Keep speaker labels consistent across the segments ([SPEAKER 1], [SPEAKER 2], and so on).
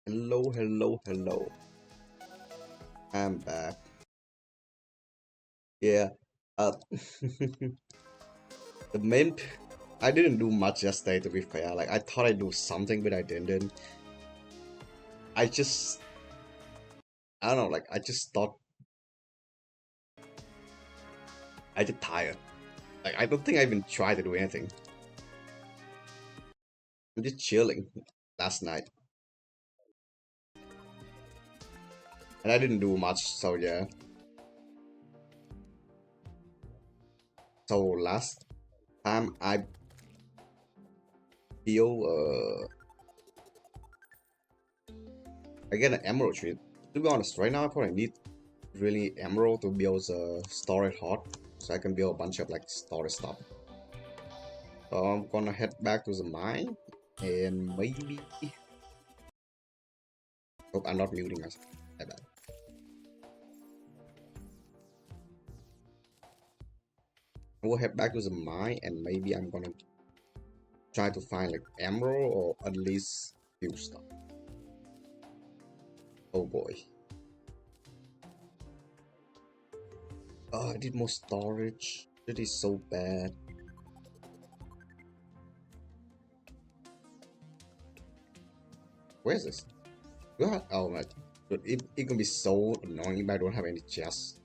[SPEAKER 1] Hello, hello, hello. I'm back. Yeah. Uh, the main. I didn't do much yesterday, to be fair. Like, I thought I'd do something, but I didn't. I just. I don't know, like, I just thought. I just tired. Like, I don't think I even tried to do anything. I'm just chilling last night. And I didn't do much, so yeah. So, last time I feel. I get an emerald tree. To be honest, right now I probably need really emerald to build a storage hut, so I can build a bunch of like storage stuff. So I'm gonna head back to the mine and maybe hope I'm not muting myself. My bad. I will head back to the mine and maybe I'm gonna try to find like emerald or at least few stuff. Oh boy. Oh, I need more storage. That is so bad. Where is this? What? Oh my. But it can be so annoying if I don't have any chests.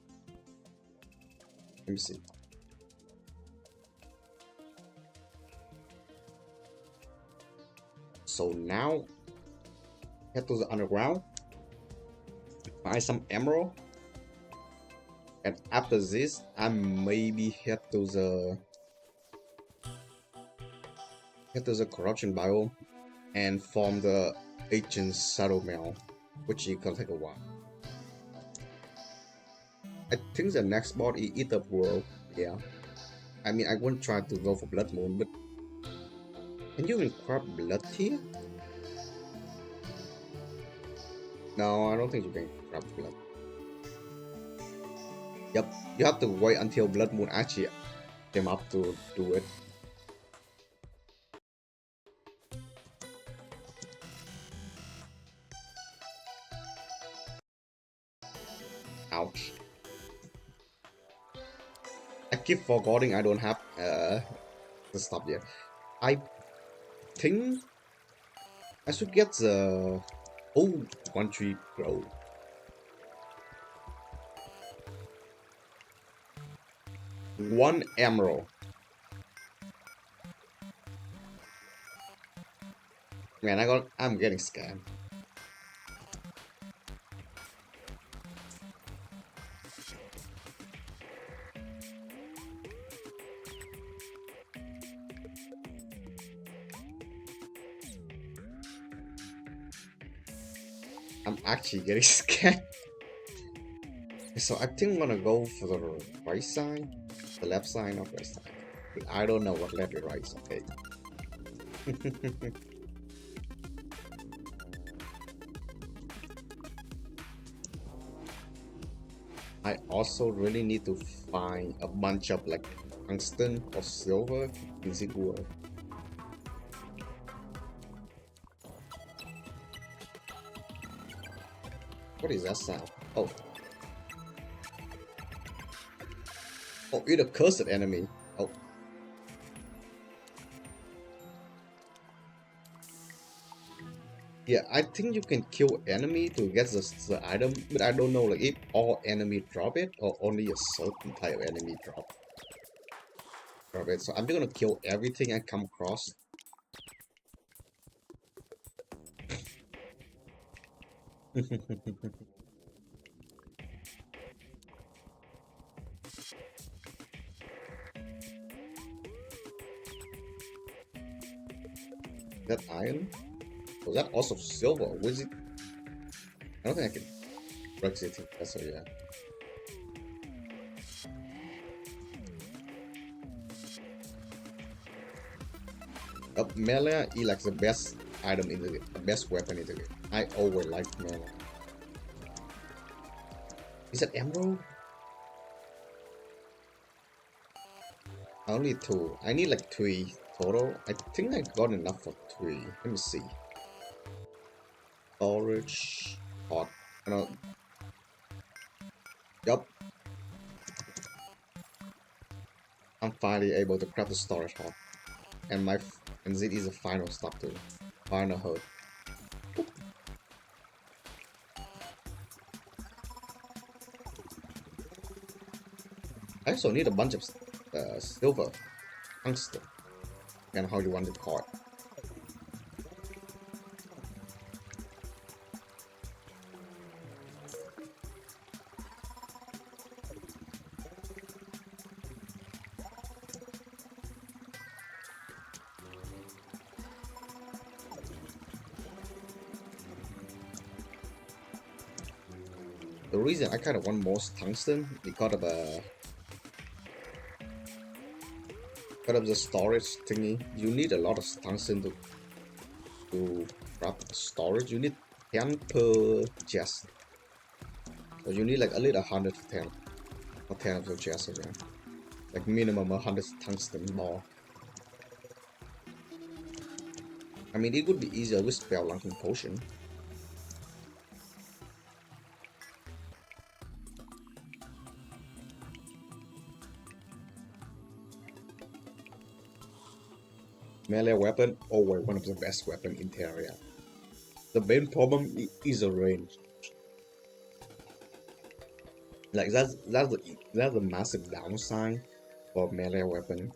[SPEAKER 1] Let me see. So now, head to the underground, find some emerald, and after this, I maybe head to the corruption biome and form the ancient settlement, which is gonna take a while. I think the next spot is Ether World. Yeah, I mean I won't try to go for Blood Moon, but can you even craft blood here? No, I don't think you can craft blood. Yep, you have to wait until Blood Moon actually came up to do it. Ouch. I keep forgetting I don't have the stuff yet. I think I should get the one tree grow. One emerald. Man, I'm getting scammed. I'm actually getting scammed. So I think I'm gonna go for the right side, the left side, not right side. But I don't know what left and right is. Okay. I also really need to find a bunch of like tungsten or silver using wood. What is that sound? Oh, oh, it's a cursed enemy. Oh, yeah, I think you can kill enemy to get the item, but I don't know like if all enemy drop it or only a certain type of enemy drop it. So I'm just gonna kill everything I come across. That iron? Was that also silver? Was it? I don't think I can break it. So yeah. Melee is like the best item in the game, the best weapon in the game. I always like melee. Is that emerald? Only two. I need like three total. I think I got enough for three. Let me see. Storage hot. No, yup, I'm finally able to craft the storage hot. And and this is the final stop too. Final hurt. I also need a bunch of silver, tungsten, and how you want to call it. The reason I kind of want more tungsten because of the storage thingy. You need a lot of tungsten to craft storage. You need 10 per chest. So you need like at least 100 for 10. Or 10 per chest again. Like minimum 100 tungsten more. I mean, it would be easier with spellunking potion. Melee weapon, always one of the best weapons in Terraria. The main problem is the range. Like that's the massive downside for melee weapon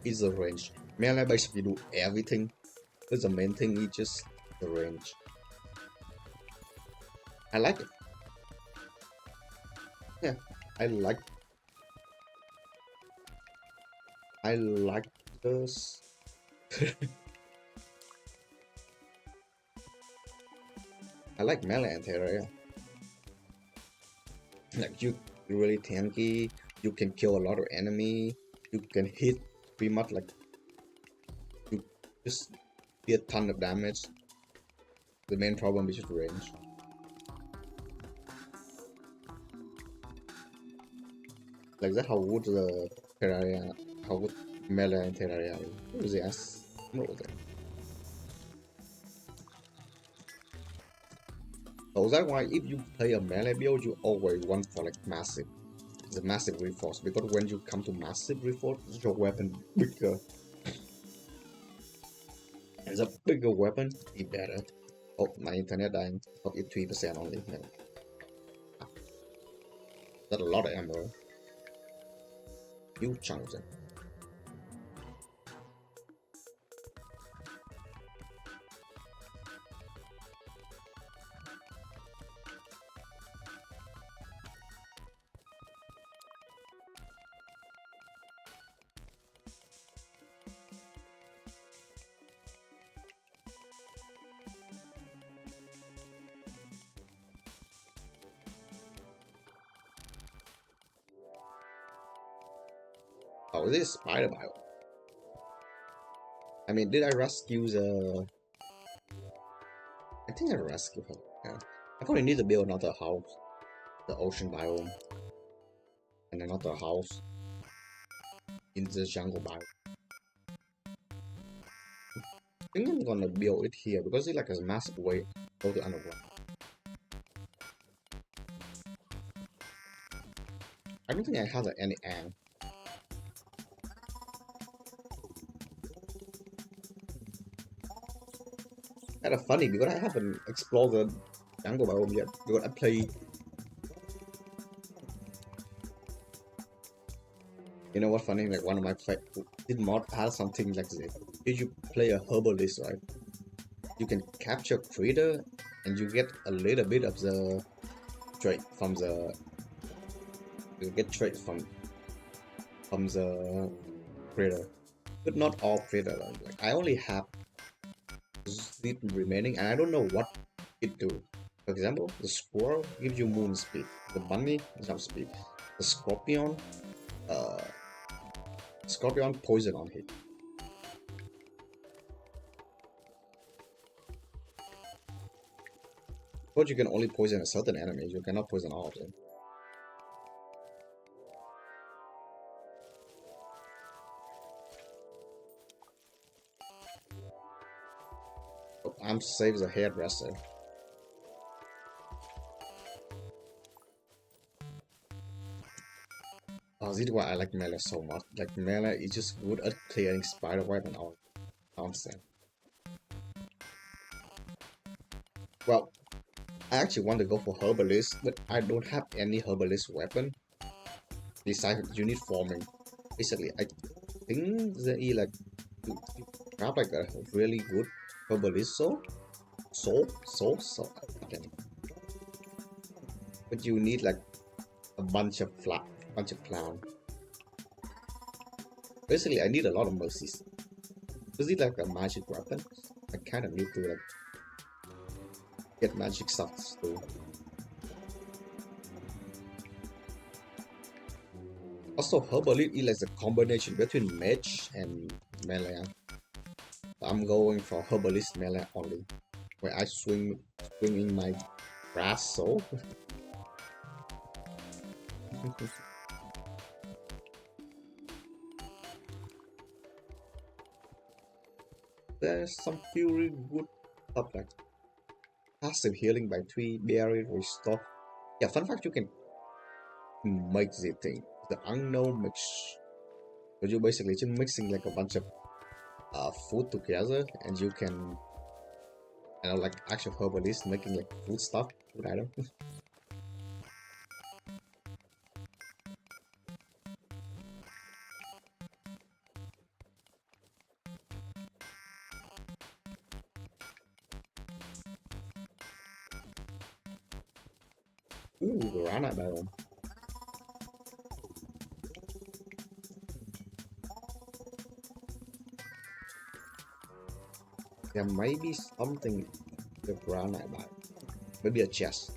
[SPEAKER 1] is the range. Melee basically do everything. But the main thing is just the range. I like it. Yeah, I like I like this. I like melee and Terraria. Like you really tanky. You can kill a lot of enemy. You can hit pretty much like you just do a ton of damage. The main problem is just range. Like that how would the Terraria, how would melee and Terraria use the ass roll there. So that's why if you play a melee build, you always want for like massive, the massive reforce, because when you come to massive reforce, your weapon bigger. And the bigger weapon, the better. Oh, my internet dying. Oh, it's 3% only. No. That's a lot of ammo. Huge chunks. Oh, this is spider bio. I mean, did I rescue the... I think I rescued her. Yeah. I probably need to build another house. The ocean biome. And another house in the jungle biome. I think I'm gonna build it here because it's like a massive way to go to underground. I don't think I have any ant. Kind of funny because I haven't explored the jungle biome yet. Because I play, you know what funny? Like one of my did mod has something like this. If you play a herbalist, right? You can capture creator, and you get a little bit of the trait from the. You get trait from the creator, but not all creator. Like I only have it remaining, and I don't know what it do. For example, the squirrel gives you move speed, the bunny jump speed, the uh, scorpion poison on hit. But you can only poison a certain enemy, you cannot poison all of them. Oh, I'm safe as a hairdresser. this is why I like melee so much. Like melee is just good at clearing spiderweb and all nonsense. Well, I actually want to go for herbalist, but I don't have any herbalist weapon besides unit forming. Basically, I think they like to have like a really good herbalist so again. But you need like a bunch of clown. Basically, I need a lot of mercies. Is it like a magic weapon? I kind of need to like get magic stuff too. Also, herbalist is like a combination between mage and melee. I'm going for herbalist melee only, where I swing in my grass soul. There's some really good stuff like passive healing by 3, barrier restore. Yeah, fun fact, you can make the thing. The unknown mix. So you're basically just mixing like a bunch of food together, and you can, you know, like actual herbalist making like food stuff, food item. Ooh, Piranha biome. There might be something the Piranha biome. Maybe a chest.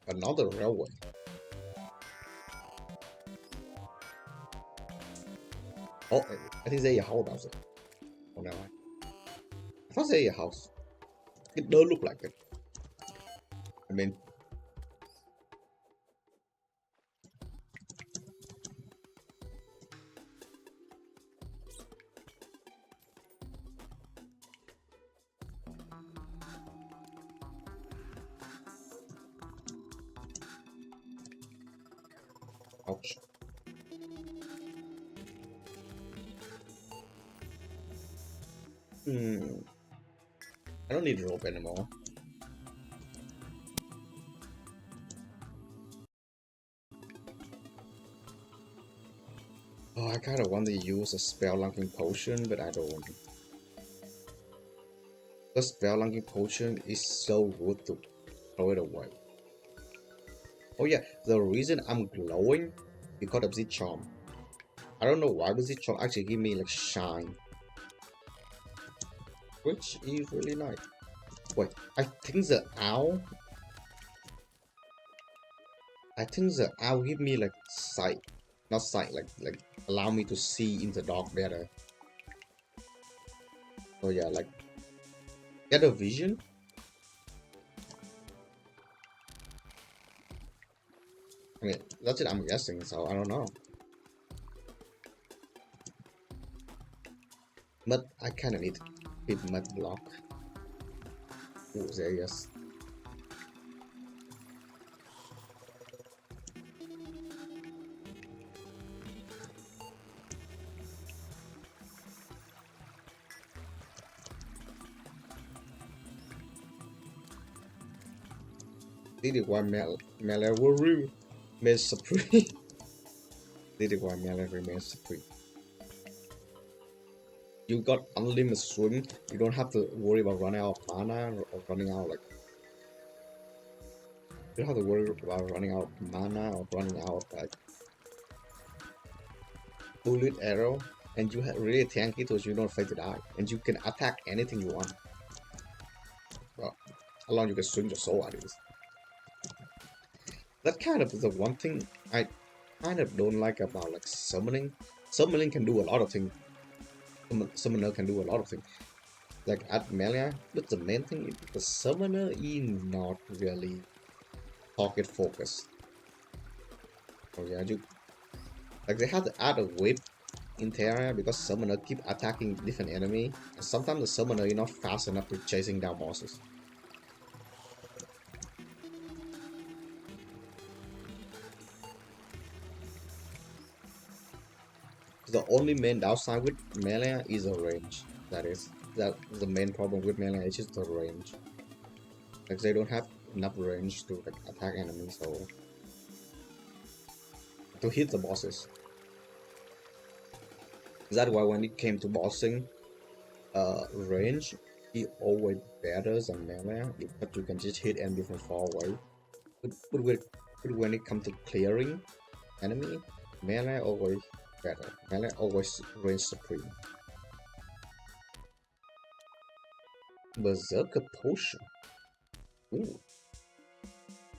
[SPEAKER 1] Another railway. Oh, I think they a house does it. Oh no, I thought they a house. It don't look like it. I mean, ouch. I don't need rope anymore. Oh, I kinda want to use a spell-locking potion, but I don't. The spell-locking potion is so good to throw it away. Oh yeah, the reason I'm glowing because of this charm. I don't know why, but this charm actually give me like shine, which is really nice. Wait, I think the owl. I think the owl give me like sight, not sight, like allow me to see in the dark better. So yeah, like get a vision. I mean, that's it. I'm guessing, so I don't know. But I kind of need to keep mud block. Ooh, there yes. This is why melee will remain supreme. This is why melee remains supreme. You got unlimited swing. You don't have to worry about running out of mana or running out like. You don't have to worry about running out of mana or running out of like bullet arrow, and you have really tanky so you don't afraid to die, and you can attack anything you want. Well, how long you can swing your soul at is. That kind of is the one thing I kind of don't like about like summoning. Summoning can do a lot of things. Summoner can do a lot of things. like at melee, but the main thing is the summoner is not really target focused. So yeah, you like they have to add a whip in Terraria because summoner keep attacking different enemy, and sometimes the summoner is not fast enough to chasing down bosses. The only main downside with melee is the range. That the main problem with melee is just the range. Like they don't have enough range to like attack enemies or to hit the bosses. That's why when it came to bossing, range is always better than melee because you can just hit enemies from far away. But when it comes to clearing enemy, melee always better. Melee always reigns supreme. Berserker potion. Ooh.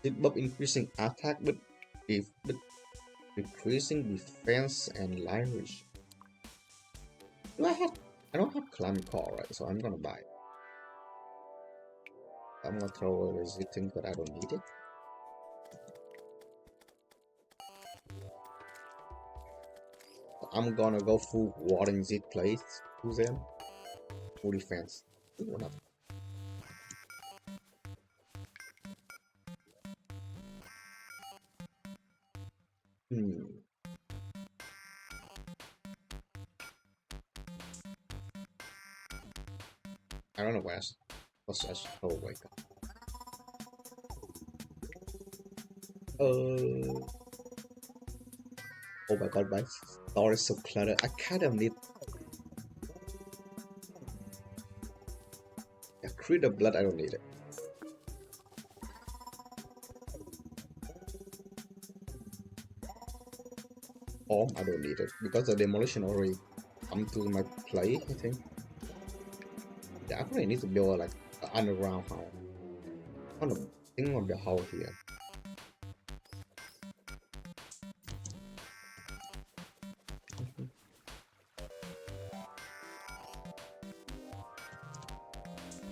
[SPEAKER 1] It buff increasing attack but decreasing defense and language. Do I don't have climbing core, right? So I'm gonna buy it. I'm gonna throw away this thing, but I don't need it. I'm gonna go full watering zit plates to them. Full defense. Ooh, not. Hmm. I don't know what's that. Oh wait. Uh. Oh my god, my store is so cluttered. I kind of need a crit of blood. I don't need it. I don't need it because the demolition already come to my play. I think. Yeah, I probably need to build like an underground house. I want to think of the house here.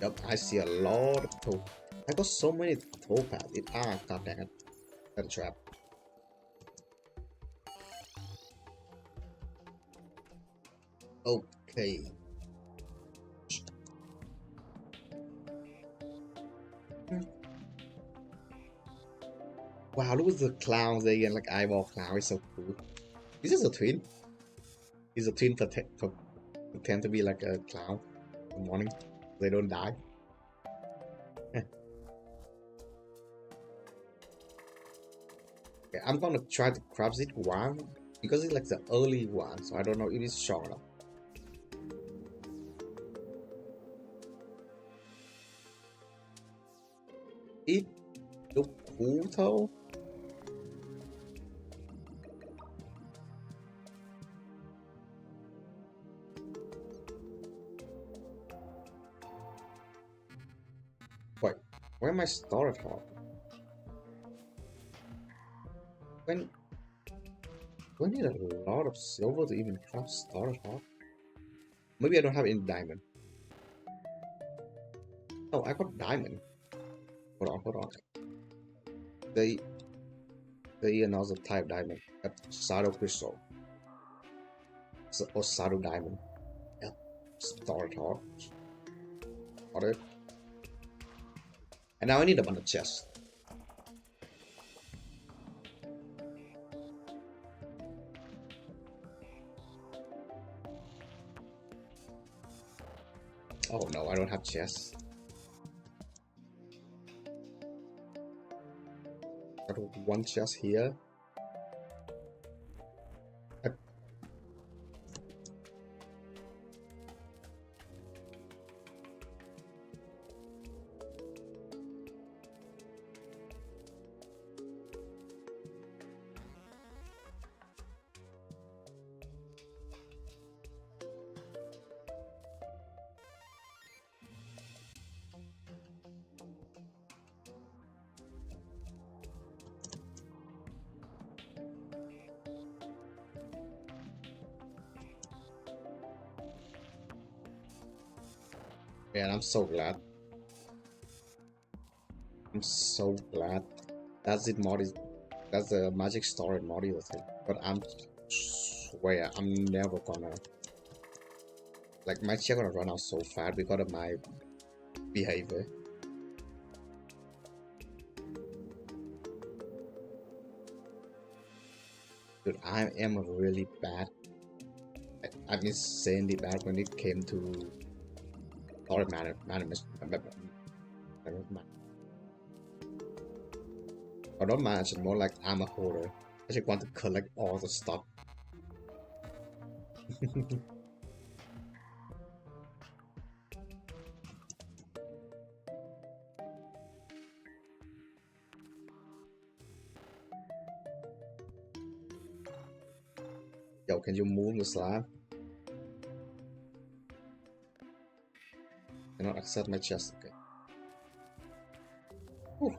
[SPEAKER 1] Yep, I see a lot of toe. I got so many towpaths. God damn it, that trap. Okay. Wow, look at the clowns again, like eyeball clown. It's so cool. This is a twin. Is a twin pretend to be like a clown in the morning. They don't die. Okay, I'm gonna try to grab it one because it's like the early one, so I don't know if it's strong enough. It look cool though. Wait, where am I started from? When do I need a lot of silver to even craft starter heart? Maybe I don't have any diamond. Oh, I got diamond. Hold on. They another type diamond. Shadow crystal. Or shadow diamond. Yep. Starter heart. Got it. And now I need a bunch of chests. Oh no, I don't have chests. Got one chest here. Man, I'm so glad. I'm so glad. That's it, mod. That's the magic story module thing. But I'm swear I'm never gonna like my check gonna run out so fast because of my behavior. Dude, I am really bad. I'm insanely bad when it came to story management. Or not manage, more like I'm a hoarder. I just want to collect all the stuff. Yo, can you move the slab? Cannot accept my chest. Okay. Whew.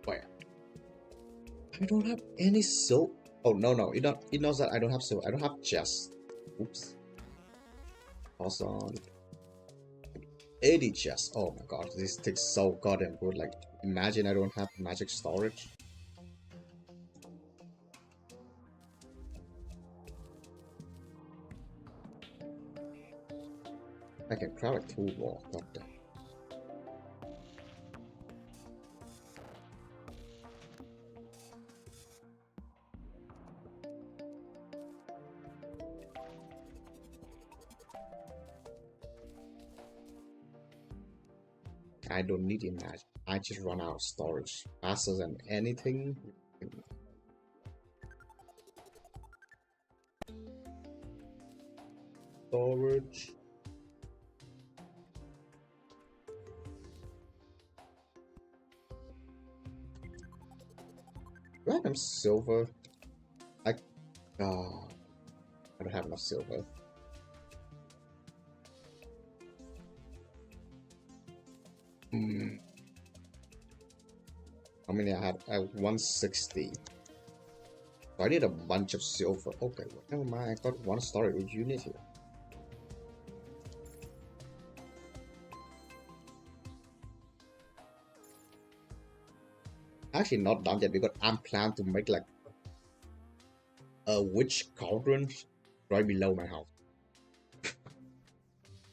[SPEAKER 1] Where? I don't have any silk. Oh no no, it don't. It knows that I don't have silk. I don't have chest. Oops. Also, 80 chests. Oh my god, this takes so goddamn good. Like, imagine I don't have magic storage. I can craft a tool wall. God damn. I don't need imagine. I just run out of storage faster than anything. Storage. Random silver. I I don't have enough silver. Hmm. How many I had? I have 160. So I need a bunch of silver. Okay, well, never mind. I got one storage unit here. Actually, not done yet because I'm planning to make like a witch cauldron right below my house.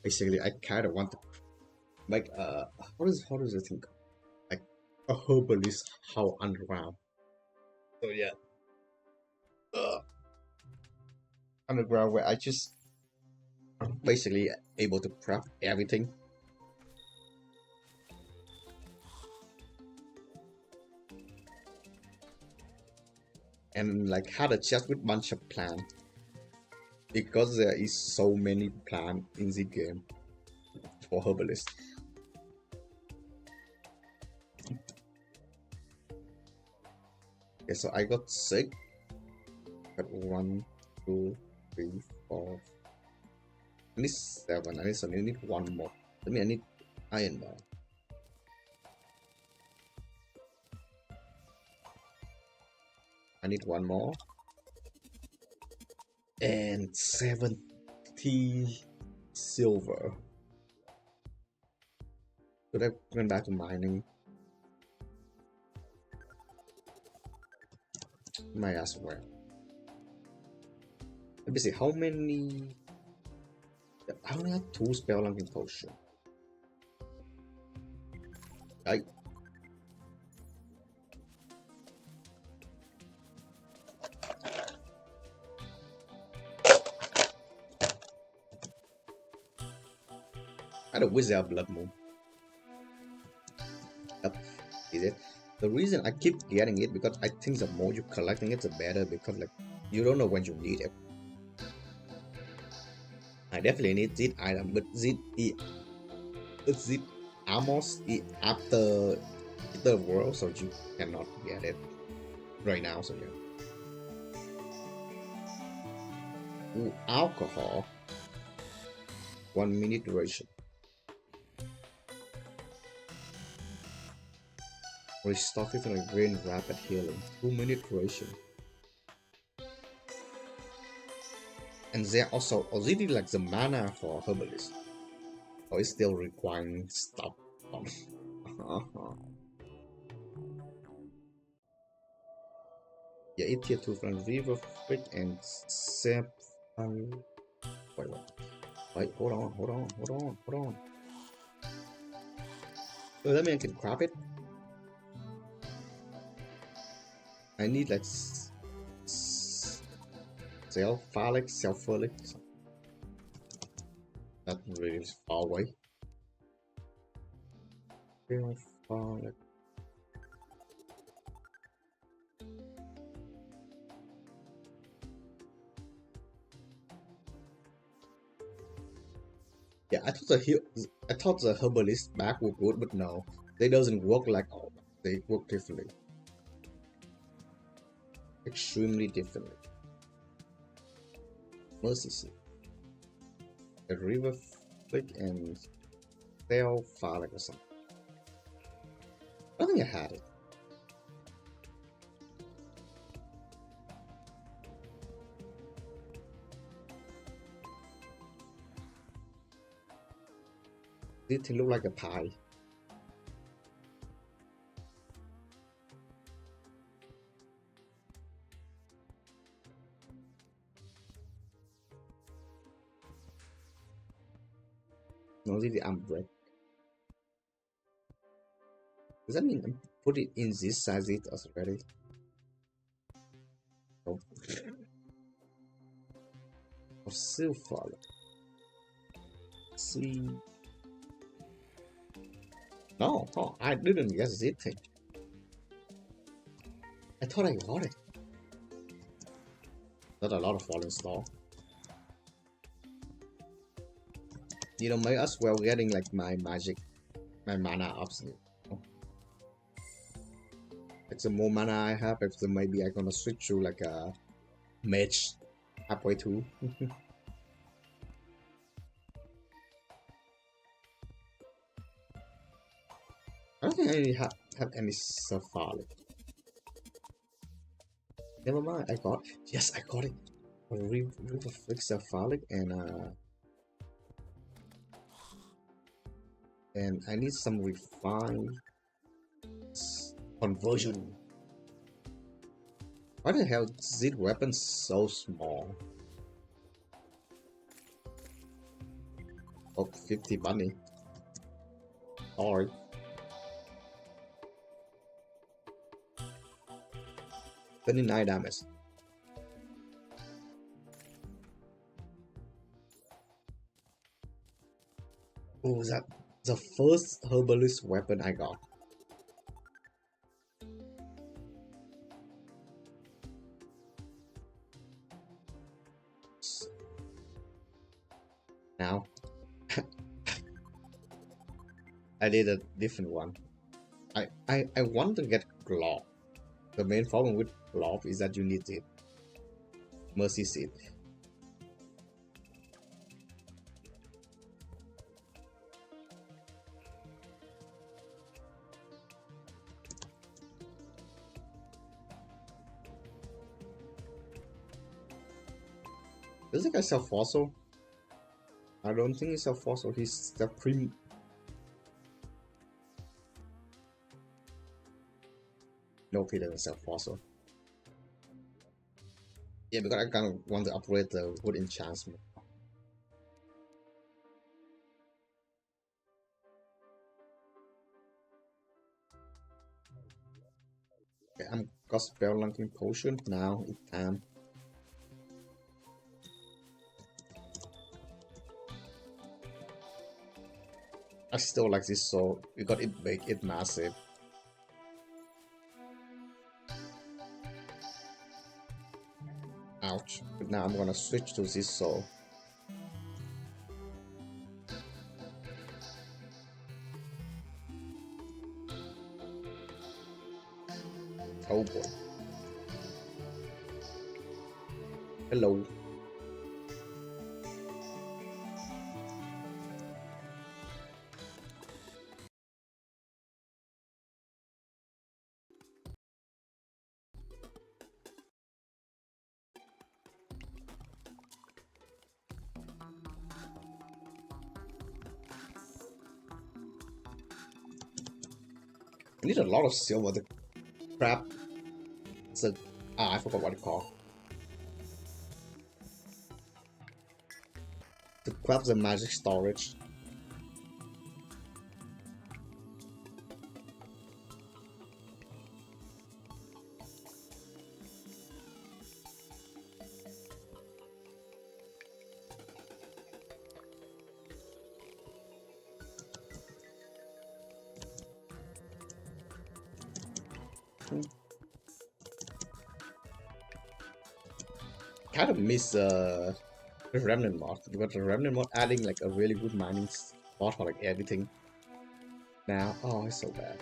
[SPEAKER 1] Basically, I kind of want to make how does it think like a herbalist house underground. So yeah, uh, underground where I just basically able to craft everything. And like had a chat with bunch of plants because there is so many plants in the game for herbalist. Okay, so I got six. Got one, two, three, four. I need seven. I need one more. I need iron bar. I need one more. And 70 silver. Should I went back to mining? Might as well. Let me see how many. I only have 2 spell locking potion. I had a wizard blood moon. Yep, is it? The reason I keep getting it because I think the more you're collecting it, the better because like you don't know when you need it. I definitely need this item, but this almost after the world, so you cannot get it right now. So yeah. Ooh, alcohol, 1 minute duration. Restore 15 gain rapid healing, 2 minute duration. And there also already like the mana for herbalist. Or it's still requiring stuff. Yeah, it tier 2 from River Freak and Sep. Wait, hold on. Oh, that mean I can crop it? I need like self-folic. Not really far away. Self-folic. Yeah, I thought the herbalist back would good, but no, they doesn't work like all. They work differently, extremely differently. Mercy seat, a river flick and tail phallic or something. I think I had it. It look like a pie. No, the bread. Does that mean I put it in this size it already? Oh. Or silver. See. No, oh, I didn't guess it thing. I thought I got it. Not a lot of falling star. You know, may as well getting like my mana ups. Like the more mana I have, if the maybe I'm gonna switch to like a mage halfway through. I don't think I really have any so far. Like, never mind, I got yes, I got it. A River Flick Cephalic and I need some refined conversion. Why the hell is this weapon so small? Oh, 50 money. Sorry. $29 damage. Oh, that the first herbalist weapon I got. Now, I did a different one. I want to get glove. The main problem with glove is that you need it. Mercy seed. Does this guy sell fossil? I don't think he's a fossil. He's the prim. Nope, he doesn't sell fossil. Yeah, because I kind of want to upgrade the wood enchantment. Okay, I'm got spell linking potion. Now it's time. I still like this sword. We got it big, it massive. Ouch. But now I'm gonna switch to this sword. Oh boy. Hello. I need a lot of silver. The crap. It's a I forgot what it's called. To craft the magic storage. Kind of miss the remnant mod because the remnant mod adding like a really good mining spot for like everything. Now, oh, it's so bad.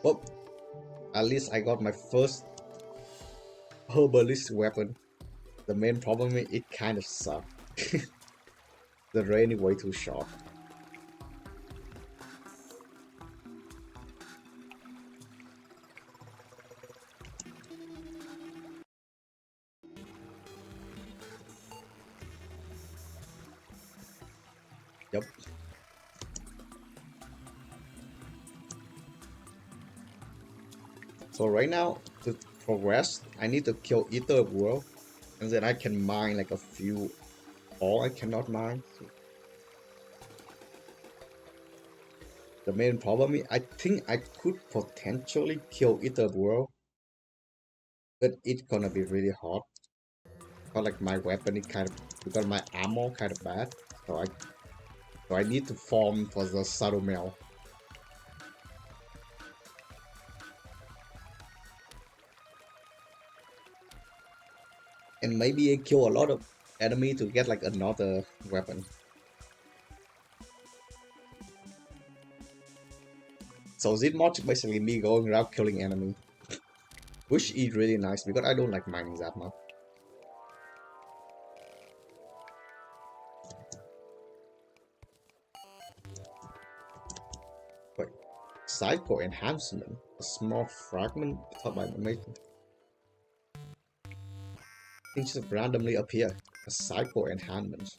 [SPEAKER 1] Well, at least I got my first herbalist weapon. The main problem is it kind of sucks. The range is way too short. Yep. So right now, to progress, I need to kill Ether World, and then I can mine like a few. All I cannot mine. The main problem is I think I could potentially kill Ether World, but it's gonna be really hard. Because like my weapon is kind of because my ammo kind of bad, so I need to farm for the Shadow Mail. And maybe I kill a lot of enemy to get like another weapon. So this mod is basically me going around killing enemy, which is really nice because I don't like mining that much. Wait, cycle enhancement, a small fragment thought by making things just randomly appear. A cycle enhancement.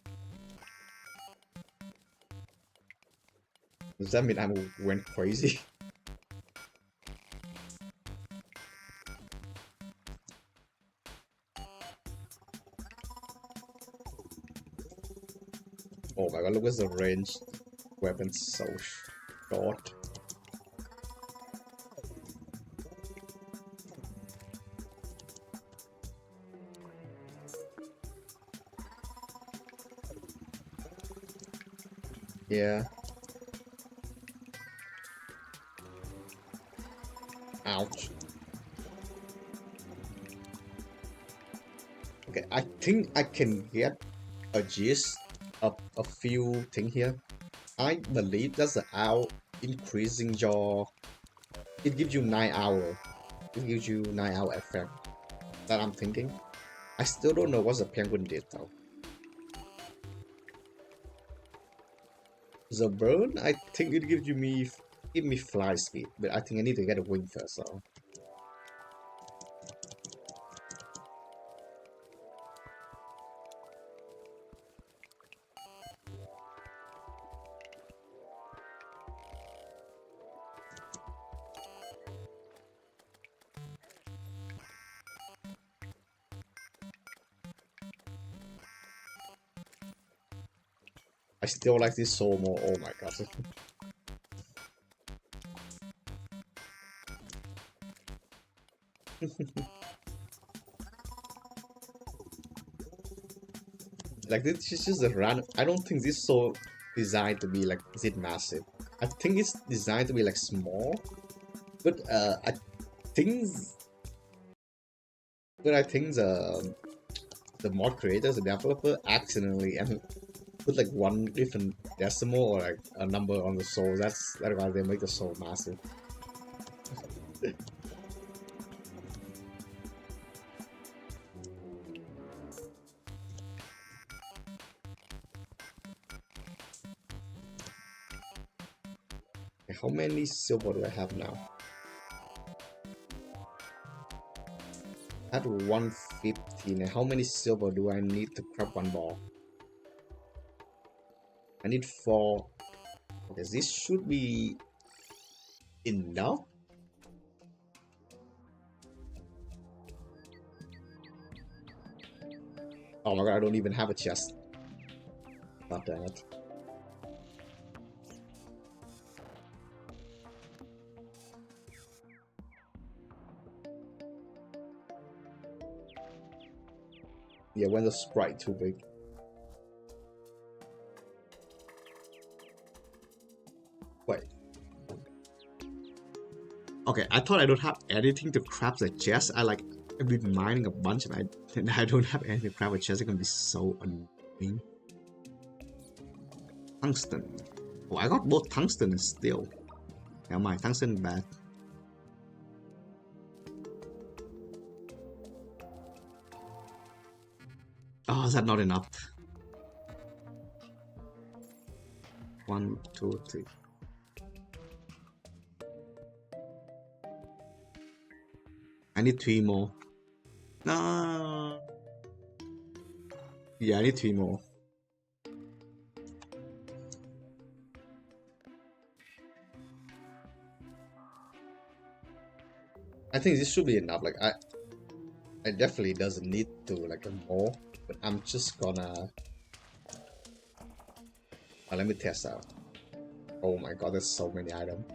[SPEAKER 1] Does that mean I went crazy? Oh my god, look at the range. Weapons so short. Yeah. Ouch. Okay, I think I can get a gist of a few things here. I believe that's the owl increasing your. It gives you 9 hour. It gives you 9 hour effect. That I'm thinking. I still don't know what the penguin did though. The burn, I think it gives you give me fly speed, but I think I need to get a wing first. So I still like this soul more. Oh my god. Like this is just a random. I don't think this soul designed to be like is it massive. I think it's designed to be like small, but I think I think the mod creators, the developer, accidentally and put like one different decimal or like a number on the soul. That's why they make the soul massive. how many silver do I have now? At 115. And how many silver do I need to craft one ball? I need 4. Okay, this should be enough. Oh my god, I don't even have a chest. God damn it. Yeah, when the sprite too big. Wait. Okay, I thought I don't have anything to craft the chest. I've been mining a bunch and I don't have anything to craft a chest. It's gonna be so annoying. Tungsten. Oh, I got both tungsten and steel. Never mind, tungsten bad. Oh, is that not enough? 1, 2, 3. I need 3 more. No. Yeah, I need 3 more. I think this should be enough. Like I definitely doesn't need to like a more, but I'm just gonna. Let me test out. Oh my god, there's so many items.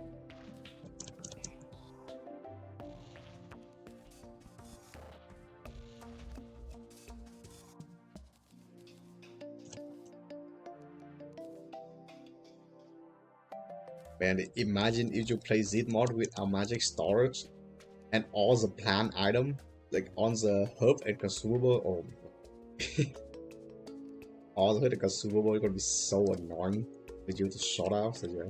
[SPEAKER 1] Man, imagine if you play Z mod with a magic storage and all the plant item like on the herb and consumable. Oh, all the herb and consumable is gonna be so annoying with you to shut out. So yeah.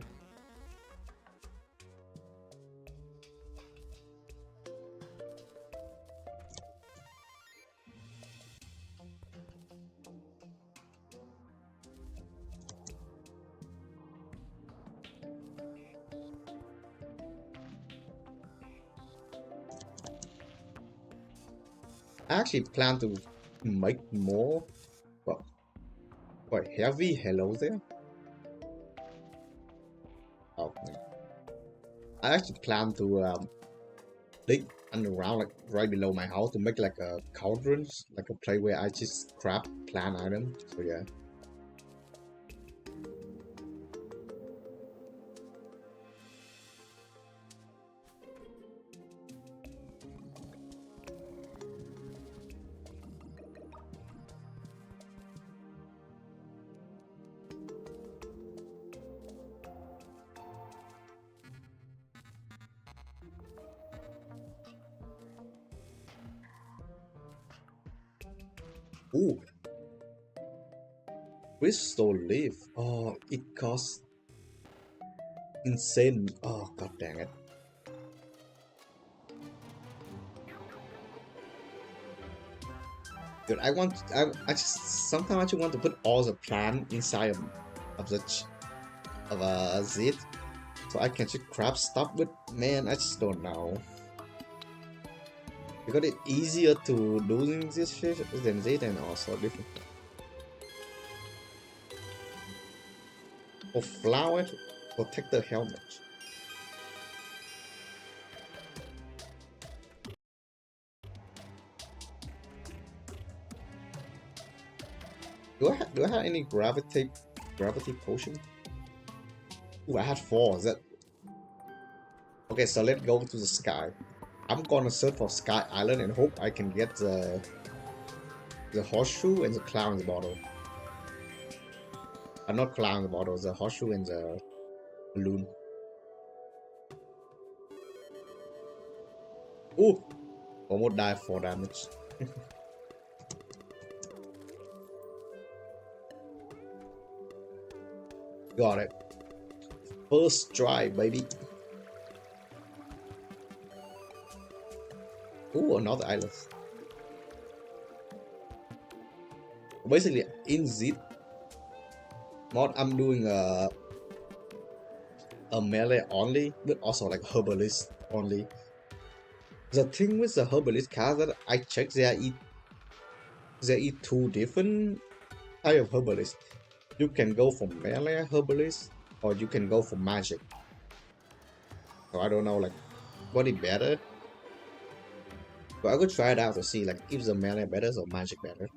[SPEAKER 1] I actually plan to make more, but quite heavy. Hello there. Oh, man. I actually plan to dig underground, like right below my house, to make like a cauldrons, like a place where I just craft plant items. So yeah. Ooh, crystal leaf. Oh, it costs insane. Oh, god dang it. Dude, I just sometimes I just want to put all the plant inside of the of a zit, so I can just craft stuff. But man, I just don't know. Because it's easier to do this shit than zit, and also different. For flower, protect the helmet. Do I have any gravity potion? Ooh, I had 4. Is that okay? So let's go to the sky. I'm gonna search for Sky Island and hope I can get the horseshoe and the clown's bottle. Not clown's bottle, the horseshoe and the balloon. Ooh, almost died 4 damage. Got it. First try, baby. Ooh, another island. Basically, in Zip mod, I'm doing a a melee only, but also like herbalist only. The thing with the herbalist card that I checked, there are two different type of herbalist. You can go for melee herbalist, or you can go for magic. So I don't know like what is better. But I could try it out to see like if the melee better or magic better.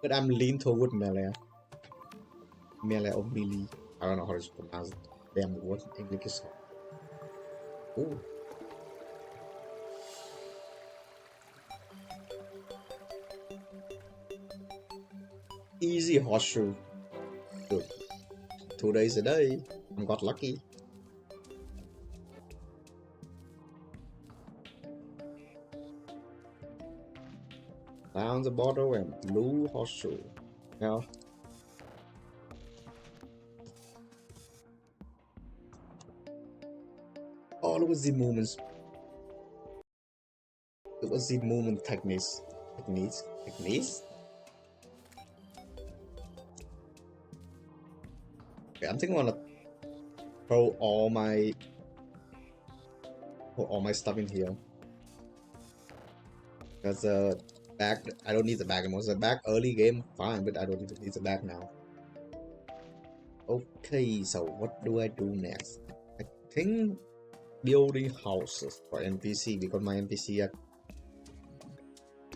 [SPEAKER 1] But I'm lean toward melee. Melee or melee. I don't know how to pronounce it. Damn word English is. Ooh. Easy horseshoe. Good. 2 days a day. I got lucky. Down the bottle and blue horseshoe. Yeah. All of the movements. It was the movement techniques. Techniques? Okay, I'm thinking I'm gonna throw all my stuff in here. Because back I don't need the bag anymore. The bag early game fine, but I don't need the bag now. Okay, so what do I do next? I think building houses for NPC because my NPC are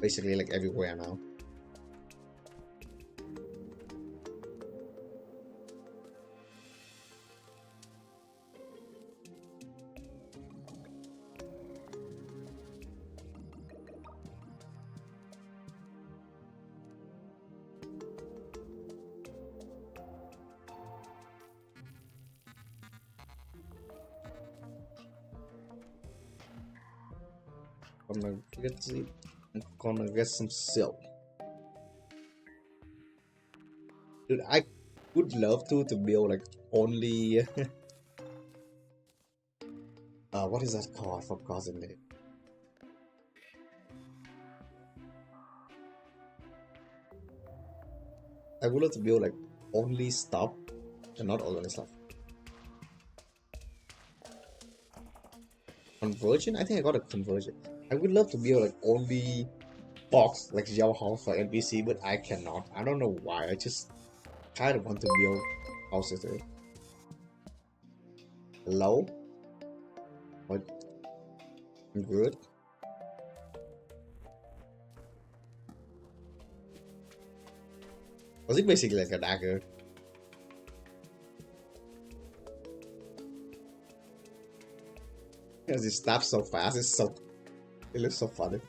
[SPEAKER 1] basically like everywhere now. I'm gonna get some silk. Dude, I would love to build like only what is that called? I forgot the name. I would love to build like only stuff and not only stuff. Conversion? I think I got a conversion. I would love to build like only box like Yellow House for NPC, but I cannot. I don't know why. I just kind of want to build houses there. Low? But good. Was it basically like a dagger? Because it snaps so fast, it looks so funny.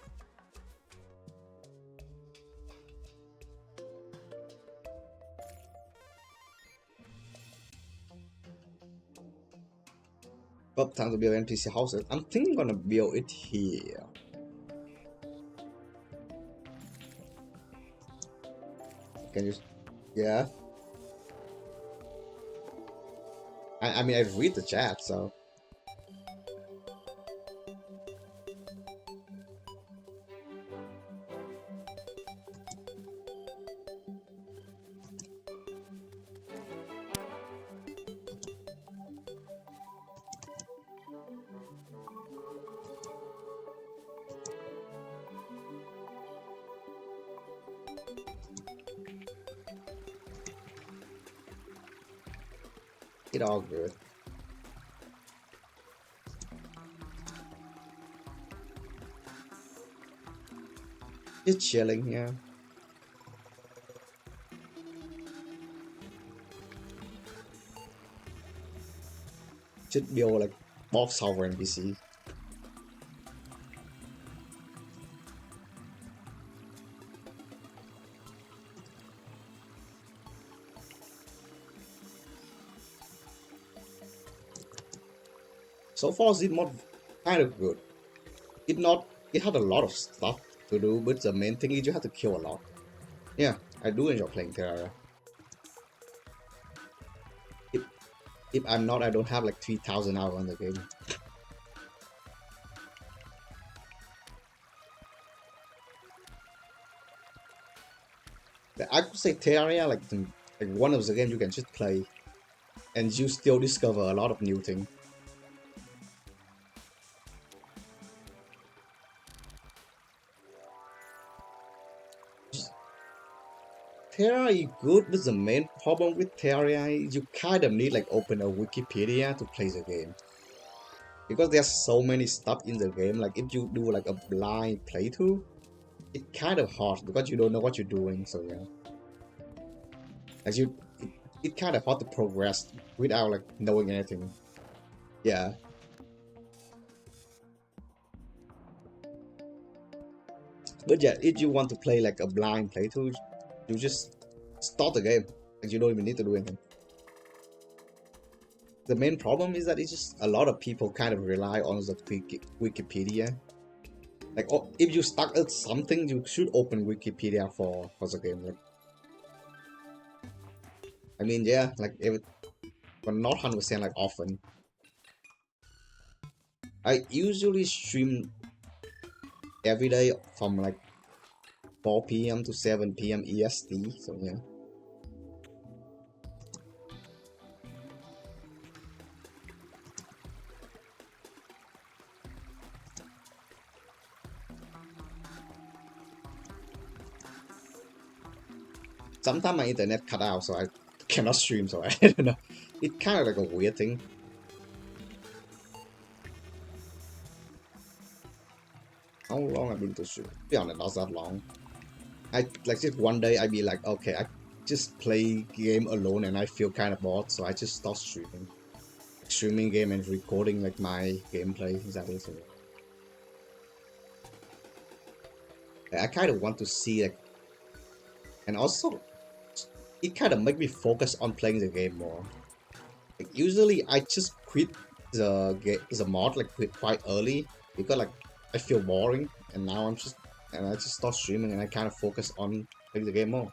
[SPEAKER 1] But time to build NPC houses. I'm thinking I'm gonna build it here. Can you? Yeah. I mean, I read the chat, so. It all good. Just chilling here. Should build like box hover NPC. So far, the mod kind of good. It had a lot of stuff to do, but the main thing is you have to kill a lot. Yeah, I do enjoy playing Terraria. If, if I'm not, I don't have like 3,000 hours on the game. I could say Terraria like one of the games you can just play and you still discover a lot of new things. Terraria is good, but the main problem with Terraria is you kind of need like open a Wikipedia to play the game. Because there's so many stuff in the game, like if you do like a blind playthrough, it's kind of hard because you don't know what you're doing, so yeah. As you, it kind of hard to progress without like knowing anything. Yeah, but yeah, if you want to play like a blind playthrough, you just start the game, and you don't even need to do anything. The main problem is that it's just a lot of people kind of rely on the Wikipedia. Like, oh, if you stuck at something, you should open Wikipedia for the game. Like, I mean, yeah, like but not 100% like often. I usually stream every day from like 4 p.m. to 7 p.m. EST. So yeah. Sometimes my internet cut out, so I cannot stream. So I don't know. It's kind of like a weird thing. How long I've been to stream? To be honest, not that long. I like just one day I'd be like, okay, I just play game alone and I feel kind of bored, so I just start streaming. Streaming game and recording like my gameplay. Exactly. So I kind of want to see like, and also it kind of make me focus on playing the game more. Like, usually I just quit the mod like quite early because like I feel boring, and now I just start streaming and I kind of focus on playing the game more.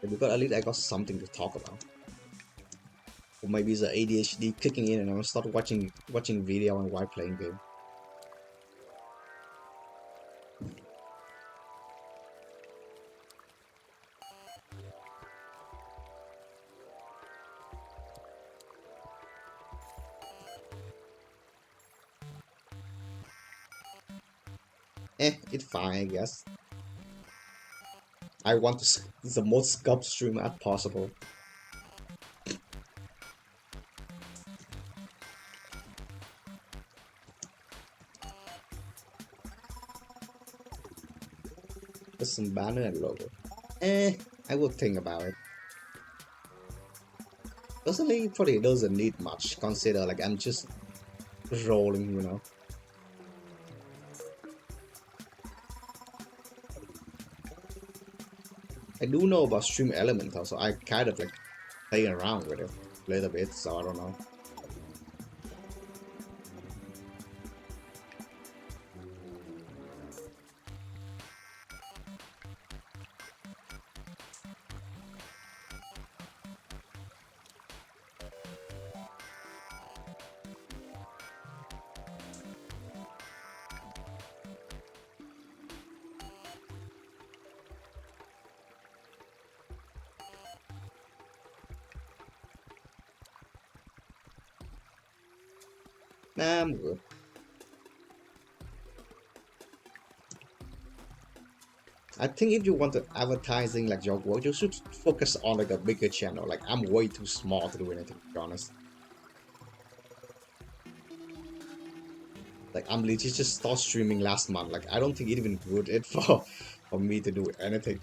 [SPEAKER 1] And because at least I got something to talk about. Or maybe the ADHD kicking in and I'll start watching video and while playing game. It's fine, I guess. I want to the most scup stream as possible. Just some banner and logo. I will think about it. Personally, probably doesn't need much. Consider like I'm just rolling, you know. I do know about Stream Elemental, so I kind of like playing around with it a little bit, so I don't know. Nah, I'm good. I think if you want to advertising like your work, you should focus on like a bigger channel. Like I'm way too small to do anything, to be honest. Like I'm literally just start streaming last month. Like I don't think it even good it for me to do anything.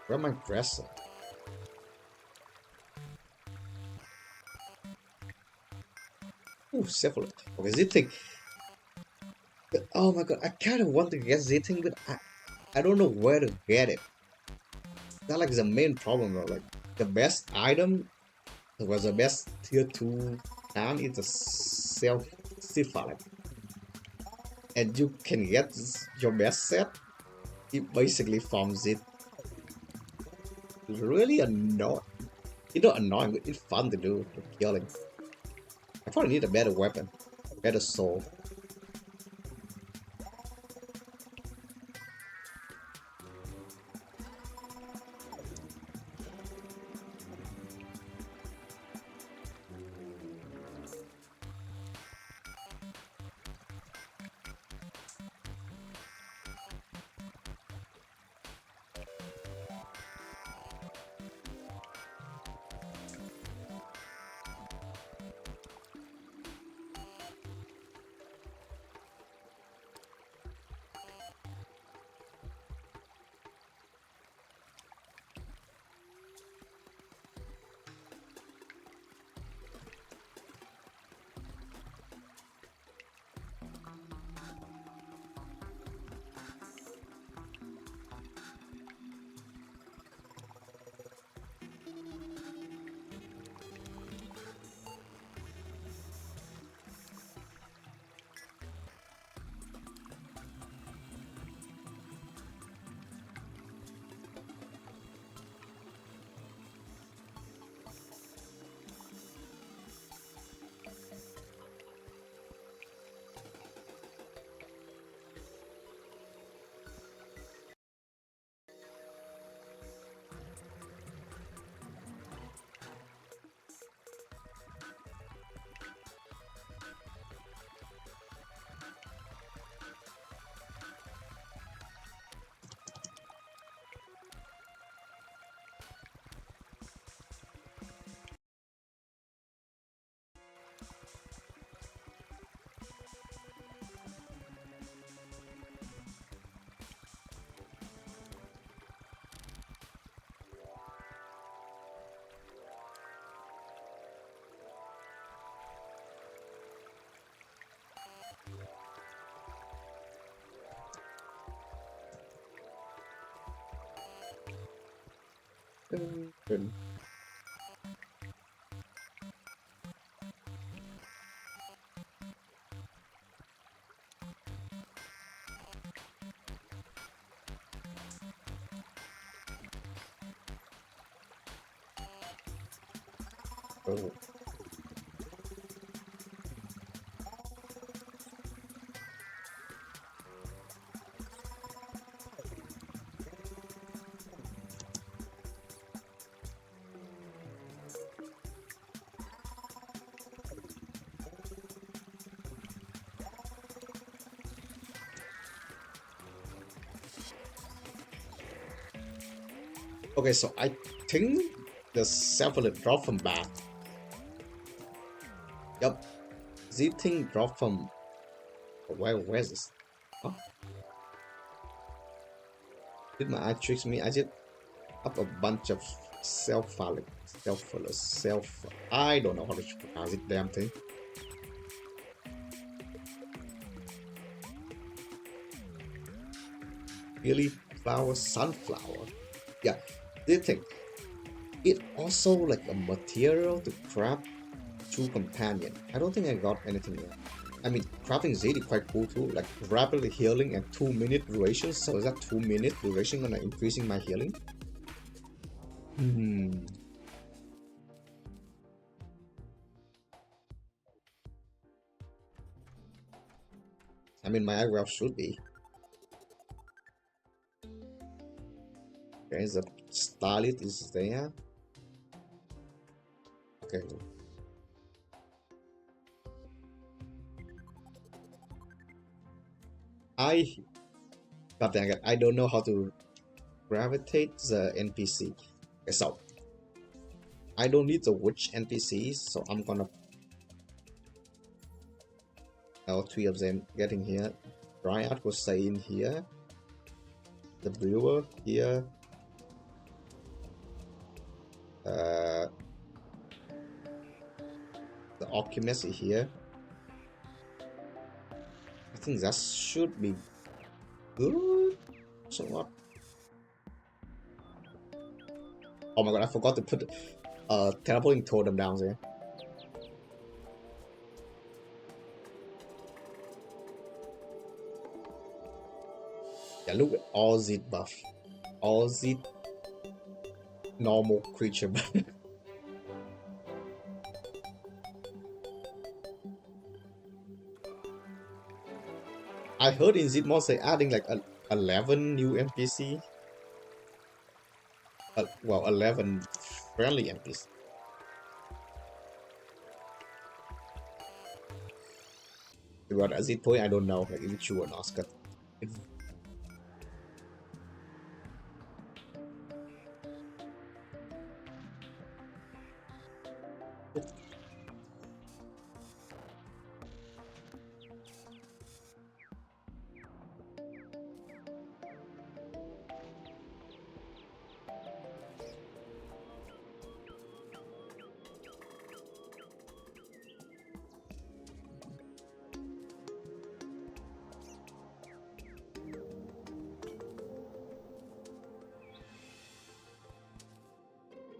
[SPEAKER 1] Where my dresser? Ooh, Cephalid. Okay, Z-Thing. Oh my god, I kind of want to get Z-Thing, but I don't know where to get it. That's like the main problem though. Like, the best item was the best tier 2 and it's a self-Cephalid. And you can get your best set it basically from Z. It's really annoying. It's not annoying, but it's fun to do. Killing. I probably need a better weapon, a better soul. Good. Oh. Okay, so I think the Cephalid drop from back. Yup, Z-Thing drop from where's this? Huh? Did my eye tricks me? I did up a bunch of self. I don't know how to pronounce it. Damn thing. Really flower, sunflower. Yeah, they think it also like a material to craft two companion. I don't think I got anything yet. I mean, crafting Z is quite cool too, like rapidly healing and 2 minute duration. So is that 2 minute duration gonna increasing my healing? Hmm. I mean, my eyebrow should be. Okay, the starlit is there. Okay. I, God dang it, I don't know how to gravitate the NPC. Okay, so I don't need the witch NPCs, so I'm gonna all three of them getting here. Dryad will stay in here. the brewer here. The alchemist here. I think that should be good. So what? Oh my god, I forgot to put teleporting totem down there. Yeah, look at all the buff. All the normal creature buff. I heard in Zitmon say adding like 11 new NPC. Well, 11 friendly NPC. But at this point, I don't know like if it's true or not. It's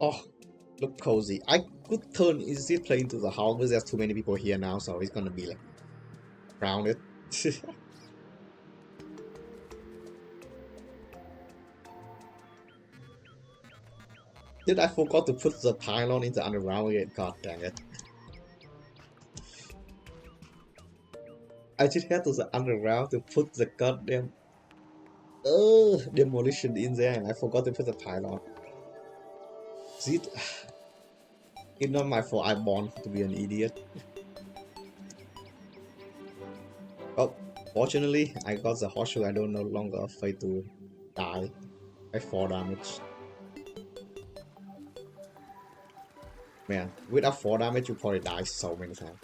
[SPEAKER 1] oh, look cozy. I could turn Easy Play into the house, but there's too many people here now, so it's gonna be like crowded. Did I forgot to put the pylon in the underground again? God dang it. I just had to the underground to put the goddamn demolition in there and I forgot to put the pylon. See, it's not my fault, I'm born to be an idiot. Oh, fortunately, I got the horseshoe, I don't no longer afraid to die by 4 damage. Man, without 4 damage, you probably die so many times.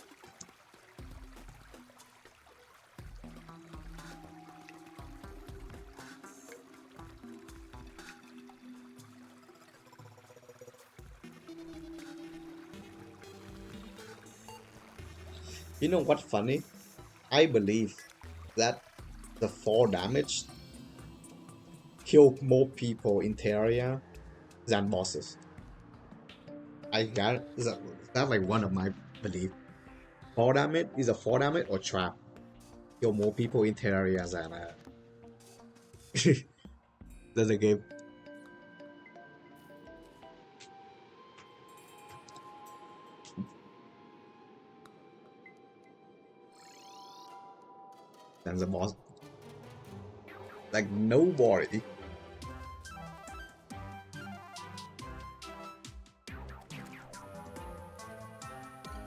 [SPEAKER 1] You know what's funny? I believe that the 4 damage killed more people in Terraria than bosses. I got that's like one of my belief. 4 damage is a 4 damage or trap. Kill more people in Terraria than than the game. Than the boss. Like nobody.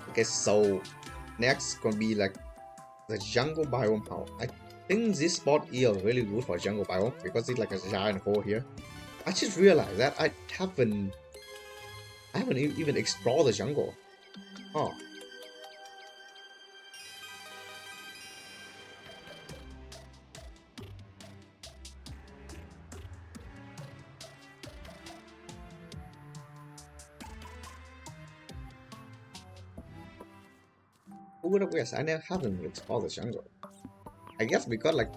[SPEAKER 1] Okay, so next gonna be like the jungle biome house. I think this spot is really good for jungle biome because it's like a giant hole here. I just realized that I haven't even explored the jungle. Oh, who would have guessed? I never haven't explored the jungle. I guess because like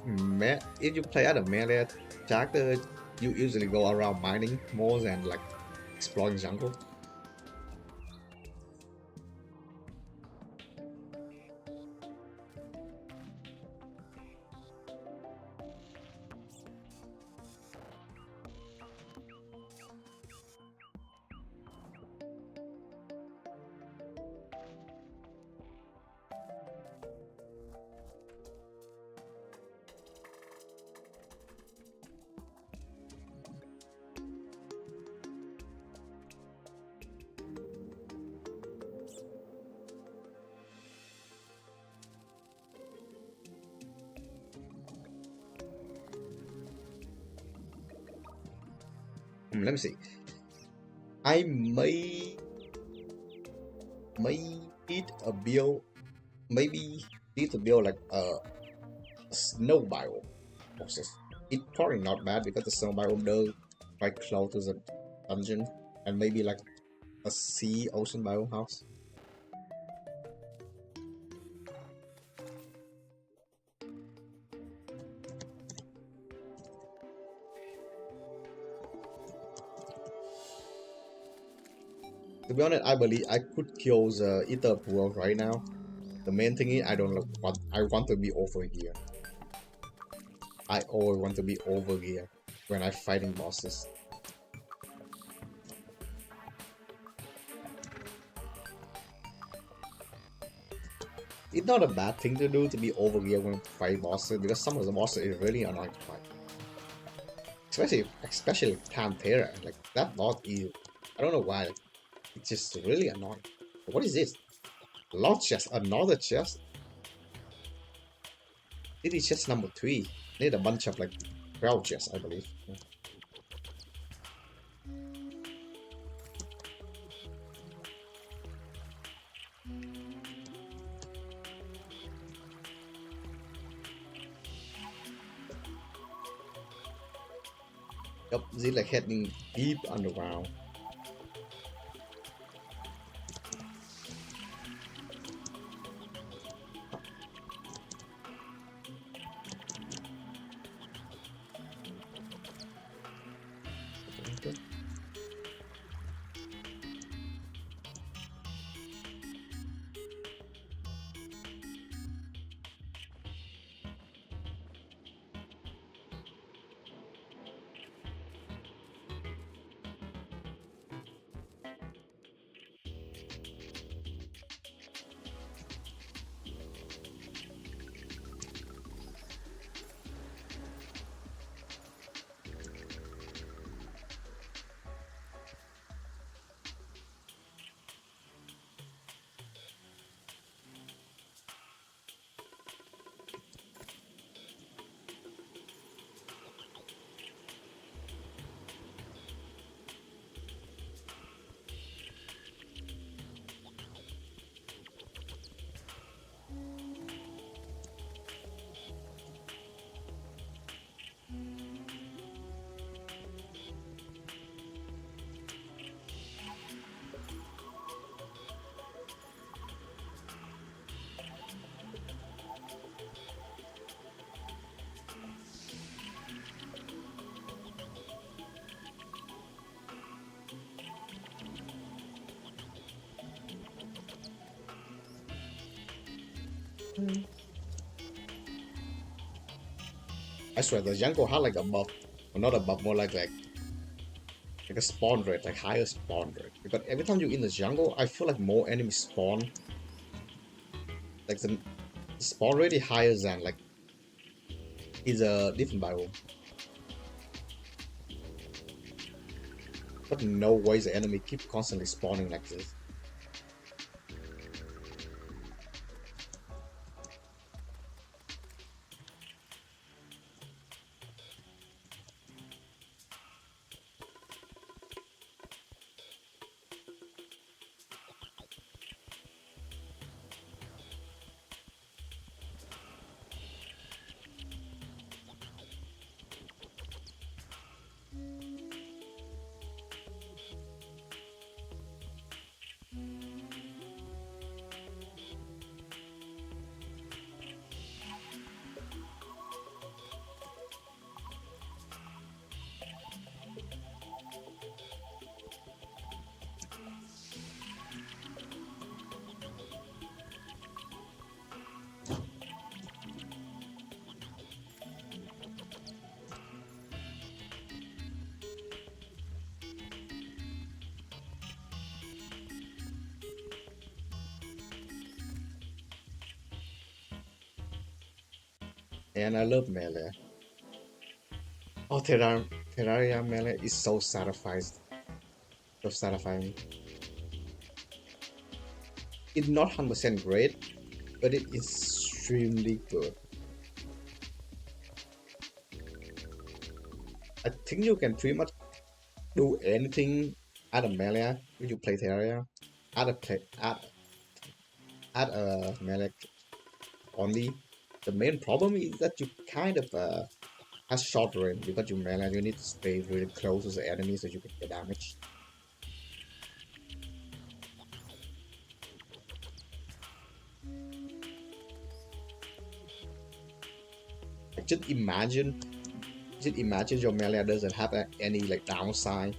[SPEAKER 1] if you play as a melee character, you usually go around mining more than like exploring jungle. Let me see. I may need a build, maybe need to build like a snow biome process. It's probably not bad because the snow biome does quite close to the dungeon, and maybe like a sea ocean biome house. To be honest, I believe I could kill the ether pool right now. The main thing is I don't want I want to be over here. I always want to be over here when I'm fighting bosses. It's not a bad thing to do to be over here when fighting bosses because some of the bosses is really annoying to fight. Especially Pantera. Like that boss is I don't know why. Like, it's just really annoying. What is this? Lost chest, another chest. It is chest number 3. Need a bunch of like 12 chests, I believe. Yep, this like heading deep underground. I swear the jungle had like a buff, or not a buff, more like a spawn rate, like higher spawn rate. Because every time you're in the jungle, I feel like more enemies spawn. Like the spawn rate is higher than like is a different biome. But no way the enemy keep constantly spawning like this. And I love melee. Oh, Terraria melee is so satisfying. It's not 100% great, but it is extremely good. I think you can pretty much do anything at a melee when you play Terraria. At a play at a melee only. The main problem is that you kind of has short range because you melee. You need to stay really close to the enemy so you can get damage. Like, just imagine your melee doesn't have any like downside.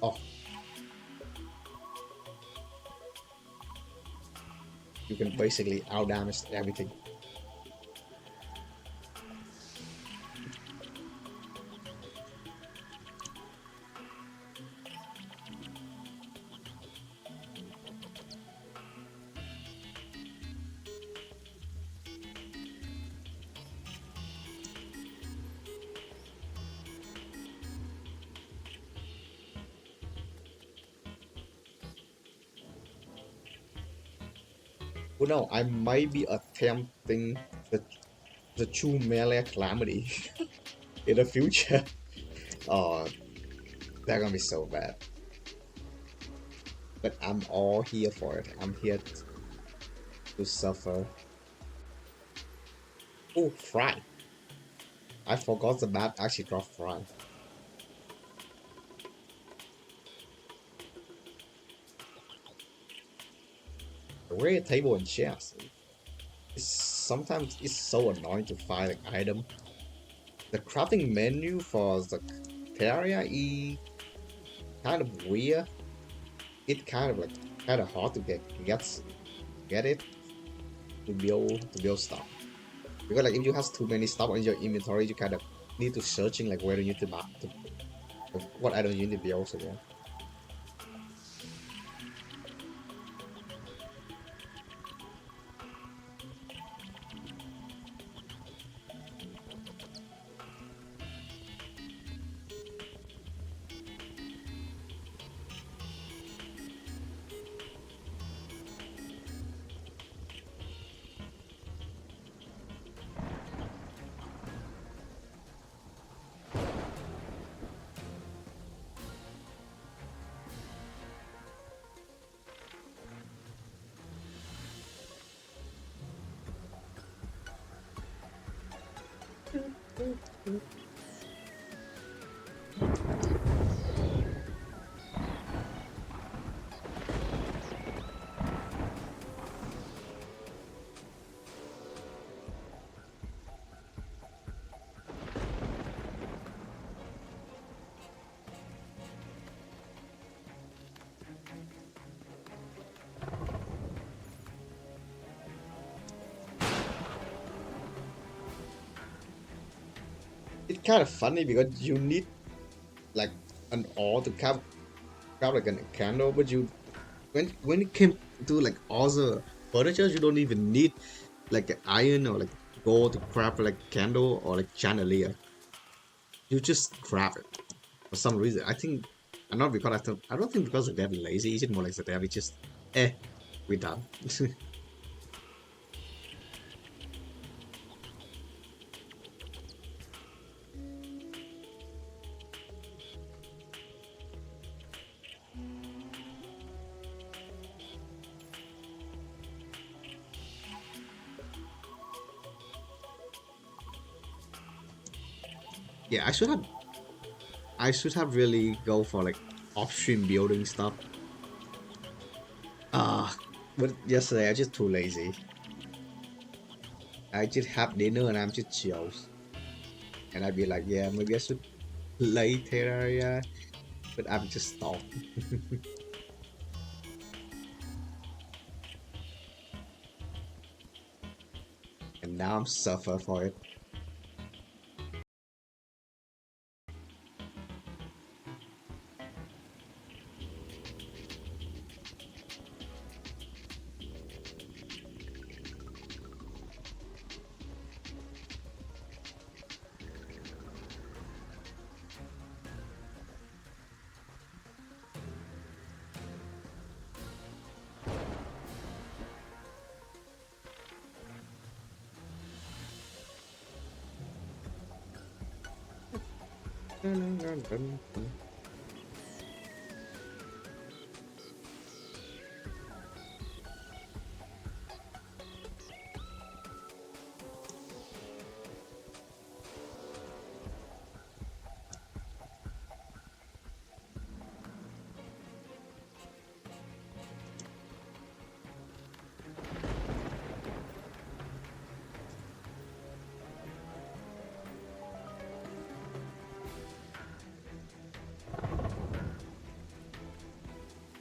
[SPEAKER 1] Oh, you can basically out damage everything. Well, no, I might be attempting the the true melee calamity in the future. Oh, they're gonna be so bad. But I'm all here for it. I'm here to suffer. Oh, Fry. I forgot the map actually dropped Fry. The rare table and chairs. Sometimes it's so annoying to find an item. The crafting menu for the Terraria is kind of weird. It kind of like kind of hard to get it to build stuff. Because like if you have too many stuff in your inventory, you kind of need to searching like where you need to map to what item you need to build. So yeah. It's kind of funny because you need like an ore to craft like a candle, but you when it came to like other furniture, you don't even need like iron or like gold to craft like candle or like chandelier. You just grab it for some reason. I think, and not because I don't think because the dev is lazy. It's just more like the dev is just eh, we done. Yeah, I should have really go for like upstream building stuff. Ah, but yesterday I just too lazy. I just have dinner and I'm just chills. And I'd be like, yeah, maybe I should play Terraria, but I'm just stopped. And now I'm suffer for it.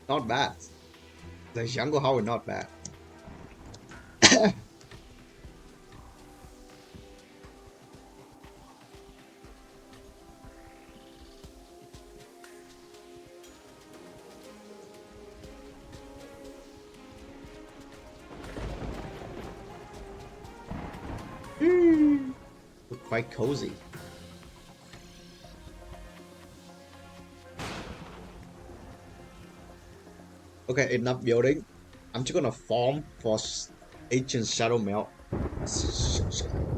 [SPEAKER 1] Not bad. The jungle Howard not bad. Quite cozy. Okay, enough building. I'm just gonna farm for ancient shadow mail.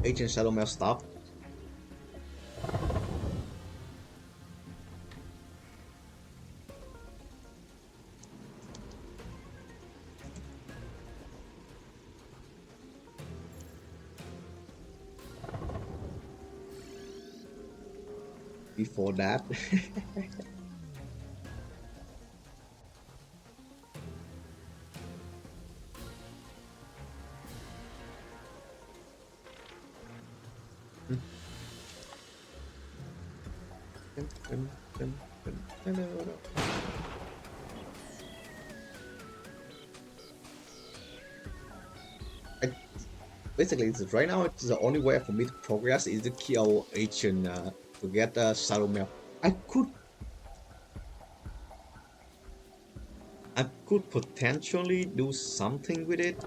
[SPEAKER 1] Ancient shadow mail stuff. Before that. I, basically, right now, it's the only way for me to progress is to kill ancient to get the shadow mail. I could potentially do something with it.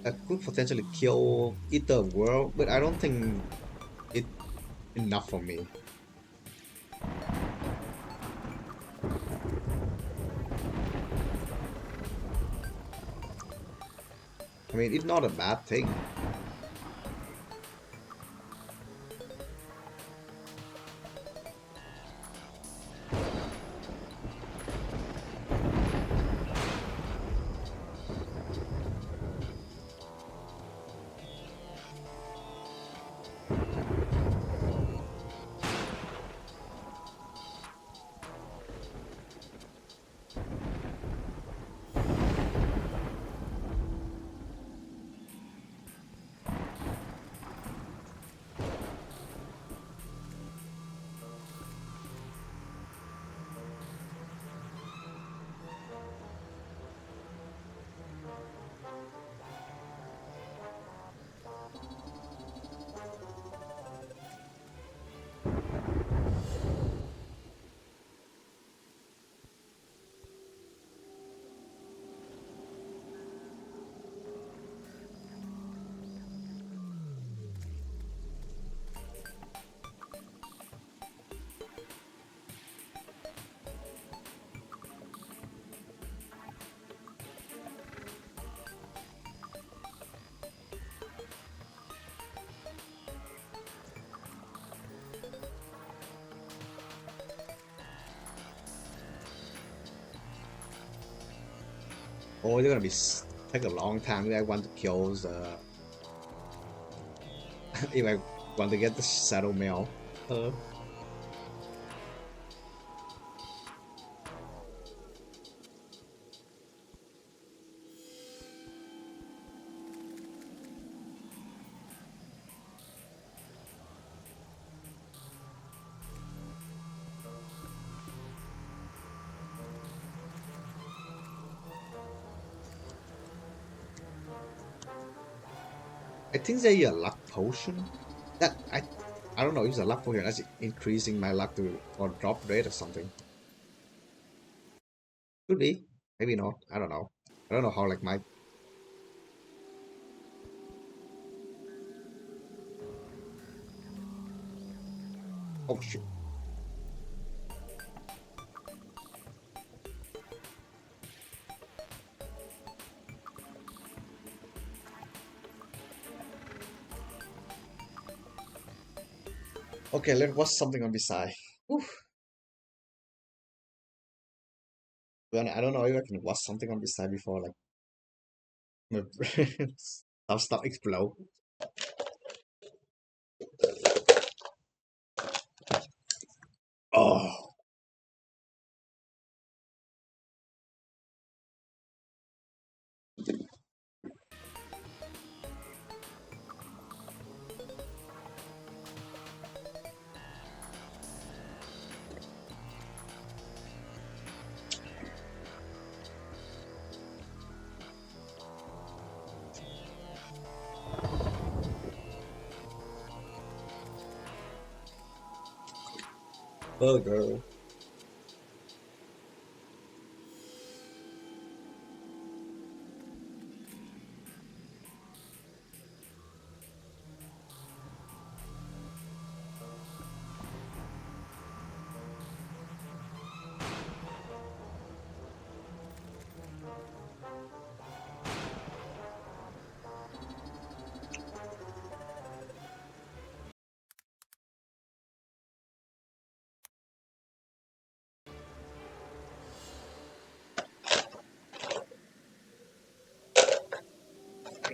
[SPEAKER 1] I could potentially kill Ether World, but I don't think it enough for me. I mean, it's not a bad thing. Oh, it's gonna be take a long time if I want to kill the if I want to get the shadow mail. Uh, I think they a luck potion. That I don't know if it's a luck potion that's increasing my luck to or drop rate or something. Could be. Maybe not. I don't know. I don't know how like my oh shit. Okay, let's watch something on this side. Oof. Then I don't know if I can watch something on this side before like my brain stuff explode. Oh. Oh, girl.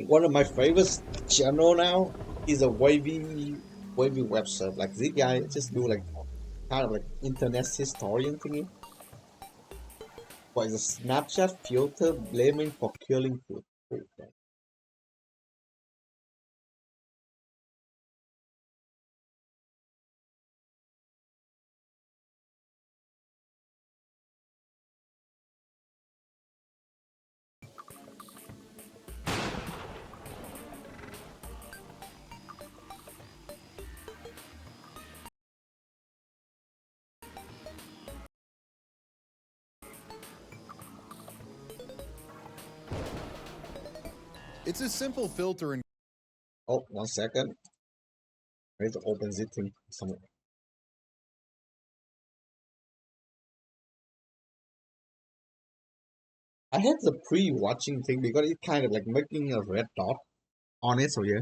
[SPEAKER 1] One of my favorite channel now is a wavy web surf. Like this guy just do like kind of like internet historian thingy. What is a Snapchat filter blaming for killing food?
[SPEAKER 2] It's a simple filter and
[SPEAKER 1] Oh, 1 second. I need to open this thing somewhere. I had the pre-watching thing because it kind of like making a red dot on it. So yeah.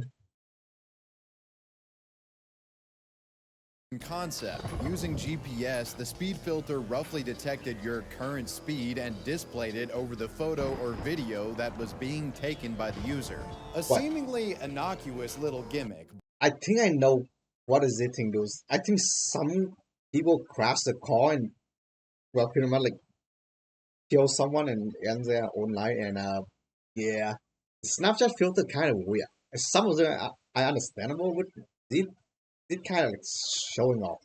[SPEAKER 2] concept. Using GPS, the speed filter roughly detected your current speed and displayed it over the photo or video that was being taken by the user. A
[SPEAKER 1] What?
[SPEAKER 2] seemingly innocuous little gimmick.
[SPEAKER 1] I think I know what is this thing does. I think some people crash the car and well, pretty much like kill someone and end their own life. And yeah, Snapchat filter kind of weird. Some of them I understandable, but it kind of like showing off.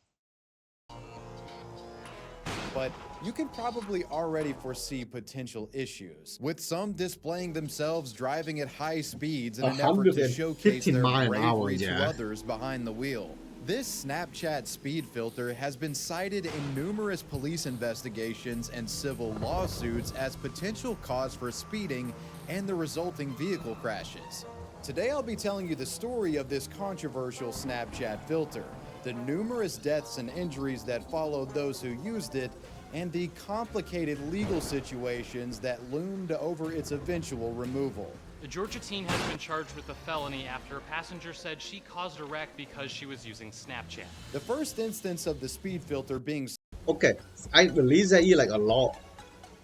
[SPEAKER 2] But you can probably already foresee potential issues, with some displaying themselves driving at high speeds in an effort to showcase
[SPEAKER 1] 150
[SPEAKER 2] their
[SPEAKER 1] mile an hour,
[SPEAKER 2] bravery to
[SPEAKER 1] yeah.
[SPEAKER 2] others behind the wheel. This Snapchat speed filter has been cited in numerous police investigations and civil lawsuits as potential cause for speeding and the resulting vehicle crashes. Today I'll be telling you the story of this controversial Snapchat filter, the numerous deaths and injuries that followed those who used it, and the complicated legal situations that loomed over its eventual removal.
[SPEAKER 3] A Georgia teen has been charged with a felony after a passenger said she caused a wreck because she was using Snapchat.
[SPEAKER 2] The first instance of the speed filter being
[SPEAKER 1] Okay, I believe that you like a law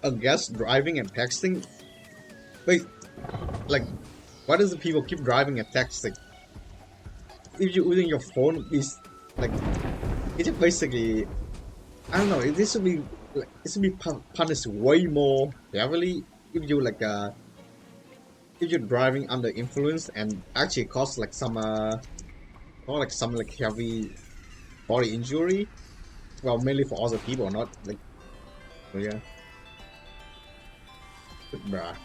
[SPEAKER 1] against driving and texting. Wait, like, why does the people keep driving and texting? If you're using your phone, is like, it's basically, I don't know. This should be like, this should be punished way more heavily if you like if you're driving under influence and actually cause like some or like some like heavy body injury. Well, mainly for other people, not like, so yeah. Bruh.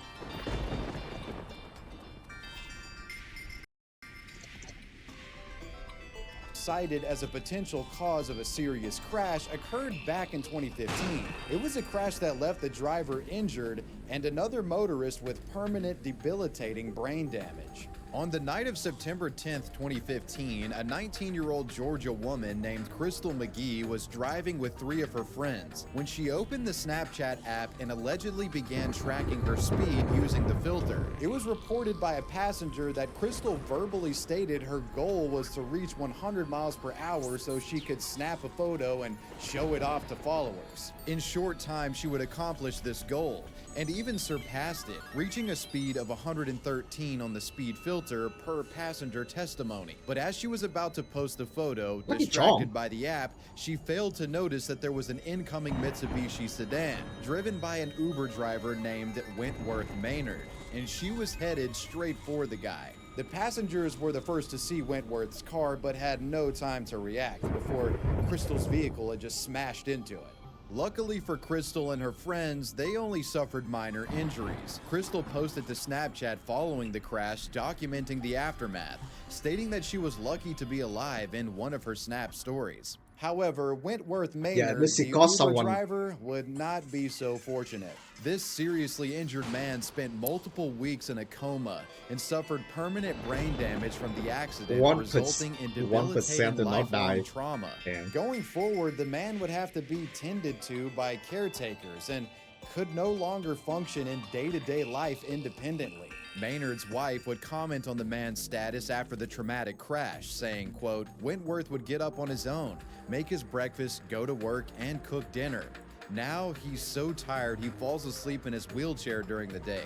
[SPEAKER 2] cited as a potential cause of a serious crash occurred back in 2015. It was a crash that left the driver injured and another motorist with permanent debilitating brain damage. On the night of September 10, 2015, a 19-year-old Georgia woman named Crystal McGee was driving with 3 of her friends when she opened the Snapchat app and allegedly began tracking her speed using the filter. It was reported by a passenger that Crystal verbally stated her goal was to reach 100 miles per hour so she could snap a photo and show it off to followers. In short time, she would accomplish this goal and even surpassed it, reaching a speed of 113 on the speed filter per passenger testimony. But as she was about to post the photo, distracted by the app, she failed to notice that there was an incoming Mitsubishi sedan, driven by an Uber driver named Wentworth Maynard, and she was headed straight for the guy. The passengers were the first to see Wentworth's car, but had no time to react before Crystal's vehicle had just smashed into it. Luckily for Crystal and her friends, they only suffered minor injuries. Crystal posted to Snapchat following the crash, documenting the aftermath, stating that she was lucky to be alive in one of her Snap stories. However, Wentworth
[SPEAKER 1] Yeah,
[SPEAKER 2] Maynard,
[SPEAKER 1] unless he
[SPEAKER 2] the
[SPEAKER 1] caused
[SPEAKER 2] Uber
[SPEAKER 1] someone.
[SPEAKER 2] driver, would not be so fortunate. This seriously injured man spent multiple weeks in a coma and suffered permanent brain damage from the accident, resulting in
[SPEAKER 1] 1%
[SPEAKER 2] debilitating
[SPEAKER 1] to not
[SPEAKER 2] lifelong
[SPEAKER 1] die.
[SPEAKER 2] trauma.
[SPEAKER 1] And
[SPEAKER 2] Going forward, the man would have to be tended to by caretakers and could no longer function in day-to-day life independently. Maynard's wife would comment on the man's status after the traumatic crash, saying, quote, Wentworth would get up on his own, make his breakfast, go to work, and cook dinner. Now he's so tired he falls asleep in his wheelchair during the day.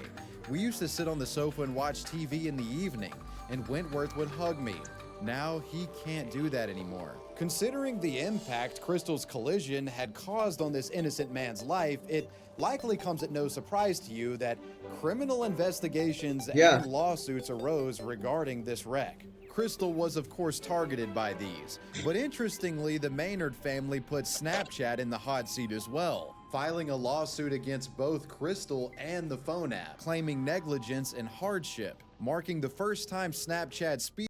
[SPEAKER 2] We used to sit on the sofa and watch TV in the evening, and Wentworth would hug me. Now he can't do that anymore. Considering the impact Crystal's collision had caused on this innocent man's life, it likely comes at no surprise to you that criminal investigations
[SPEAKER 1] yeah,
[SPEAKER 2] and lawsuits arose regarding this wreck. Crystal was of course targeted by these, but interestingly, the Maynard family put Snapchat in the hot seat as well, filing a lawsuit against both Crystal and the phone app, claiming negligence and hardship, marking the first time Snapchat speed.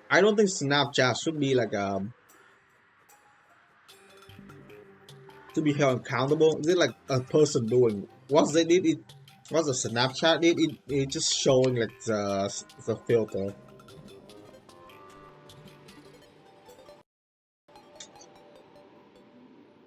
[SPEAKER 1] I don't think Snapchat should be like to be held accountable. Is it like a person doing what they did? What the Snapchat did? It just showing like the filter.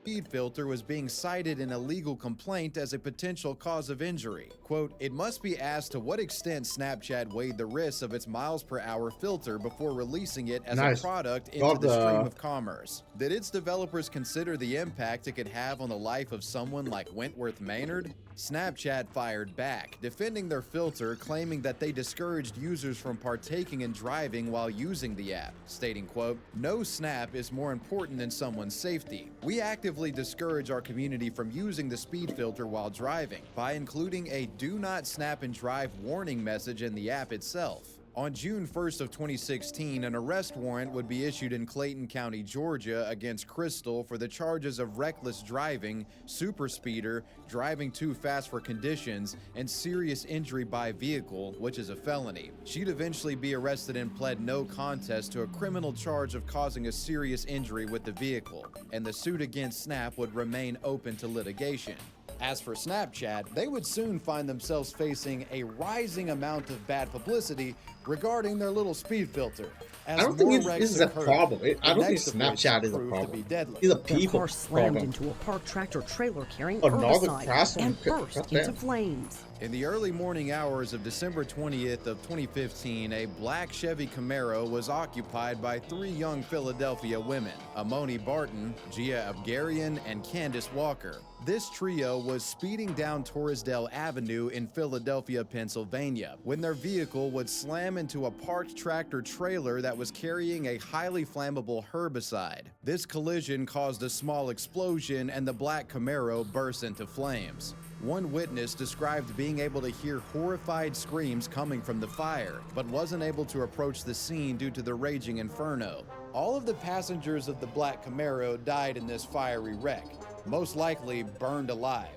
[SPEAKER 2] Speed filter was being cited in a legal complaint as a potential cause of injury. Quote, it must be asked to what extent Snapchat weighed the risks of its miles per hour filter before releasing it as
[SPEAKER 1] Nice.
[SPEAKER 2] a product into
[SPEAKER 1] Got
[SPEAKER 2] the stream
[SPEAKER 1] the-
[SPEAKER 2] of commerce. Did its developers consider the impact it could have on the life of someone like Wentworth Maynard? Snapchat fired back, defending their filter, claiming that they discouraged users from partaking in driving while using the app, stating, quote, no snap is more important than someone's safety. We actively discourage our community from using the speed filter while driving by including a do not snap and drive warning message in the app itself. On June 1st of 2016, an arrest warrant would be issued in Clayton County, Georgia against Crystal for the charges of reckless driving, superspeeder, driving too fast for conditions, and serious injury by vehicle, which is a felony. She'd eventually be arrested and pled no contest to a criminal charge of causing a serious injury with the vehicle, and the suit against Snap would remain open to litigation. As for Snapchat, they would soon find themselves facing a rising amount of bad publicity regarding their little speed filter. As
[SPEAKER 1] I don't think
[SPEAKER 2] more
[SPEAKER 1] this
[SPEAKER 2] wrecks
[SPEAKER 1] is a
[SPEAKER 2] occurred,
[SPEAKER 1] problem. I
[SPEAKER 2] the
[SPEAKER 1] don't think
[SPEAKER 2] next of which
[SPEAKER 1] Snapchat is a
[SPEAKER 2] proved to be
[SPEAKER 1] problem.
[SPEAKER 2] deadly.
[SPEAKER 1] It's a
[SPEAKER 4] Their
[SPEAKER 1] people
[SPEAKER 4] car slammed
[SPEAKER 1] problem.
[SPEAKER 4] into a parked tractor trailer carrying
[SPEAKER 1] Another
[SPEAKER 4] herbicide
[SPEAKER 1] crash?
[SPEAKER 4] and burst
[SPEAKER 1] Goddamn.
[SPEAKER 4] into flames.
[SPEAKER 2] In the early morning hours of December 20th of 2015, a black Chevy Camaro was occupied by three young Philadelphia women, Amoni Barton, Gia Abgarian, and Candace Walker. This trio was speeding down Torresdale Avenue in Philadelphia, Pennsylvania, when their vehicle would slam into a parked tractor trailer that was carrying a highly flammable herbicide. This collision caused a small explosion and the black Camaro burst into flames. One witness described being able to hear horrified screams coming from the fire, but wasn't able to approach the scene due to the raging inferno. All of the passengers of the black Camaro died in this fiery wreck, most likely burned alive.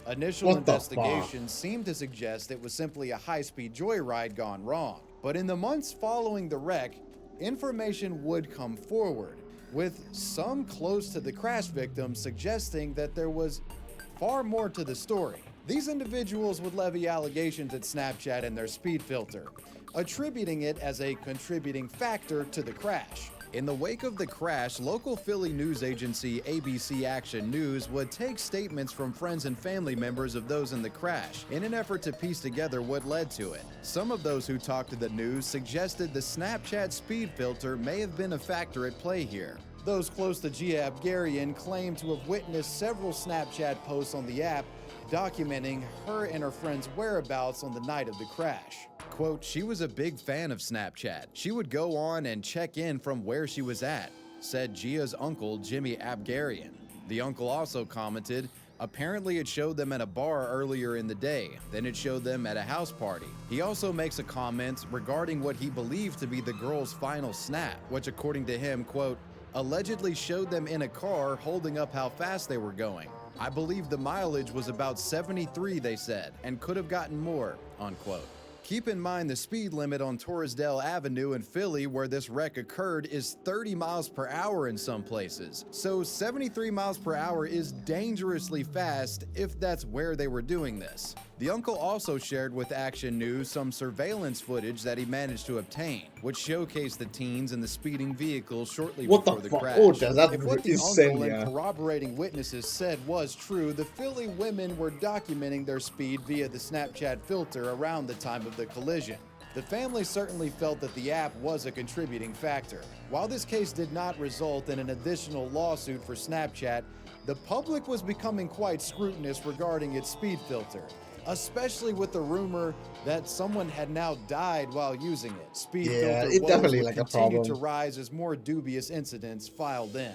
[SPEAKER 2] Initial
[SPEAKER 1] What the
[SPEAKER 2] investigations seemed to suggest it was simply a high-speed joyride gone wrong. But in the months following the wreck, information would come forward, with some close to the crash victims suggesting that there was far more to the story. These individuals would levy allegations at Snapchat and their speed filter, attributing it as a contributing factor to the crash. In the wake of the crash, local Philly news agency ABC Action News would take statements from friends and family members of those in the crash in an effort to piece together what led to it. Some of those who talked to the news suggested the Snapchat speed filter may have been a factor at play here. Those close to Gia Abgarian claim to have witnessed several Snapchat posts on the app documenting her and her friend's whereabouts on the night of the crash. Quote, she was a big fan of Snapchat. She would go on and check in from where she was at, said Gia's uncle, Jimmy Abgarian. The uncle also commented, apparently it showed them at a bar earlier in the day, then it showed them at a house party. He also makes a comment regarding what he believed to be the girl's final snap, which according to him, quote, allegedly showed them in a car holding up how fast they were going. I believe the mileage was about 73, they said, and could have gotten more, unquote. Keep in mind the speed limit on Torresdale Avenue in Philly, where this wreck occurred, is 30 miles per hour in some places. So 73 miles per hour is dangerously fast if that's where they were doing this. The uncle also shared with Action News some surveillance footage that he managed to obtain, which showcased the teens in the speeding vehicle shortly
[SPEAKER 1] What the
[SPEAKER 2] before the
[SPEAKER 1] fuck?
[SPEAKER 2] crash.
[SPEAKER 1] Oh, that's
[SPEAKER 2] If what the
[SPEAKER 1] insane,
[SPEAKER 2] uncle and
[SPEAKER 1] yeah.
[SPEAKER 2] corroborating witnesses said was true, the Philly women were documenting their speed via the Snapchat filter around the time of the collision. The family certainly felt that the app was a contributing factor. While this case did not result in an additional lawsuit for Snapchat, the public was becoming quite scrutinous regarding its speed filter, especially with the rumor that someone had now died while using it. Speed
[SPEAKER 1] Yeah,
[SPEAKER 2] filter
[SPEAKER 1] it
[SPEAKER 2] woes
[SPEAKER 1] definitely
[SPEAKER 2] would
[SPEAKER 1] like a
[SPEAKER 2] continue
[SPEAKER 1] problem.
[SPEAKER 2] to rise as more dubious incidents filed in.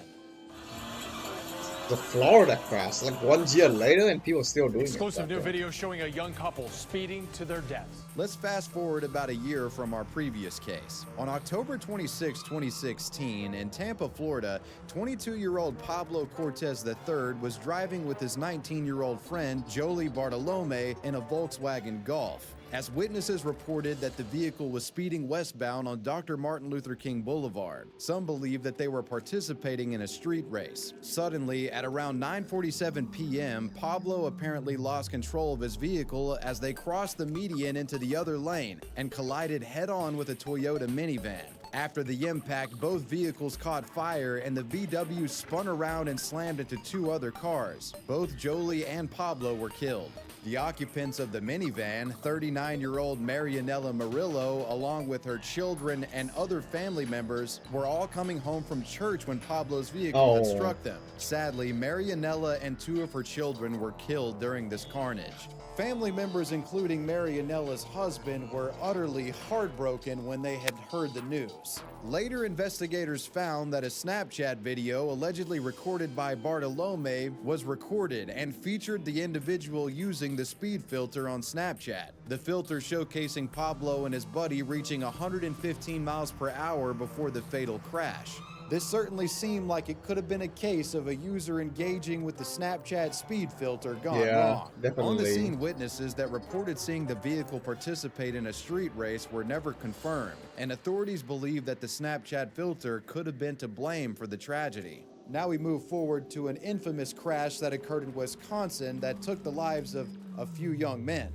[SPEAKER 1] The Florida crash, like 1 year later, and people still doing
[SPEAKER 5] Exclusive
[SPEAKER 1] it.
[SPEAKER 5] new video showing a young couple speeding to their deaths.
[SPEAKER 2] Let's fast forward about a year from our previous case. On October 26, 2016, in Tampa, Florida, 22-year-old Pablo Cortez III was driving with his 19-year-old friend Jolie Bartolome in a Volkswagen Golf, as witnesses reported that the vehicle was speeding westbound on Dr. Martin Luther King Boulevard. Some believe that they were participating in a street race. Suddenly, at around 9:47 p.m., Pablo apparently lost control of his vehicle as they crossed the median into the other lane and collided head-on with a Toyota minivan. After the impact, both vehicles caught fire and the VW spun around and slammed into two other cars. Both Jolie and Pablo were killed. The occupants of the minivan, 39-year-old Marianella Murillo, along with her children and other family members, were all coming home from church when Pablo's vehicle had struck them. Sadly, Marianella and two of her children were killed during this carnage. Family members, including Marianella's husband, were utterly heartbroken when they had heard the news. Later, investigators found that a Snapchat video allegedly recorded by Bartolome was recorded and featured the individual using the speed filter on Snapchat. The filter showcasing Pablo and his buddy reaching 115 miles per hour before the fatal crash. This certainly seemed like it could have been a case of a user engaging with the Snapchat speed filter gone wrong.
[SPEAKER 1] Definitely.
[SPEAKER 2] On the scene, witnesses that reported seeing the vehicle participate in a street race were never confirmed, and authorities believe that the Snapchat filter could have been to blame for the tragedy. Now we move forward to an infamous crash that occurred in Wisconsin that took the lives of a few young men.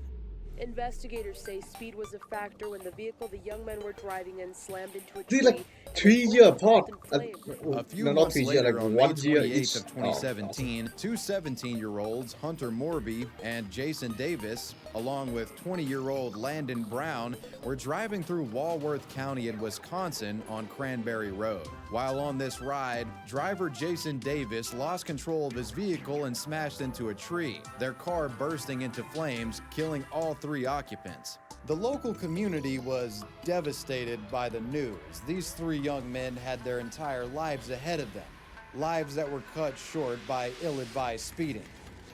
[SPEAKER 6] Investigators say speed was a factor when the vehicle the young men were driving in slammed into a
[SPEAKER 1] Dude,
[SPEAKER 6] tree.
[SPEAKER 1] like 3 year apart.
[SPEAKER 2] A few
[SPEAKER 1] No, not
[SPEAKER 2] months
[SPEAKER 1] 3 year,
[SPEAKER 2] later,
[SPEAKER 1] like
[SPEAKER 2] on
[SPEAKER 1] 1
[SPEAKER 2] May
[SPEAKER 1] year
[SPEAKER 2] 28th
[SPEAKER 1] each.
[SPEAKER 2] of 2017, two 17-year-olds, Hunter Morby and Jason Davis, along with 20-year-old Landon Brown, were driving through Walworth County in Wisconsin on Cranberry Road. While on this ride, driver Jason Davis lost control of his vehicle and smashed into a tree, their car bursting into flames, killing all three occupants. The local community was devastated by the news. These three young men had their entire lives ahead of them, lives that were cut short by ill-advised speeding.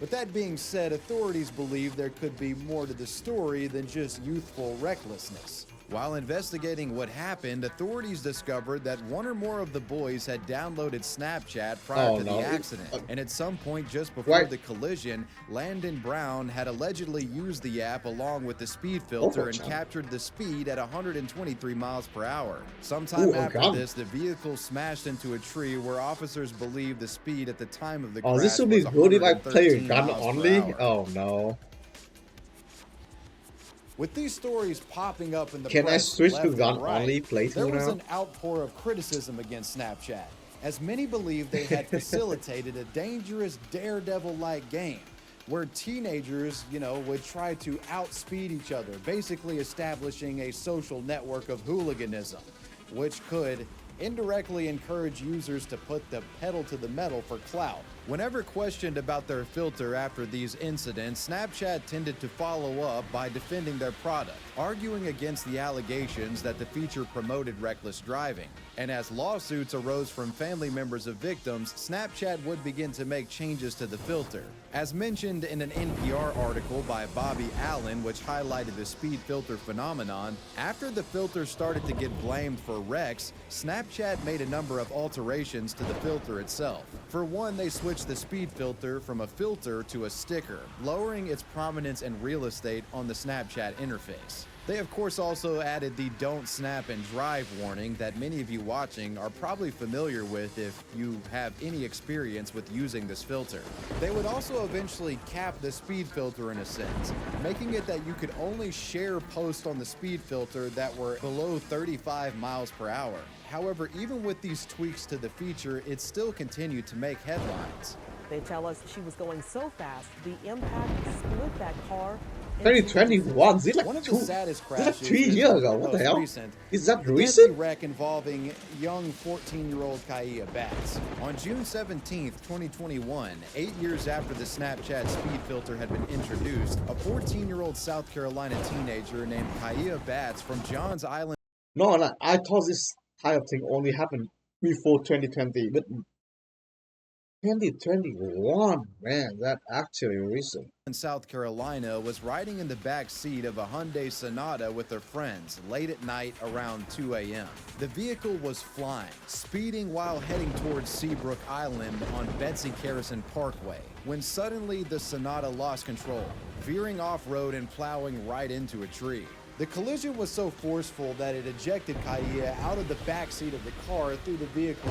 [SPEAKER 2] With that being said, authorities believe there could be more to the story than just youthful recklessness. While investigating what happened, authorities discovered that one or more of the boys had downloaded Snapchat prior to the accident. And at some point just before the collision, Landon Brown had allegedly used the app along with the speed filter and captured the speed at 123 miles per hour. Sometime after this, the vehicle smashed into a tree where officers believe the speed at the time of the crash
[SPEAKER 1] this would be
[SPEAKER 2] was
[SPEAKER 1] good if I play a
[SPEAKER 2] 113
[SPEAKER 1] gun
[SPEAKER 2] miles per
[SPEAKER 1] only.
[SPEAKER 2] hour.
[SPEAKER 1] Oh no.
[SPEAKER 2] With these stories popping up in the
[SPEAKER 1] Can I
[SPEAKER 2] press
[SPEAKER 1] switch to
[SPEAKER 2] left
[SPEAKER 1] gun
[SPEAKER 2] and right,
[SPEAKER 1] only playthrough
[SPEAKER 2] there was
[SPEAKER 1] now?
[SPEAKER 2] an outpour of criticism against Snapchat, as many believe they had facilitated a dangerous daredevil-like game where teenagers, would try to outspeed each other, basically establishing a social network of hooliganism, which could indirectly encourage users to put the pedal to the metal for clout. Whenever questioned about their filter after these incidents, Snapchat tended to follow up by defending their product, arguing against the allegations that the feature promoted reckless driving. And as lawsuits arose from family members of victims, Snapchat would begin to make changes to the filter. As mentioned in an NPR article by Bobby Allen, which highlighted the speed filter phenomenon, after the filter started to get blamed for wrecks, Snapchat made a number of alterations to the filter itself. For one, they switched the speed filter from a filter to a sticker, lowering its prominence and real estate on the Snapchat interface. They of course also added the don't snap and drive warning that many of you watching are probably familiar with if you have any experience with using this filter. They would also eventually cap the speed filter in a sense, making it that you could only share posts on the speed filter that were below 35 miles per hour. However, even with these tweaks to the feature, it still continued to make headlines.
[SPEAKER 7] They tell us she was going so fast, the impact split that car.
[SPEAKER 1] 2021. Is it like
[SPEAKER 2] One of the
[SPEAKER 1] two?
[SPEAKER 2] saddest
[SPEAKER 1] Is it like
[SPEAKER 2] crashes
[SPEAKER 1] 3
[SPEAKER 2] is
[SPEAKER 1] years
[SPEAKER 2] the
[SPEAKER 1] ago? What the
[SPEAKER 2] most
[SPEAKER 1] hell?
[SPEAKER 2] recent,
[SPEAKER 1] Is that
[SPEAKER 2] the deadly
[SPEAKER 1] recent?
[SPEAKER 2] wreck involving young 14-year-old Kaiya Batts. On June 17th, 2021, 8 years after the Snapchat speed filter had been introduced, a 14-year-old South Carolina teenager named Kaiya Batts from Johns Island,
[SPEAKER 1] No, no, I thought this type of thing only happened before 2020, but 2021, man, that actually recent.
[SPEAKER 2] in South Carolina, was riding in the back seat of a Hyundai Sonata with her friends late at night around 2 a.m. The vehicle was flying, speeding while heading towards Seabrook Island on Betsy Carrison Parkway, when suddenly the Sonata lost control, veering off-road and plowing right into a tree. The collision was so forceful that it ejected Kaiya out of the back seat of the car through the vehicle,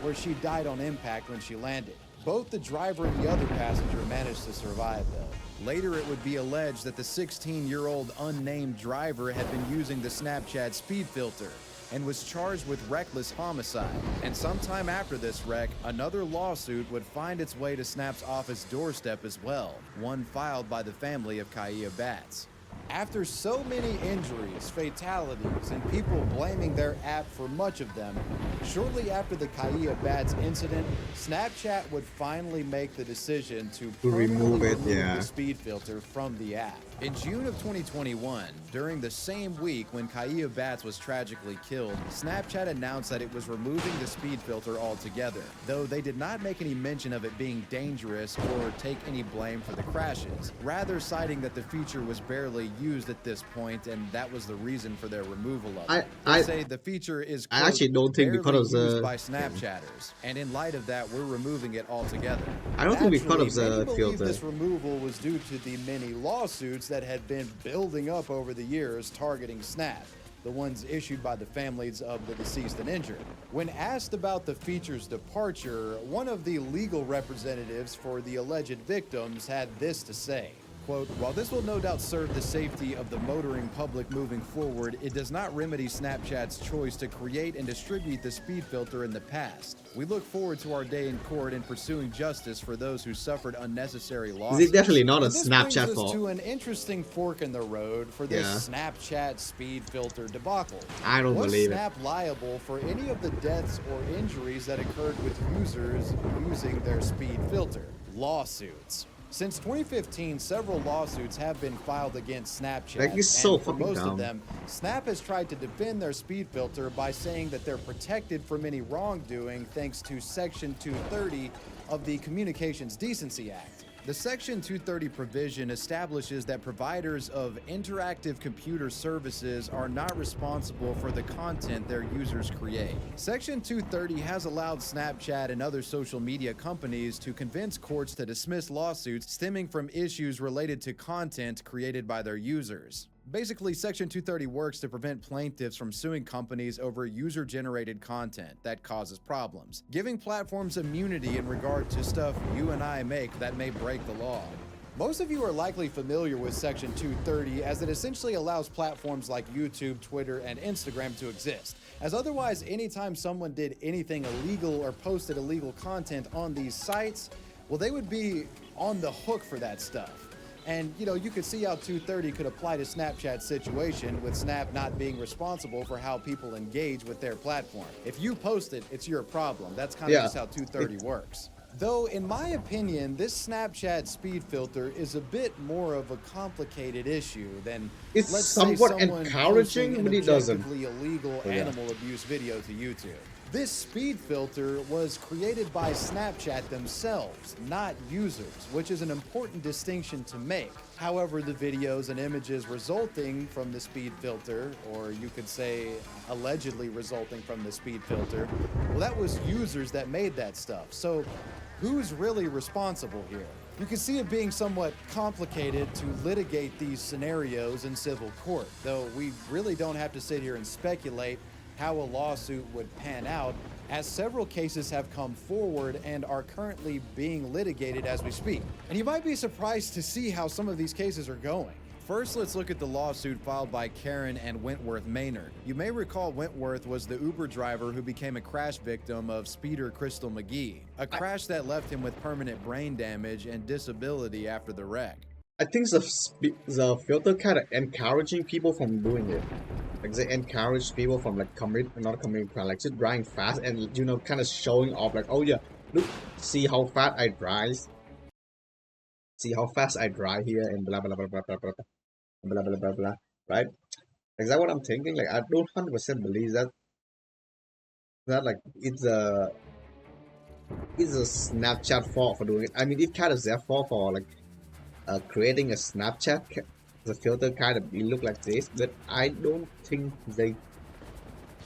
[SPEAKER 2] where she died on impact when she landed. Both the driver and the other passenger managed to survive, though. Later, it would be alleged that the 16-year-old unnamed driver had been using the Snapchat speed filter and was charged with reckless homicide. And sometime after this wreck, another lawsuit would find its way to Snap's office doorstep as well, one filed by the family of Kaiya Batts. After so many injuries, fatalities, and people blaming their app for much of them, shortly after the Kaiya Batts incident, Snapchat would finally make the decision to
[SPEAKER 1] remove
[SPEAKER 2] permanently
[SPEAKER 1] it,
[SPEAKER 2] remove
[SPEAKER 1] yeah.
[SPEAKER 2] the speed filter from the app. In June of 2021, during the same week when Kaiya Batts was tragically killed, Snapchat announced that it was removing the speed filter altogether, though they did not make any mention of it being dangerous or take any blame for the crashes, rather citing that the feature was barely used at this point and that was the reason for their removal of it. They say the feature is, quote,
[SPEAKER 1] I actually don't think
[SPEAKER 2] barely
[SPEAKER 1] because of
[SPEAKER 2] used
[SPEAKER 1] the
[SPEAKER 2] by Snapchatters, and in light of that, we're removing it altogether.
[SPEAKER 1] I don't think because of
[SPEAKER 2] Naturally, many
[SPEAKER 1] the
[SPEAKER 2] believe
[SPEAKER 1] filter.
[SPEAKER 2] this removal was due to the many lawsuits that had been building up over the years targeting Snap, the ones issued by the families of the deceased and injured. When asked about the feature's departure, one of the legal representatives for the alleged victims had this to say. Quote, while this will no doubt serve the safety of the motoring public moving forward, it does not remedy Snapchat's choice to create and distribute the speed filter in the past. We look forward to our day in court and pursuing justice for those who suffered unnecessary losses.
[SPEAKER 1] It's definitely not a
[SPEAKER 2] And this brings
[SPEAKER 1] Snapchat
[SPEAKER 2] us
[SPEAKER 1] fault.
[SPEAKER 2] to an interesting fork in the road for this Snapchat speed filter debacle.
[SPEAKER 1] I don't
[SPEAKER 2] Was
[SPEAKER 1] believe it.
[SPEAKER 2] Snap liable for any of the deaths or injuries that occurred with users using their speed filter? Lawsuits. Since 2015, several lawsuits have been filed against Snapchat.
[SPEAKER 1] Like, he's so
[SPEAKER 2] and for
[SPEAKER 1] fucking
[SPEAKER 2] most
[SPEAKER 1] dumb.
[SPEAKER 2] of them, Snap has tried to defend their speed filter by saying that they're protected from any wrongdoing thanks to Section 230 of the Communications Decency Act. The Section 230 provision establishes that providers of interactive computer services are not responsible for the content their users create. Section 230 has allowed Snapchat and other social media companies to convince courts to dismiss lawsuits stemming from issues related to content created by their users. Basically, Section 230 works to prevent plaintiffs from suing companies over user-generated content that causes problems, giving platforms immunity in regard to stuff you and I make that may break the law. Most of you are likely familiar with Section 230 as it essentially allows platforms like YouTube, Twitter, and Instagram to exist, as otherwise anytime someone did anything illegal or posted illegal content on these sites, well, they would be on the hook for that stuff. And, you know, you could see how 230 could apply to Snapchat's situation, with Snap not being responsible for how people engage with their platform. If you post it, it's your problem. That's kind of just how 230 works. Though, in my opinion, this Snapchat speed filter is a bit more of a complicated issue than,
[SPEAKER 1] It's
[SPEAKER 2] let's say,
[SPEAKER 1] somewhat
[SPEAKER 2] someone
[SPEAKER 1] encouraging,
[SPEAKER 2] posting
[SPEAKER 1] but
[SPEAKER 2] an
[SPEAKER 1] it doesn't.
[SPEAKER 2] objectively illegal animal abuse video to YouTube. This speed filter was created by Snapchat themselves, not users, which is an important distinction to make. However, the videos and images resulting from the speed filter, or you could say allegedly resulting from the speed filter, well, that was users that made that stuff. So who's really responsible here? You can see it being somewhat complicated to litigate these scenarios in civil court, though we really don't have to sit here and speculate how a lawsuit would pan out, as several cases have come forward and are currently being litigated as we speak. And you might be surprised to see how some of these cases are going. First, let's look at the lawsuit filed by Karen and Wentworth Maynard. You may recall Wentworth was the Uber driver who became a crash victim of speeder Crystal McGee, a crash that left him with permanent brain damage and disability after the wreck.
[SPEAKER 1] I think the filter kind of encouraging people from doing it. Like they encourage people from like not committing crime, like just driving fast and you know kind of showing off like, oh yeah, look, see how fast I drive. See how fast I drive here and blah blah blah blah blah blah blah blah blah blah, right? Is that what I'm thinking? Like I don't 100% believe that like it's a Snapchat fault for doing it. I mean, it kind of their fault for like creating a Snapchat. The filter kind of look like this, but I don't think they.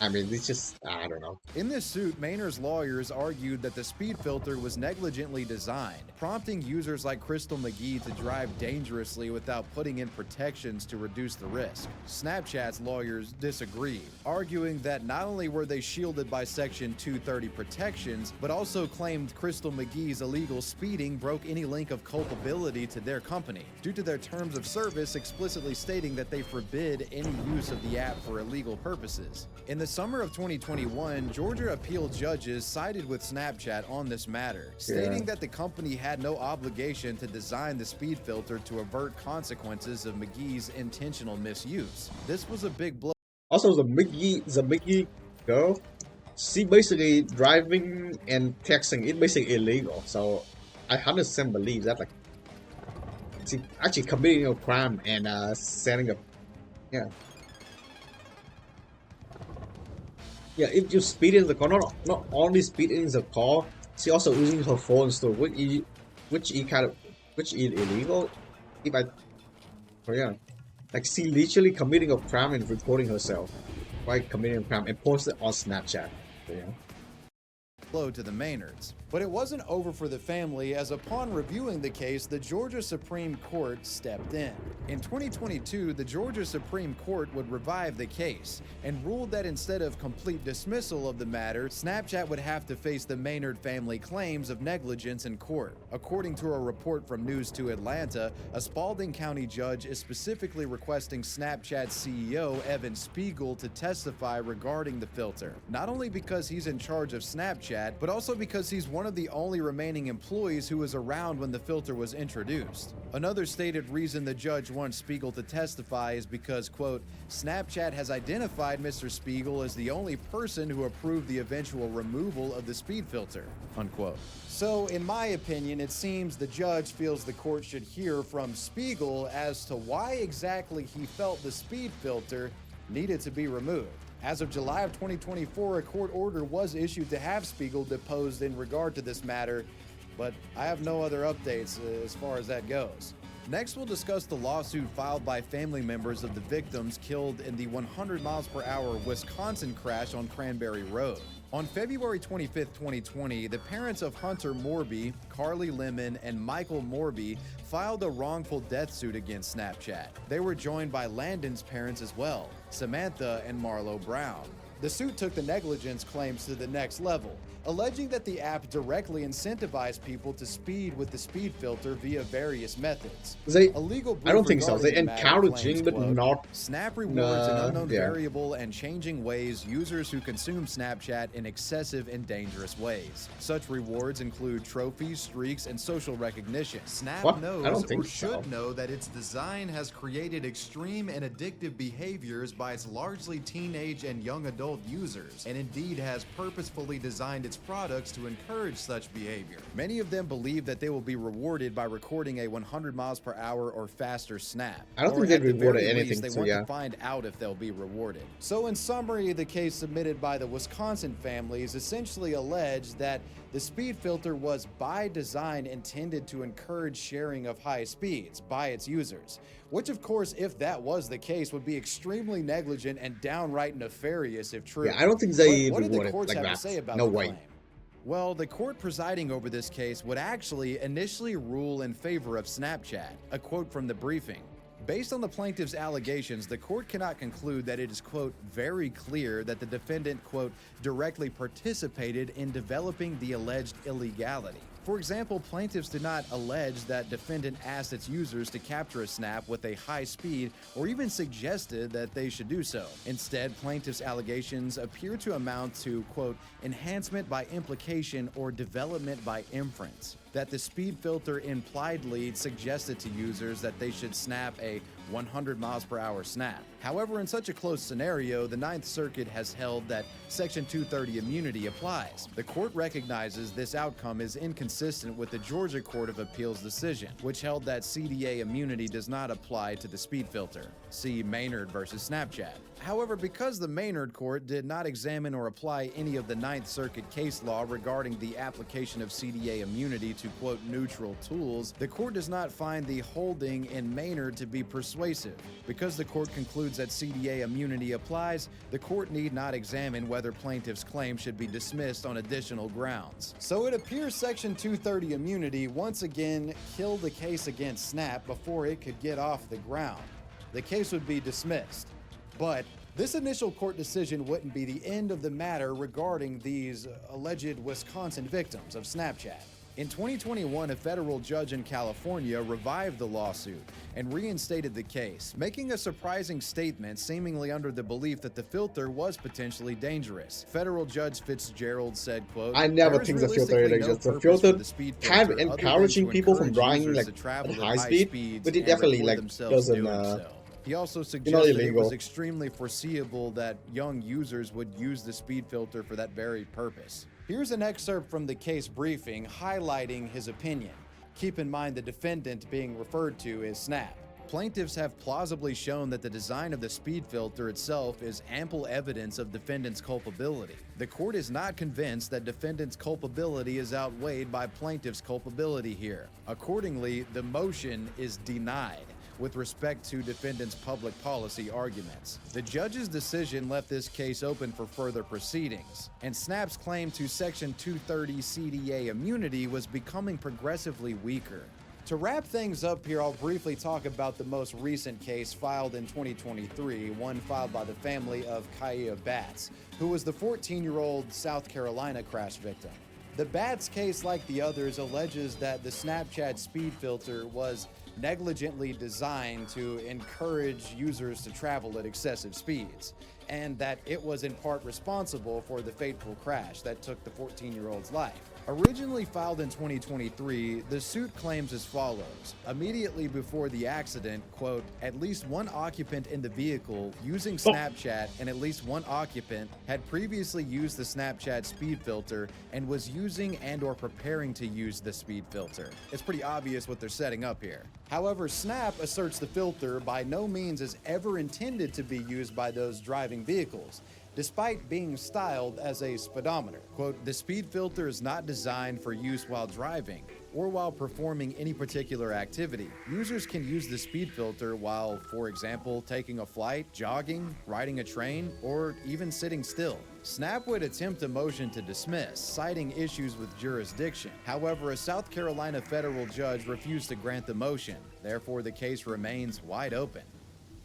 [SPEAKER 1] I mean, it's just, I don't know.
[SPEAKER 2] In this suit, Maynard's lawyers argued that the speed filter was negligently designed, prompting users like Crystal McGee to drive dangerously without putting in protections to reduce the risk. Snapchat's lawyers disagreed, arguing that not only were they shielded by Section 230 protections, but also claimed Crystal McGee's illegal speeding broke any link of culpability to their company, due to their terms of service explicitly stating that they forbid any use of the app for illegal purposes. In the summer of 2021, Georgia appeal judges sided with Snapchat on this matter, stating that the company had no obligation to design the speed filter to avert consequences of McGee's intentional misuse. This was a big blow.
[SPEAKER 1] Also, the McGee girl, she basically driving and texting, it's basically illegal. So I 100% believe that, like, she actually committing a crime and setting up, yeah. Yeah, if you speed in the car, not only speed in the car, she also using her phone too, which is illegal. If I, oh yeah, like she literally committing a crime and reporting herself by committing a crime and posted on Snapchat. So, yeah.
[SPEAKER 2] Blow to the Maynards. But it wasn't over for the family, as upon reviewing the case, the Georgia Supreme Court stepped in. In 2022, the Georgia Supreme Court would revive the case and ruled that instead of complete dismissal of the matter, Snapchat would have to face the Maynard family claims of negligence in court. According to a report from News 2 Atlanta, a Spalding County judge is specifically requesting Snapchat's CEO, Evan Spiegel, to testify regarding the filter, not only because he's in charge of Snapchat, but also because he's one of the only remaining employees who was around when the filter was introduced. Another stated reason the judge wants Spiegel to testify is because, quote, Snapchat has identified Mr. Spiegel as the only person who approved the eventual removal of the speed filter, unquote. So, in my opinion, it seems the judge feels the court should hear from Spiegel as to why exactly he felt the speed filter needed to be removed. As of July of 2024, a court order was issued to have Spiegel deposed in regard to this matter, but I have no other updates as far as that goes. Next, we'll discuss the lawsuit filed by family members of the victims killed in the 100 miles per hour Wisconsin crash on Cranberry Road. On February 25, 2020, the parents of Hunter Morby, Carly Lemon, and Michael Morby filed a wrongful death suit against Snapchat. They were joined by Landon's parents as well, Samantha and Marlo Brown. The suit took the negligence claims to the next level, alleging that the app directly incentivized people to speed with the speed filter via various methods.
[SPEAKER 1] I
[SPEAKER 2] I
[SPEAKER 1] don't think so. They encouraging, but not.
[SPEAKER 2] Snap rewards an unknown variable and changing ways users who consume Snapchat in excessive and dangerous ways. Such rewards include trophies, streaks, and social recognition. Snap
[SPEAKER 1] What?
[SPEAKER 2] knows
[SPEAKER 1] I don't think
[SPEAKER 2] or should
[SPEAKER 1] so.
[SPEAKER 2] know that its design has created extreme and addictive behaviors by its largely teenage and young adult users, and indeed has purposefully designed its products to encourage such behavior. Many of them believe that they will be rewarded by recording a 100 miles per hour or faster snap.
[SPEAKER 1] I don't
[SPEAKER 2] Or
[SPEAKER 1] think they
[SPEAKER 2] at the
[SPEAKER 1] rewarded
[SPEAKER 2] very
[SPEAKER 1] anything,
[SPEAKER 2] least, they
[SPEAKER 1] so
[SPEAKER 2] want
[SPEAKER 1] yeah.
[SPEAKER 2] to find out if they'll be rewarded. So in summary, the case submitted by the Wisconsin families essentially alleged that the speed filter was by design intended to encourage sharing of high speeds by its users, which of course, if that was the case, would be extremely negligent and downright nefarious if true.
[SPEAKER 1] Yeah, I don't think they
[SPEAKER 2] What do the
[SPEAKER 1] rewarded
[SPEAKER 2] courts
[SPEAKER 1] like
[SPEAKER 2] have
[SPEAKER 1] that.
[SPEAKER 2] to say about
[SPEAKER 1] No
[SPEAKER 2] the
[SPEAKER 1] way.
[SPEAKER 2] claim? Well, the court presiding over this case would actually initially rule in favor of Snapchat. A quote from the briefing. Based on the plaintiff's allegations, the court cannot conclude that it is, quote, very clear that the defendant, quote, directly participated in developing the alleged illegality. For example, plaintiffs did not allege that defendant asked its users to capture a snap with a high speed or even suggested that they should do so. Instead, plaintiffs' allegations appear to amount to, quote, enhancement by implication or development by inference. That the speed filter impliedly suggested to users that they should snap a 100 miles per hour snap. However, in such a close scenario, the Ninth Circuit has held that Section 230 immunity applies. The court recognizes this outcome is inconsistent with the Georgia Court of Appeals decision, which held that CDA immunity does not apply to the speed filter. See Maynard versus Snapchat. However, because the Maynard court did not examine or apply any of the Ninth Circuit case law regarding the application of CDA immunity to, quote, neutral tools, the court does not find the holding in Maynard to be persuasive. Because the court concludes that CDA immunity applies, the court need not examine whether plaintiff's claim should be dismissed on additional grounds. So it appears Section 230 immunity once again killed the case against Snap before it could get off the ground. The case would be dismissed. But this initial court decision wouldn't be the end of the matter regarding these alleged Wisconsin victims of Snapchat. In 2021, a federal judge in California revived the lawsuit and reinstated the case, making a surprising statement seemingly under the belief that the filter was potentially dangerous. Federal Judge Fitzgerald said, quote,
[SPEAKER 1] I never think the filter is dangerous. The filter kind of encouraging people from driving like at high speed, but it definitely like doesn't.
[SPEAKER 2] He also suggested it was extremely foreseeable that young users would use the speed filter for that very purpose. Here's an excerpt from the case briefing highlighting his opinion. Keep in mind the defendant being referred to as Snap. Plaintiffs have plausibly shown that the design of the speed filter itself is ample evidence of defendant's culpability. The court is not convinced that defendant's culpability is outweighed by plaintiff's culpability here. Accordingly, the motion is denied with respect to defendant's public policy arguments. The judge's decision left this case open for further proceedings, and Snap's claim to Section 230 CDA immunity was becoming progressively weaker. To wrap things up here, I'll briefly talk about the most recent case filed in 2023, one filed by the family of Kaya Batts, who was the 14-year-old South Carolina crash victim. The Batts case, like the others, alleges that the Snapchat speed filter was negligently designed to encourage users to travel at excessive speeds, and that it was in part responsible for the fateful crash that took the 14-year-old's life. Originally filed in 2023, the suit claims as follows. Immediately before the accident, quote, at least one occupant in the vehicle using Snapchat and at least one occupant had previously used the Snapchat speed filter and was using and or preparing to use the speed filter. It's pretty obvious what they're setting up here. However, Snap asserts the filter by no means is ever intended to be used by those driving vehicles, despite being styled as a speedometer. Quote, the speed filter is not designed for use while driving or while performing any particular activity. Users can use the speed filter while, for example, taking a flight, jogging, riding a train, or even sitting still. Snap would attempt a motion to dismiss, citing issues with jurisdiction. However, a South Carolina federal judge refused to grant the motion. Therefore, the case remains wide open.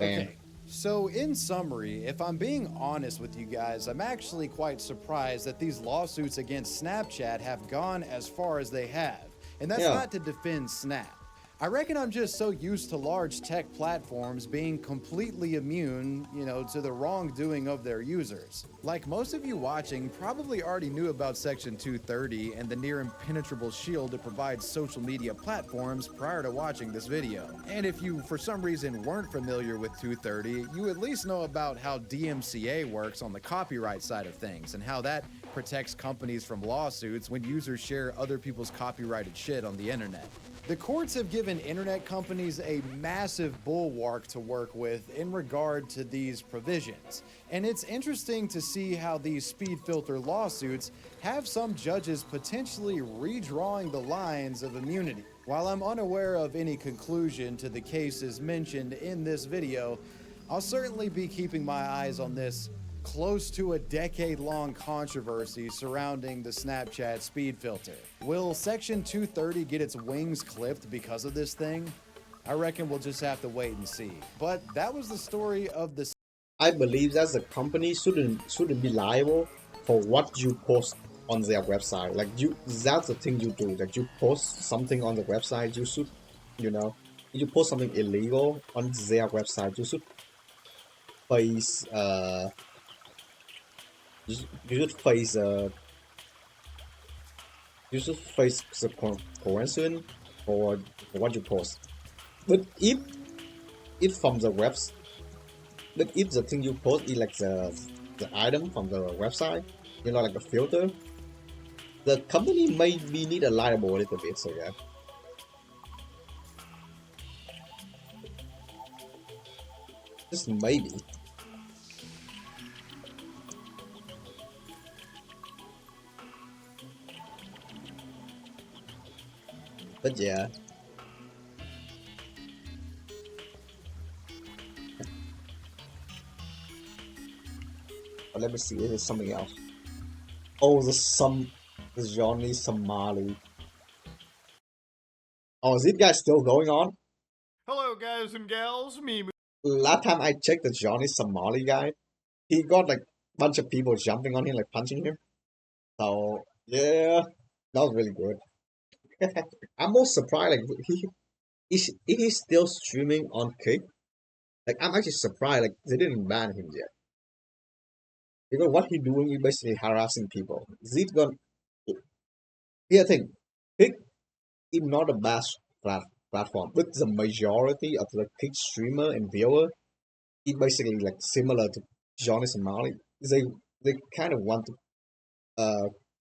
[SPEAKER 2] Okay. So in summary, if I'm being honest with you guys, I'm actually quite surprised that these lawsuits against Snapchat have gone as far as they have. And that's not to defend Snap. I reckon I'm just so used to large tech platforms being completely immune, to the wrongdoing of their users. Like most of you watching probably already knew about Section 230 and the near impenetrable shield it provides social media platforms prior to watching this video. And if you for some reason weren't familiar with 230, you at least know about how DMCA works on the copyright side of things and how that protects companies from lawsuits when users share other people's copyrighted shit on the internet. The courts have given internet companies a massive bulwark to work with in regard to these provisions. And it's interesting to see how these speed filter lawsuits have some judges potentially redrawing the lines of immunity. While I'm unaware of any conclusion to the cases mentioned in this video, I'll certainly be keeping my eyes on this close to a decade-long controversy surrounding the Snapchat speed filter. Will Section 230 get its wings clipped because of this thing? I reckon we'll just have to wait and see. But that was the story of the...
[SPEAKER 1] I believe that the company shouldn't be liable for what you post on their website. Like that's the thing you do. Like you post something on the website, you should, you know, if you post something illegal on their website, you should face you should face you should face the consequence for what you post. But if from the webs, but if the thing you post is like the item from the website, you know, like a filter, the company may be need a liable a little bit. So yeah, just maybe. But yeah. But let me see, it is something else. Oh, the Johnny Somali. Oh, is it guys still going on?
[SPEAKER 5] Hello, guys and gals. Me.
[SPEAKER 1] Last time I checked the Johnny Somali guy, he got like a bunch of people jumping on him, like punching him. So yeah, that was really good. I'm most surprised, like he's still streaming on Kick. Like I'm actually surprised, like they didn't ban him yet. Because what he doing is basically harassing people. Zit gonna Here thing, Kick is not a best platform, but the majority of the Kick streamer and viewer is basically like similar to Johnny Somali. They kind of want to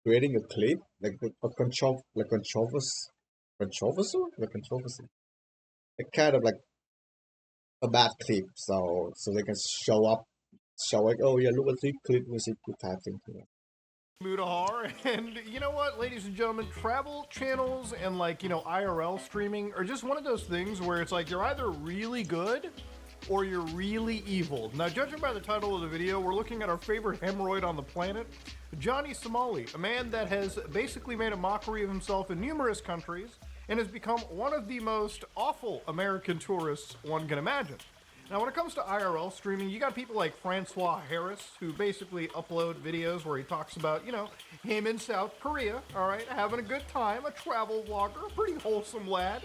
[SPEAKER 1] creating a clip like a controversy, like kind of like a bad clip, so they can show like, oh yeah, look at this clip was it good type thing.
[SPEAKER 5] Mudahar, and you know what, ladies and gentlemen, travel channels and like, you know, IRL streaming are just one of those things where it's like you're either really good or you're really evil. Now, judging by the title of the video, we're looking at our favorite hemorrhoid on the planet, Johnny Somali, a man that has basically made a mockery of himself in numerous countries and has become one of the most awful American tourists one can imagine. Now, when it comes to IRL streaming, you got people like Francois Harris, who basically upload videos where he talks about, you know, him in South Korea, all right, having a good time, a travel vlogger, a pretty wholesome lad.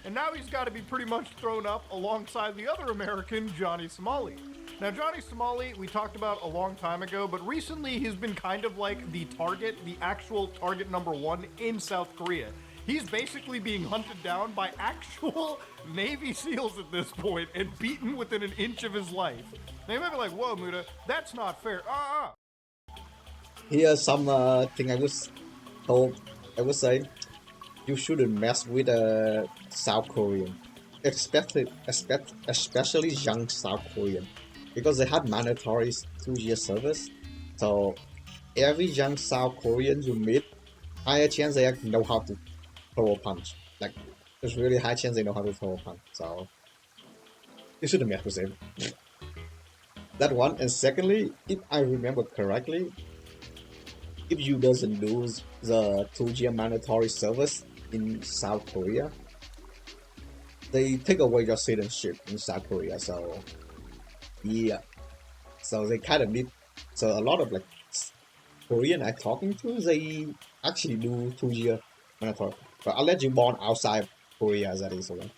[SPEAKER 5] And now he's got to be pretty much thrown up alongside the other American, Johnny Somali. Now, Johnny Somali, we talked about a long time ago, but recently he's been kind of like the actual target #1 in South Korea. He's basically being hunted down by actual Navy SEALs at this point and beaten within an inch of his life. Now you might be like, whoa, Muda, that's not fair.
[SPEAKER 1] Here's some thing I would say you shouldn't mess with South Korean, especially young South Korean, because they had mandatory 2-year service. So every young South Korean you meet, higher chance they know how to throw a punch. Like there's really high chance they know how to throw a punch. So you shouldn't mess with them. That one, and secondly, if I remember correctly, if you doesn't lose the 2-year mandatory service in South Korea, they take away your citizenship in South Korea. So yeah, so they kind of need. So a lot of like Korean I'm talking to, they actually do 2-year mandatory. But I'll let you born outside Korea as that is, okay?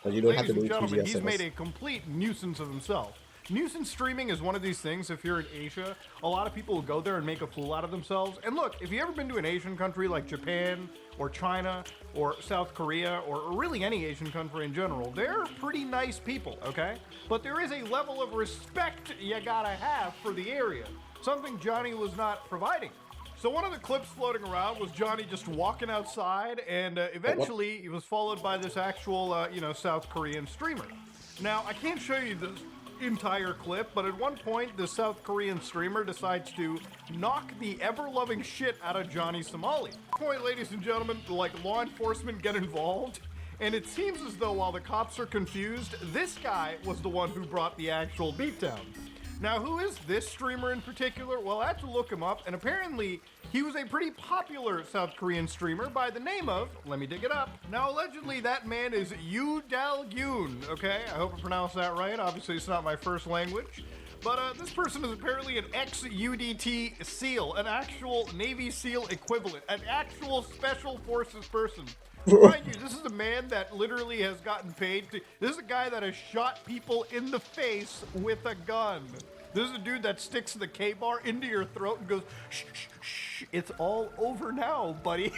[SPEAKER 1] But you don't have to do 2-year
[SPEAKER 5] He's
[SPEAKER 1] service.
[SPEAKER 5] made a complete nuisance of himself. Nuisance streaming is one of these things, if you're in Asia, a lot of people will go there and make a fool out of themselves. And look, if you've ever been to an Asian country like Japan or China or South Korea or really any Asian country in general, they're pretty nice people, okay? But there is a level of respect you gotta have for the area, something Johnny was not providing. So one of the clips floating around was Johnny just walking outside, and eventually he was followed by this actual, South Korean streamer. Now, I can't show you this entire clip, but at one point, the South Korean streamer decides to knock the ever-loving shit out of Johnny Somali. At this point, ladies and gentlemen, like law enforcement get involved, and it seems as though while the cops are confused, this guy was the one who brought the actual beatdown. Now, who is this streamer in particular? Well, I had to look him up, and apparently he was a pretty popular South Korean streamer by the name of, let me dig it up. Now, allegedly, that man is Yoo Dal-gyun, okay? I hope I pronounced that right. Obviously, it's not my first language. But this person is apparently an ex-UDT SEAL, an actual Navy SEAL equivalent, an actual Special Forces person. Mind you, this is a man that literally has gotten paid to... This is a guy that has shot people in the face with a gun. This is a dude that sticks the K-bar into your throat and goes, shh, shh, shh, it's all over now, buddy.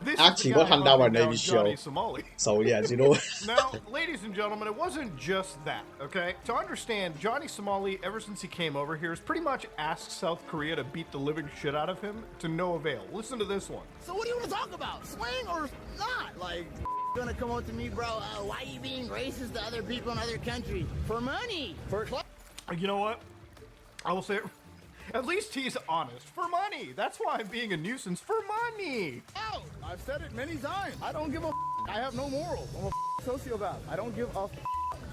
[SPEAKER 5] This
[SPEAKER 1] Actually,
[SPEAKER 5] is the
[SPEAKER 1] what
[SPEAKER 5] guy
[SPEAKER 1] hand down
[SPEAKER 5] hunting
[SPEAKER 1] Navy
[SPEAKER 5] down
[SPEAKER 1] show.
[SPEAKER 5] Johnny Somali.
[SPEAKER 1] So yeah, you know.
[SPEAKER 5] Now, ladies and gentlemen, it wasn't just that, okay? To understand, Johnny Somali, ever since he came over here, has pretty much asked South Korea to beat the living shit out of him to no avail. Listen to this one.
[SPEAKER 8] So what do you want to talk about? Swing or not? Like, gonna come up to me, bro, why are you being racist to other people in other countries? For money. For
[SPEAKER 5] You know what? I will say it. At least he's honest. For money. That's why I'm being a nuisance. For money.
[SPEAKER 8] out. I've said it many times. I don't give a I have no morals. I'm a sociopath. I don't give a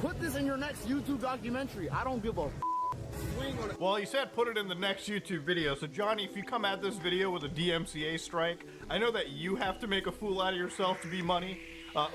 [SPEAKER 8] Put this in your next YouTube documentary. I don't give a swing on it.
[SPEAKER 5] Well, he said put it in the next YouTube video. So, Johnny, if you come at this video with a DMCA strike, I know that you have to make a fool out of yourself to be money.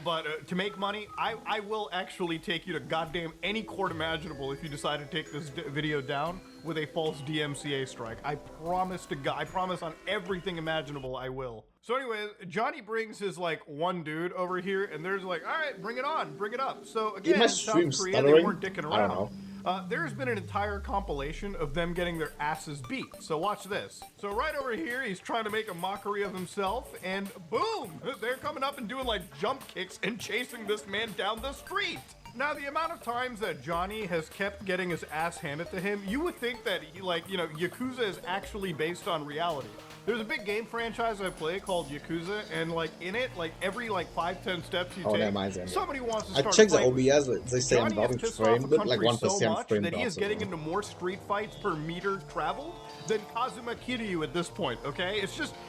[SPEAKER 5] But to make money, I will actually take you to goddamn any court imaginable if you decide to take this video down with a false DMCA strike. I promise to God, I promise on everything imaginable I will. So anyways, Johnny brings his like one dude over here and there's like, all right, bring it on, bring it up. So again, South Korea, they weren't dicking around.
[SPEAKER 1] I don't know.
[SPEAKER 5] There's been an entire compilation of them getting their asses beat. So watch this. So right over here, he's trying to make a mockery of himself, and boom! They're coming up and doing like jump kicks and chasing this man down the street. Now, the amount of times that Johnny has kept getting his ass handed to him, you would think that, he, like, you know, Yakuza is actually based on reality. There's a big game franchise I play called Yakuza, and like in it, like every like 5-10 steps you take, somebody wants to start
[SPEAKER 1] I checked the
[SPEAKER 5] playing.
[SPEAKER 1] OBS, they say I'm
[SPEAKER 5] Johnny
[SPEAKER 1] not
[SPEAKER 5] has pissed
[SPEAKER 1] frame,
[SPEAKER 5] off the
[SPEAKER 1] but like
[SPEAKER 5] country
[SPEAKER 1] 1%
[SPEAKER 5] so much
[SPEAKER 1] frame
[SPEAKER 5] that he is
[SPEAKER 1] drops,
[SPEAKER 5] getting
[SPEAKER 1] so.
[SPEAKER 5] into more street fights per meter traveled than Kazuma Kiryu at this point, okay?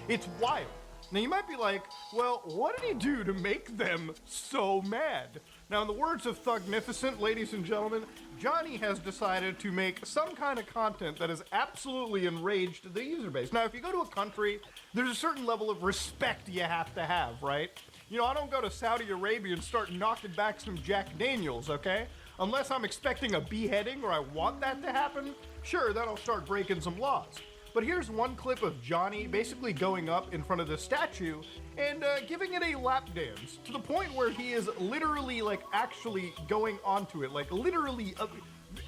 [SPEAKER 5] It's wild. Now you might be like, well, what did he do to make them so mad? Now in the words of Thugnificent, ladies and gentlemen, Johnny has decided to make some kind of content that has absolutely enraged the user base. Now if you go to a country, there's a certain level of respect you have to have, right? You know, I don't go to Saudi Arabia and start knocking back some Jack Daniels, okay? Unless I'm expecting a beheading or I want that to happen, sure, then I'll start breaking some laws. But here's one clip of Johnny basically going up in front of the statue and giving it a lap dance to the point where he is literally like actually going onto it, like literally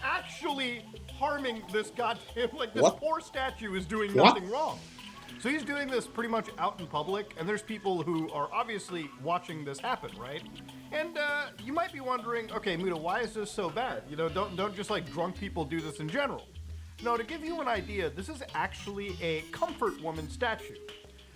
[SPEAKER 5] actually harming this goddamn, like this poor statue is doing nothing wrong. So he's doing this pretty much out in public, and there's people who are obviously watching this happen, right? And you might be wondering, okay, Muda, why is this so bad? You know, don't just like drunk people do this in general. No, to give you an idea, this is actually a comfort woman statue.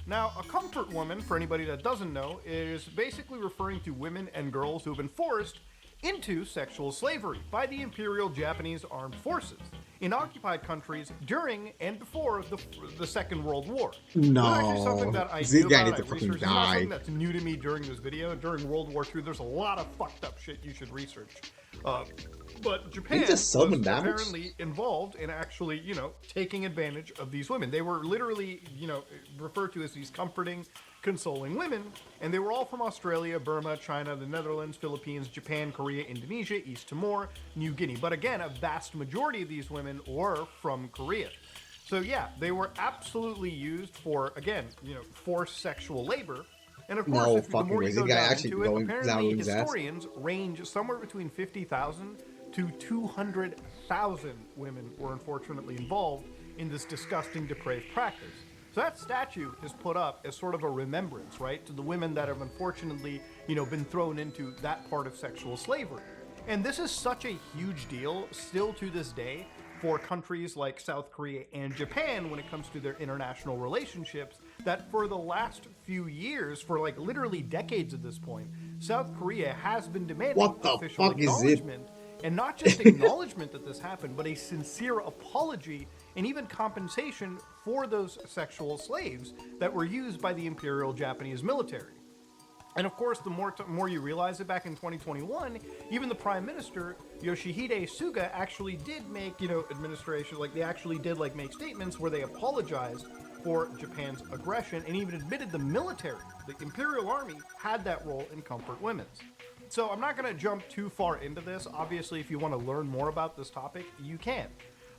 [SPEAKER 5] Now, a comfort woman, for anybody that doesn't know, is basically referring to women and girls who have been forced into sexual slavery by the Imperial Japanese Armed Forces in occupied countries during and before the Second World War.
[SPEAKER 1] No,
[SPEAKER 5] this is actually something that I
[SPEAKER 1] this
[SPEAKER 5] knew
[SPEAKER 1] guy
[SPEAKER 5] about,
[SPEAKER 1] needs to
[SPEAKER 5] I
[SPEAKER 1] fucking
[SPEAKER 5] researched. It's not
[SPEAKER 1] die.
[SPEAKER 5] something that's new to me during this video. During World War II, there's a lot of fucked up shit you should research. But Japan was apparently involved in actually, you know, taking advantage of these women. They were literally, you know, referred to as these comforting, consoling women, and they were all from Australia, Burma, China, the Netherlands, Philippines, Japan, Korea, Indonesia, East Timor, New Guinea. But again, a vast majority of these women were from Korea. So yeah, they were absolutely used for, again, you know, forced sexual labor. And of course, the more you go down into it, apparently historians range somewhere between 50,000 to 200,000 women were unfortunately involved in this disgusting, depraved practice. So that statue is put up as sort of a remembrance, right, to the women that have unfortunately, you know, been thrown into that part of sexual slavery. And this is such a huge deal still to this day for countries like South Korea and Japan when it comes to their international relationships, that for the last few years, for like literally decades at this point, South Korea has been demanding official acknowledgement, and not just acknowledgement that this happened, but a sincere apology and even compensation for those sexual slaves that were used by the Imperial Japanese military. And of course, the more you realize it, back in 2021, even the Prime Minister, Yoshihide Suga, actually did make, administration, like they actually did like make statements where they apologized for Japan's aggression and even admitted the military, the Imperial Army, had that role in Comfort Women's. So I'm not going to jump too far into this. Obviously, if you want to learn more about this topic, you can.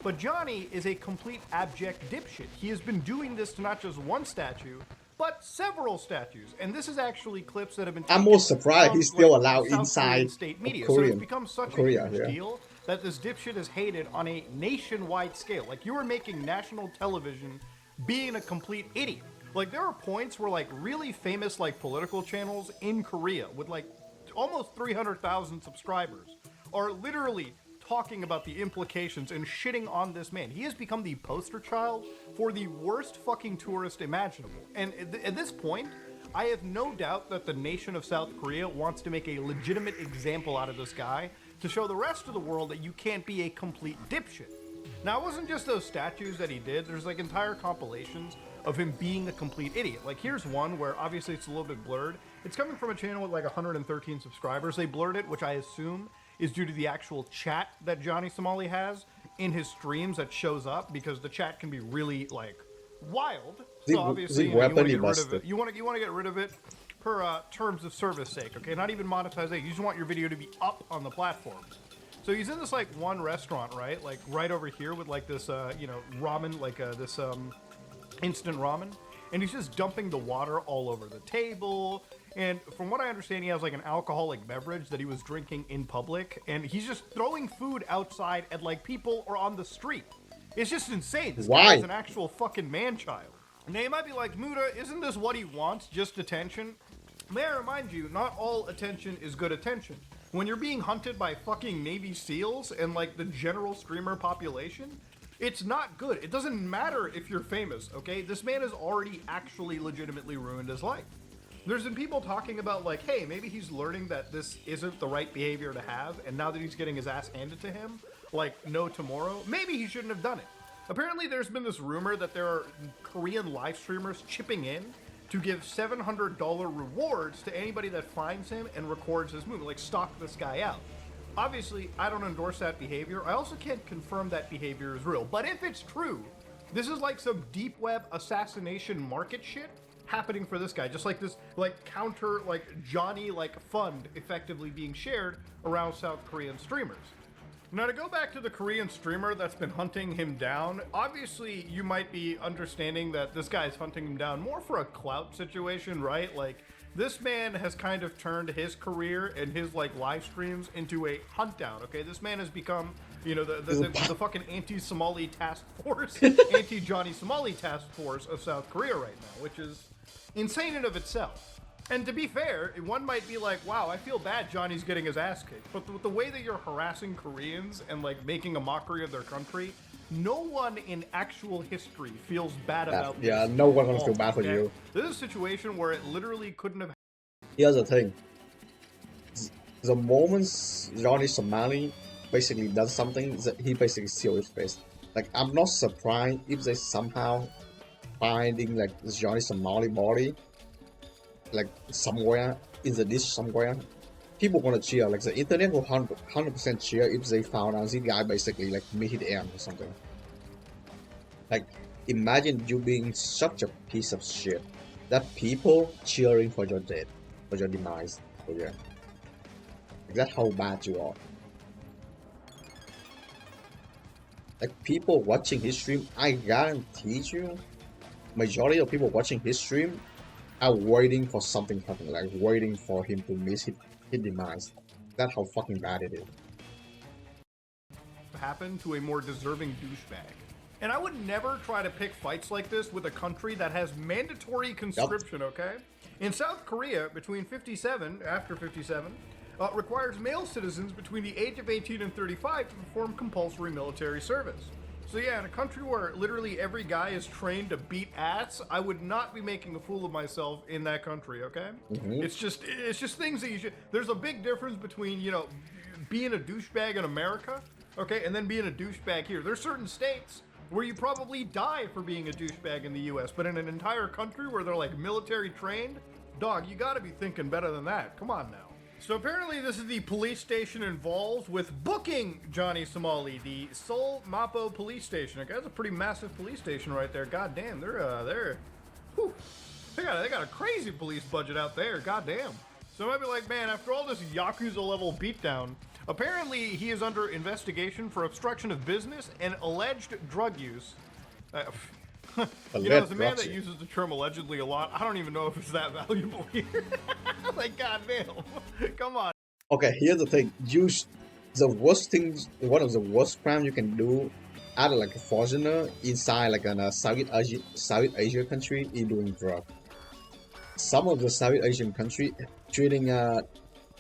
[SPEAKER 5] But Johnny is a complete abject dipshit. He has been doing this to not just one statue, but several statues. And this is actually clips that have been taken
[SPEAKER 1] I'm more surprised
[SPEAKER 5] from,
[SPEAKER 1] he's still
[SPEAKER 5] like,
[SPEAKER 1] allowed
[SPEAKER 5] South
[SPEAKER 1] inside
[SPEAKER 5] Korean state media.
[SPEAKER 1] of Korean,
[SPEAKER 5] so it's become such
[SPEAKER 1] Korea,
[SPEAKER 5] a huge
[SPEAKER 1] yeah.
[SPEAKER 5] deal that this dipshit is hated on a nationwide scale. Like, you are making national television being a complete idiot. Like, there are points where, like, really famous, like, political channels in Korea with, like, almost 300,000 subscribers are literally talking about the implications and shitting on this man. He has become the poster child for the worst fucking tourist imaginable. And at this point, I have no doubt that the nation of South Korea wants to make a legitimate example out of this guy to show the rest of the world that you can't be a complete dipshit. Now, it wasn't just those statues that he did. There's like entire compilations of him being a complete idiot. Like, here's one where obviously it's a little bit blurred. It's coming from a channel with like 113 subscribers. They blurred it, which I assume is due to the actual chat that Johnny Somali has in his streams that shows up, because the chat can be really like wild. So obviously you want to get rid of it. You want to get rid of it per terms of service sake. Okay, not even monetization. You just want your video to be up on the platform. So he's in this like one restaurant, right? Like right over here with like this ramen, like this instant ramen, and he's just dumping the water all over the table. And from what I understand, he has like an alcoholic beverage that he was drinking in public, and he's just throwing food outside at like people or on the street. It's just insane. This guy is an actual fucking man-child. Now you might be like, Muda, isn't this what he wants? Just attention? May I remind you, not all attention is good attention. When you're being hunted by fucking Navy SEALs and like the general streamer population, it's not good. It doesn't matter if you're famous, okay? This man has already actually legitimately ruined his life. There's been people talking about like, hey, maybe he's learning that this isn't the right behavior to have, and now that he's getting his ass handed to him, like no tomorrow, maybe he shouldn't have done it. Apparently there's been this rumor that there are Korean live streamers chipping in to give $700 rewards to anybody that finds him and records his movie, like stalk this guy out. Obviously, I don't endorse that behavior. I also can't confirm that behavior is real. But if it's true, this is like some deep web assassination market shit happening for this guy. Just like this, like counter, like Johnny, like fund effectively being shared around South Korean streamers. Now, to go back to the Korean streamer that's been hunting him down, obviously you might be understanding that this guy's hunting him down more for a clout situation, right? Like, this man has kind of turned his career and his like live streams into a hunt down, okay? This man has become, you know, the fucking anti-Somali task force, anti-Johnny Somali task force of South Korea right now, which is insane in of itself. And to be fair, one might be like, wow, I feel bad Johnny's getting his ass kicked. But the way that you're harassing Koreans and like making a mockery of their country, no one in actual history feels bad about this.
[SPEAKER 1] Yeah, no one will feel bad for you.
[SPEAKER 5] This is a situation where it literally couldn't have.
[SPEAKER 1] Here's the thing. The moment Johnny Somali basically does something, he basically seals his face. Like, I'm not surprised if they somehow finding like this Johnny Somali body like somewhere in the dish somewhere. People gonna cheer. Like the internet will 100% cheer if they found out this guy basically like meet his end or something. Like, imagine you being such a piece of shit that people cheering for your death, for your demise. So yeah, like, that's how bad you are. Like, people watching his stream, I guarantee you, majority of people watching his stream are waiting for something to happen, like waiting for him to miss his demise. That's how fucking bad it is.
[SPEAKER 5] Happen to a more deserving douchebag. And I would never try to pick fights like this with a country that has mandatory conscription, okay? In South Korea, between 57, after 57, requires male citizens between the age of 18 and 35 to perform compulsory military service. So yeah, in a country where literally every guy is trained to beat ass, I would not be making a fool of myself in that country, okay? It's just things that you should. There's a big difference between, you know, being a douchebag in America, okay, and then being a douchebag here. There's certain states where you probably die for being a douchebag in the US, but in an entire country where they're like military trained, Dog, you gotta be thinking better than that. Come on now. So apparently this is the police station involved with booking Johnny Somali, the Seoul Mapo police station. Okay, that's a pretty massive police station right there. God damn, whew, they got a crazy police budget out there. God damn. So I might be like, man, after all this Yakuza level beatdown, apparently he is under investigation for obstruction of business and alleged drug use. You know, as a man that uses the term allegedly a lot, I don't even know if it's that valuable here. Like, goddamn. Come on.
[SPEAKER 1] Okay, here's the thing. The worst thing, one of the worst crimes you can do, out of like a foreigner inside like a South Asia country, is doing drug. Some of the South Asian country treating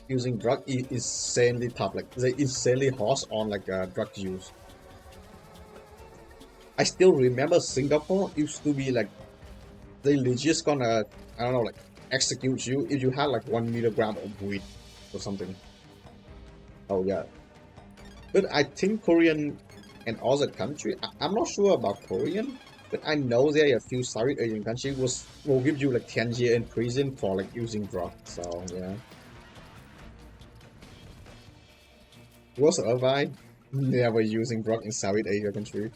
[SPEAKER 1] using drug is insanely tough. Like they insanely harsh on like drug use. I still remember Singapore used to be like they legit gonna, I don't know, like execute you if you had like 1 milligram of weed or something. Oh yeah. But I think Korean and other country, I'm not sure about Korean, but I know there are a few South Asian countries will give you like 10 years in prison for like using drugs. So yeah. What's advice? Never using drug in South Asia country.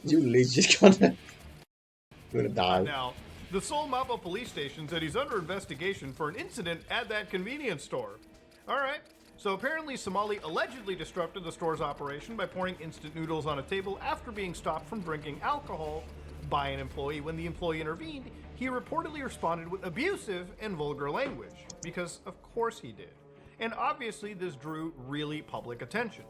[SPEAKER 1] You legit gonna die.
[SPEAKER 5] Now, the Seoul Mapo police station said he's under investigation for an incident at that convenience store. Alright, so apparently Somali allegedly disrupted the store's operation by pouring instant noodles on a table after being stopped from drinking alcohol by an employee. When the employee intervened, he reportedly responded with abusive and vulgar language, because of course he did. And obviously this drew really public attention.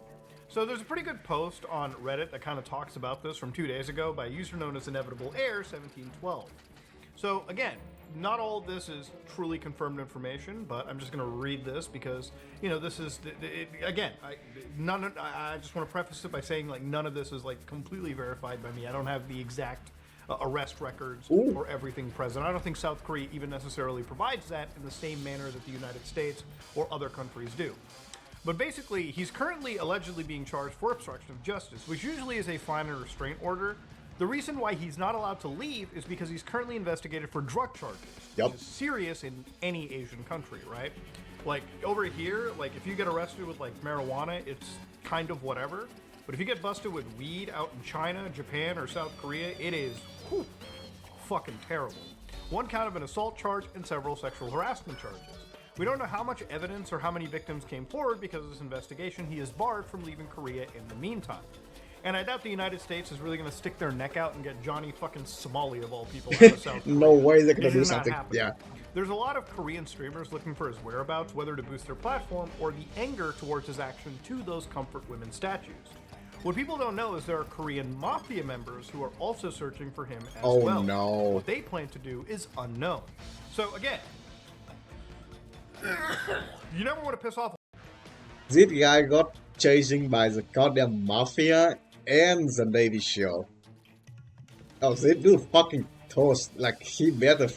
[SPEAKER 5] So there's a pretty good post on Reddit that kind of talks about this from 2 days ago by a user known as Inevitable Air 1712. So again, not all of this is truly confirmed information, but I'm just going to read this because, you know, this is, again, I just want to preface it by saying, like, none of this is, like, completely verified by me. I don't have the exact arrest records or everything present. I don't think South Korea even necessarily provides that in the same manner that the United States or other countries do. But basically, he's currently allegedly being charged for obstruction of justice, which usually is a fine and restraint order. The reason why he's not allowed to leave is because he's currently investigated for drug charges, which is serious in any Asian country, right? Like, over here, like, if you get arrested with, like, marijuana, it's kind of whatever. But if you get busted with weed out in China, Japan, or South Korea, it is fucking terrible. One count of an assault charge and several sexual harassment charges. We don't know how much evidence or how many victims came forward because of this investigation. He is barred from leaving Korea in the meantime. And I doubt the United States is really going to stick their neck out and get Johnny fucking Somali of all people out of South Korea.
[SPEAKER 1] No way they're going to do
[SPEAKER 5] It is not
[SPEAKER 1] something.
[SPEAKER 5] happening.
[SPEAKER 1] Yeah.
[SPEAKER 5] There's a lot of Korean streamers looking for his whereabouts, whether to boost their platform or the anger towards his action to those comfort women statues. What people don't know is there are Korean mafia members who are also searching for him as well.
[SPEAKER 1] Oh no.
[SPEAKER 5] What they plan to do is unknown. So again, you never want to piss off.
[SPEAKER 1] This guy got chasing by the goddamn mafia and the Navy SEAL. Oh, this dude fucking toast. Like he better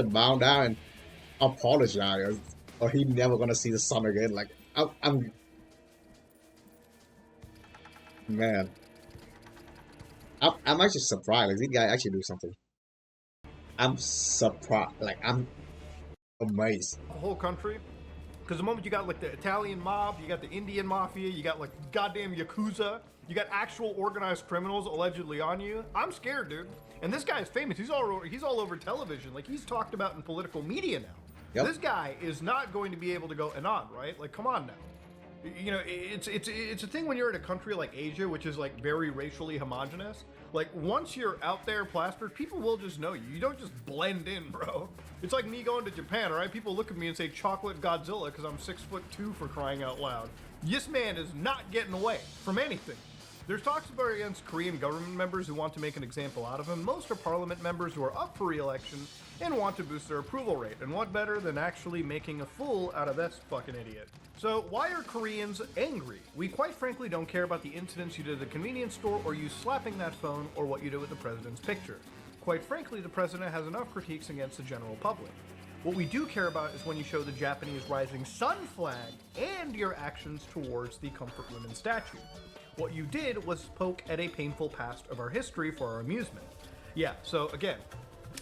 [SPEAKER 1] bow down and apologize, or he never gonna see the sun again. Like I'm man. I'm actually surprised. Like this guy actually do something. I'm surprised. Like I'm amazed.
[SPEAKER 5] The whole country, because the moment you got like the Italian mob, you got the Indian mafia, you got like goddamn Yakuza, you got actual organized criminals allegedly on you. I'm scared, dude. And this guy is famous. He's all over television. Like he's talked about in political media now.
[SPEAKER 1] Yep.
[SPEAKER 5] This guy is not going to be able to go anon, right? Like, come on now. You know, it's a thing when you're in a country like Asia, which is like very racially homogenous. Like once you're out there plastered, people will just know you. You don't just blend in, bro. It's like me going to Japan, all right? People look at me and say chocolate Godzilla because I'm 6'2" for crying out loud. This man is not getting away from anything. There's talks about against Korean government members who want to make an example out of him. Most are parliament members who are up for re-election and want to boost their approval rate. And what better than actually making a fool out of this fucking idiot? So why are Koreans angry? We quite frankly don't care about the incidents you did at the convenience store or you slapping that phone or what you did with the president's picture. Quite frankly, the president has enough critiques against the general public. What we do care about is when you show the Japanese rising sun flag and your actions towards the comfort women statue. What you did was poke at a painful past of our history for our amusement. Yeah, so again,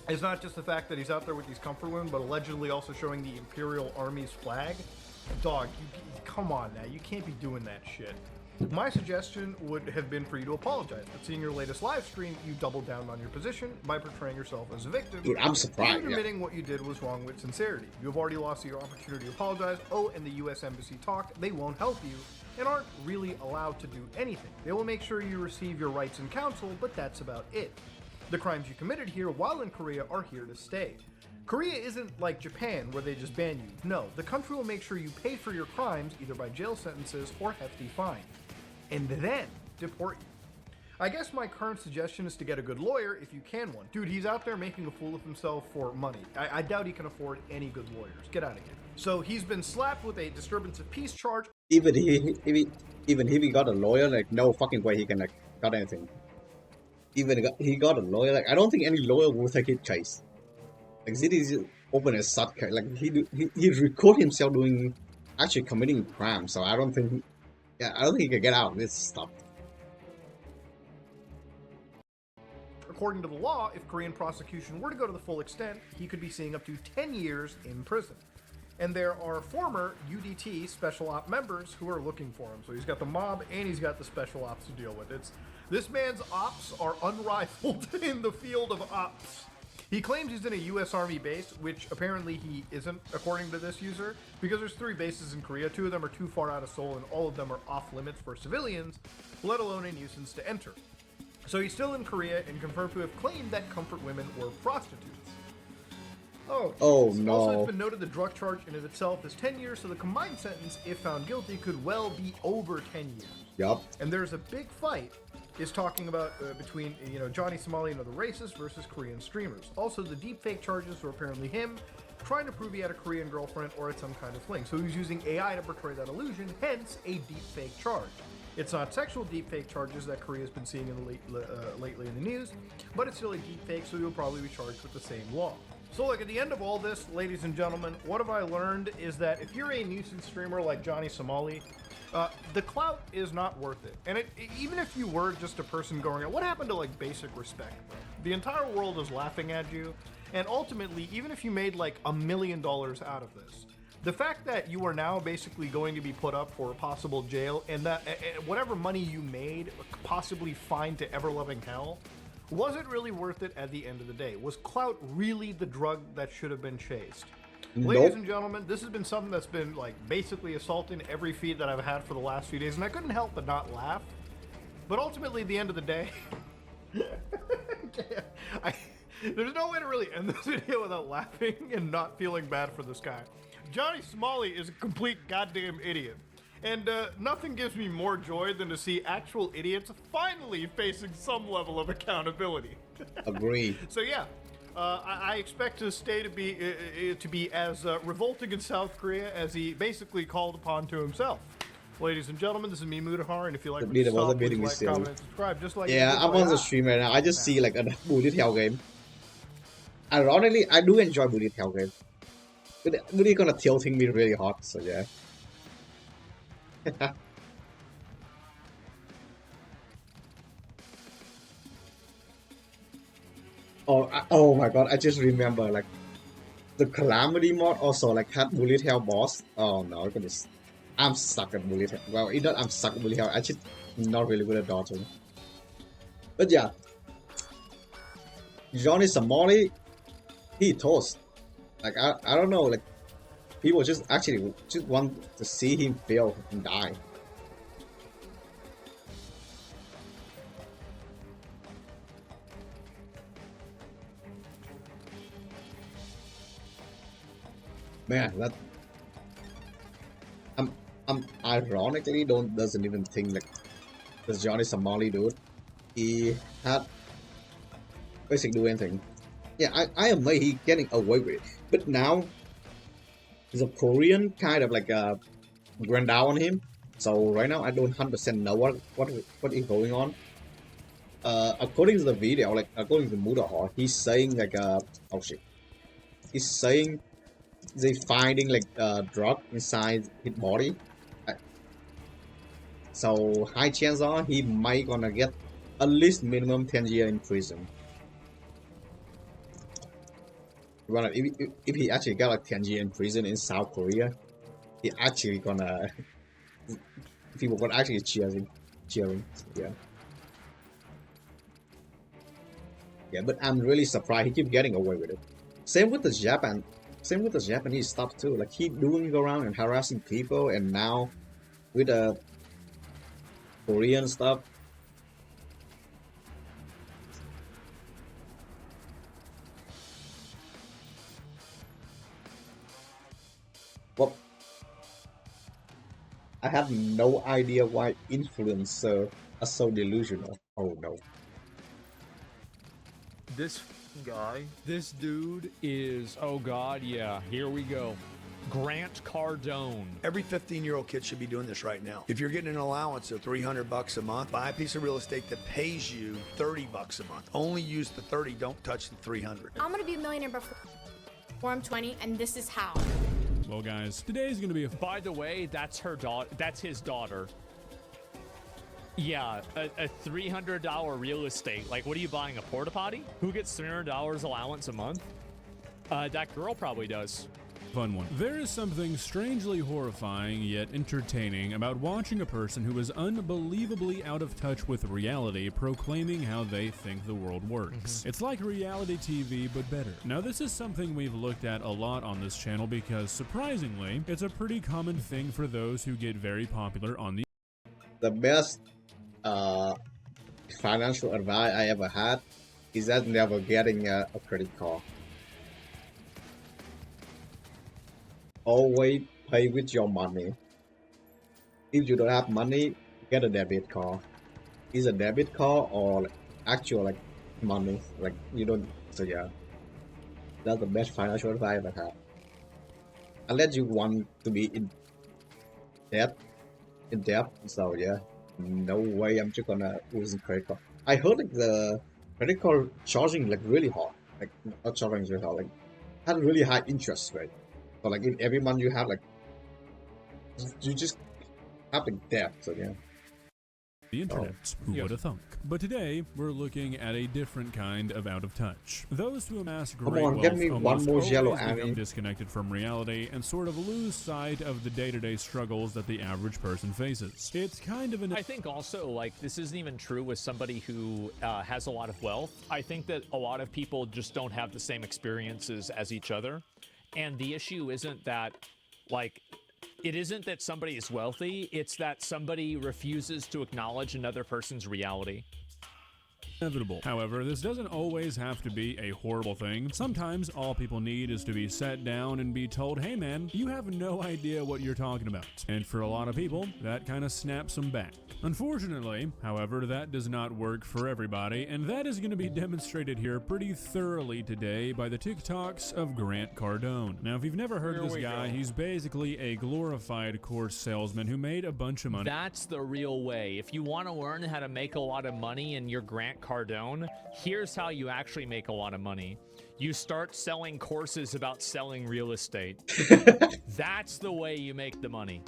[SPEAKER 5] It's not just the fact that he's out there with these comfort women, but allegedly also showing the Imperial Army's flag. Dog, come on now, you can't be doing that shit. My suggestion would have been for you to apologize, but seeing your latest live stream, you doubled down on your position by portraying yourself as a victim.
[SPEAKER 1] Dude, I'm surprised.
[SPEAKER 5] And admitting what you did was wrong with sincerity. You have already lost your opportunity to apologize. Oh, and the U.S. Embassy talked. They won't help you and aren't really allowed to do anything. They will make sure you receive your rights and counsel, but that's about it. The crimes you committed here while in Korea are here to stay. Korea isn't like Japan where they just ban you. No, the country will make sure you pay for your crimes either by jail sentences or hefty fines, and then deport you. I guess my current suggestion is to get a good lawyer if you can one. Dude, he's out there making a fool of himself for money. I doubt he can afford any good lawyers. Get out of here. So he's been slapped with a disturbance of peace charge.
[SPEAKER 1] Even if he got a lawyer, like no fucking way he can like got anything. He got a lawyer, like I don't think any lawyer will take his case. Like City is open as such, like he record himself doing actually committing crime. So I don't think he can get out of this stuff.
[SPEAKER 5] According to the law, if Korean prosecution were to go to the full extent, he could be seeing up to 10 years in prison. And there are former UDT special op members who are looking for him. So he's got the mob and he's got the special ops to deal with. This man's ops are unrivaled in the field of ops. He claims he's in a U.S. Army base, which apparently he isn't, according to this user, because there's 3 bases in Korea. 2 of them are too far out of Seoul, and all of them are off limits for civilians, let alone a nuisance to enter. So he's still in Korea and confirmed to have claimed that comfort women were prostitutes.
[SPEAKER 1] Oh no.
[SPEAKER 5] Also, it's been noted the drug charge in of itself is 10 years, so the combined sentence, if found guilty, could well be over 10 years.
[SPEAKER 1] Yup.
[SPEAKER 5] And there's a big fight is talking about between Johnny Somali and other racists versus Korean streamers. Also, the deepfake charges were apparently him trying to prove he had a Korean girlfriend or had some kind of fling. So he was using AI to portray that illusion, hence a deepfake charge. It's not sexual deepfake charges that Korea's been seeing in the lately in the news, but it's still a deepfake, so he'll probably be charged with the same law. So look, at the end of all this, ladies and gentlemen, what have I learned is that if you're a nuisance streamer like Johnny Somali, the clout is not worth it. And even if you were just a person going, what happened to like basic respect, bro? The entire world is laughing at you. And ultimately, even if you made like $1 million out of this, the fact that you are now basically going to be put up for a possible jail and that whatever money you made, possibly fined to ever-loving hell, wasn't really worth it at the end of the day. Was clout really the drug that should have been chased?
[SPEAKER 1] Nope.
[SPEAKER 5] Ladies and gentlemen, this has been something that's been like basically assaulting every feed that I've had for the last few days, and I couldn't help but not laugh. But ultimately, at the end of the day, there's no way to really end this video without laughing and not feeling bad for this guy. Johnny Somali is a complete goddamn idiot. And nothing gives me more joy than to see actual idiots finally facing some level of accountability.
[SPEAKER 1] Agree.
[SPEAKER 5] So yeah, I expect to be as revolting in South Korea as he basically called upon to himself. Ladies and gentlemen, this is me, Mudahar, and if you like what you saw, please like, comment, and subscribe. Just like
[SPEAKER 1] yeah, I'm on the stream right now. I just see like a bullet hell game. Ironically, I do enjoy bullet hell game. But it's gonna tilting me really hard, so yeah. Oh my god, I just remember like the Calamity mod also like had bullet hell boss. Oh no, goodness. I'm stuck at bullet hell. Well, it's not I'm stuck at bullet hell, I just not really good at dodging. But yeah. Johnny Somali, he toast. Like I don't know, like people just actually just want to see him fail and die. Man, that I'm ironically doesn't even think like this Johnny Somali dude. He had basically do anything. Yeah, I am like he getting away with it. But now he's a Korean kind of like grand down on him. So right now I don't 100% know what is going on. According to the video, like according to Mudahar, he's saying like oh shit. He's saying they finding like drug inside his body. So high chance are he might gonna get at least minimum 10 years in prison. Well, if he actually got like 10 years in prison in South Korea, he actually gonna people gonna actually cheering. Yeah, yeah. But I'm really surprised he keep getting away with it. Same with the Japan. Same with the Japanese stuff too. Like he doing around and harassing people, and now with the Korean stuff. Well, I have no idea why influencers are so delusional. Oh no.
[SPEAKER 9] This guy.
[SPEAKER 10] This dude is, oh god, yeah, here we go. Grant Cardone.
[SPEAKER 11] Every 15-year-old kid should be doing this right now. If you're getting an allowance of $300 a month, buy a piece of real estate that pays you $30 a month. Only use the 30, don't touch the 300.
[SPEAKER 12] I'm gonna be a millionaire before I'm 20, and this is how.
[SPEAKER 10] Well, guys, today's gonna be a. By the way, that's her daughter. That's his daughter. Yeah, a $300 real estate. Like, what are you buying? A porta potty? Who gets $300 allowance a month? That girl probably does. Fun one. There is something strangely horrifying yet entertaining about watching a person who is unbelievably out of touch with reality proclaiming how they think the world works. It's like reality TV, but better. Now, this is something we've looked at a lot on this channel because, surprisingly, it's a pretty common thing for those who get very popular on the
[SPEAKER 1] best financial advice I ever had is that never getting a credit card. Always pay with your money. If you don't have money, get a debit card. Is a debit card or like actual like money? Like you don't. So yeah, that's the best financial advice I ever had. Unless you want to be in debt. So yeah, no way I'm just gonna use a credit card. I heard like the credit card charging like really hard. Like not charging really hard. Like had really high interest rate. So like in every month you have like you just have like debt. So yeah.
[SPEAKER 10] The internet. Who would have thunk? But today, we're looking at a different kind of out of touch. Those who amass great
[SPEAKER 1] Come on,
[SPEAKER 10] wealth
[SPEAKER 1] give me one more yellow
[SPEAKER 10] become
[SPEAKER 1] Annie.
[SPEAKER 10] disconnected from reality and sort of lose sight of the day-to-day struggles that the average person faces. It's kind of an...
[SPEAKER 13] I think also, like, this isn't even true with somebody who has a lot of wealth. I think that a lot of people just don't have the same experiences as each other. And the issue isn't that, like... It isn't that somebody is wealthy, it's that somebody refuses to acknowledge another person's reality.
[SPEAKER 10] Inevitable. However, this doesn't always have to be a horrible thing. Sometimes all people need is to be sat down and be told, hey man, you have no idea what you're talking about. And for a lot of people, that kind of snaps them back. Unfortunately, however, that does not work for everybody, and that is going to be demonstrated here pretty thoroughly today by the TikToks of Grant Cardone. Now, if you've never heard this guy, he's basically a glorified course salesman who made a bunch of money.
[SPEAKER 13] That's the real way. If you want to learn how to make a lot of money and you're Grant Cardone, here's how you actually make a lot of money. You start selling courses about selling real estate. That's the way you make the money.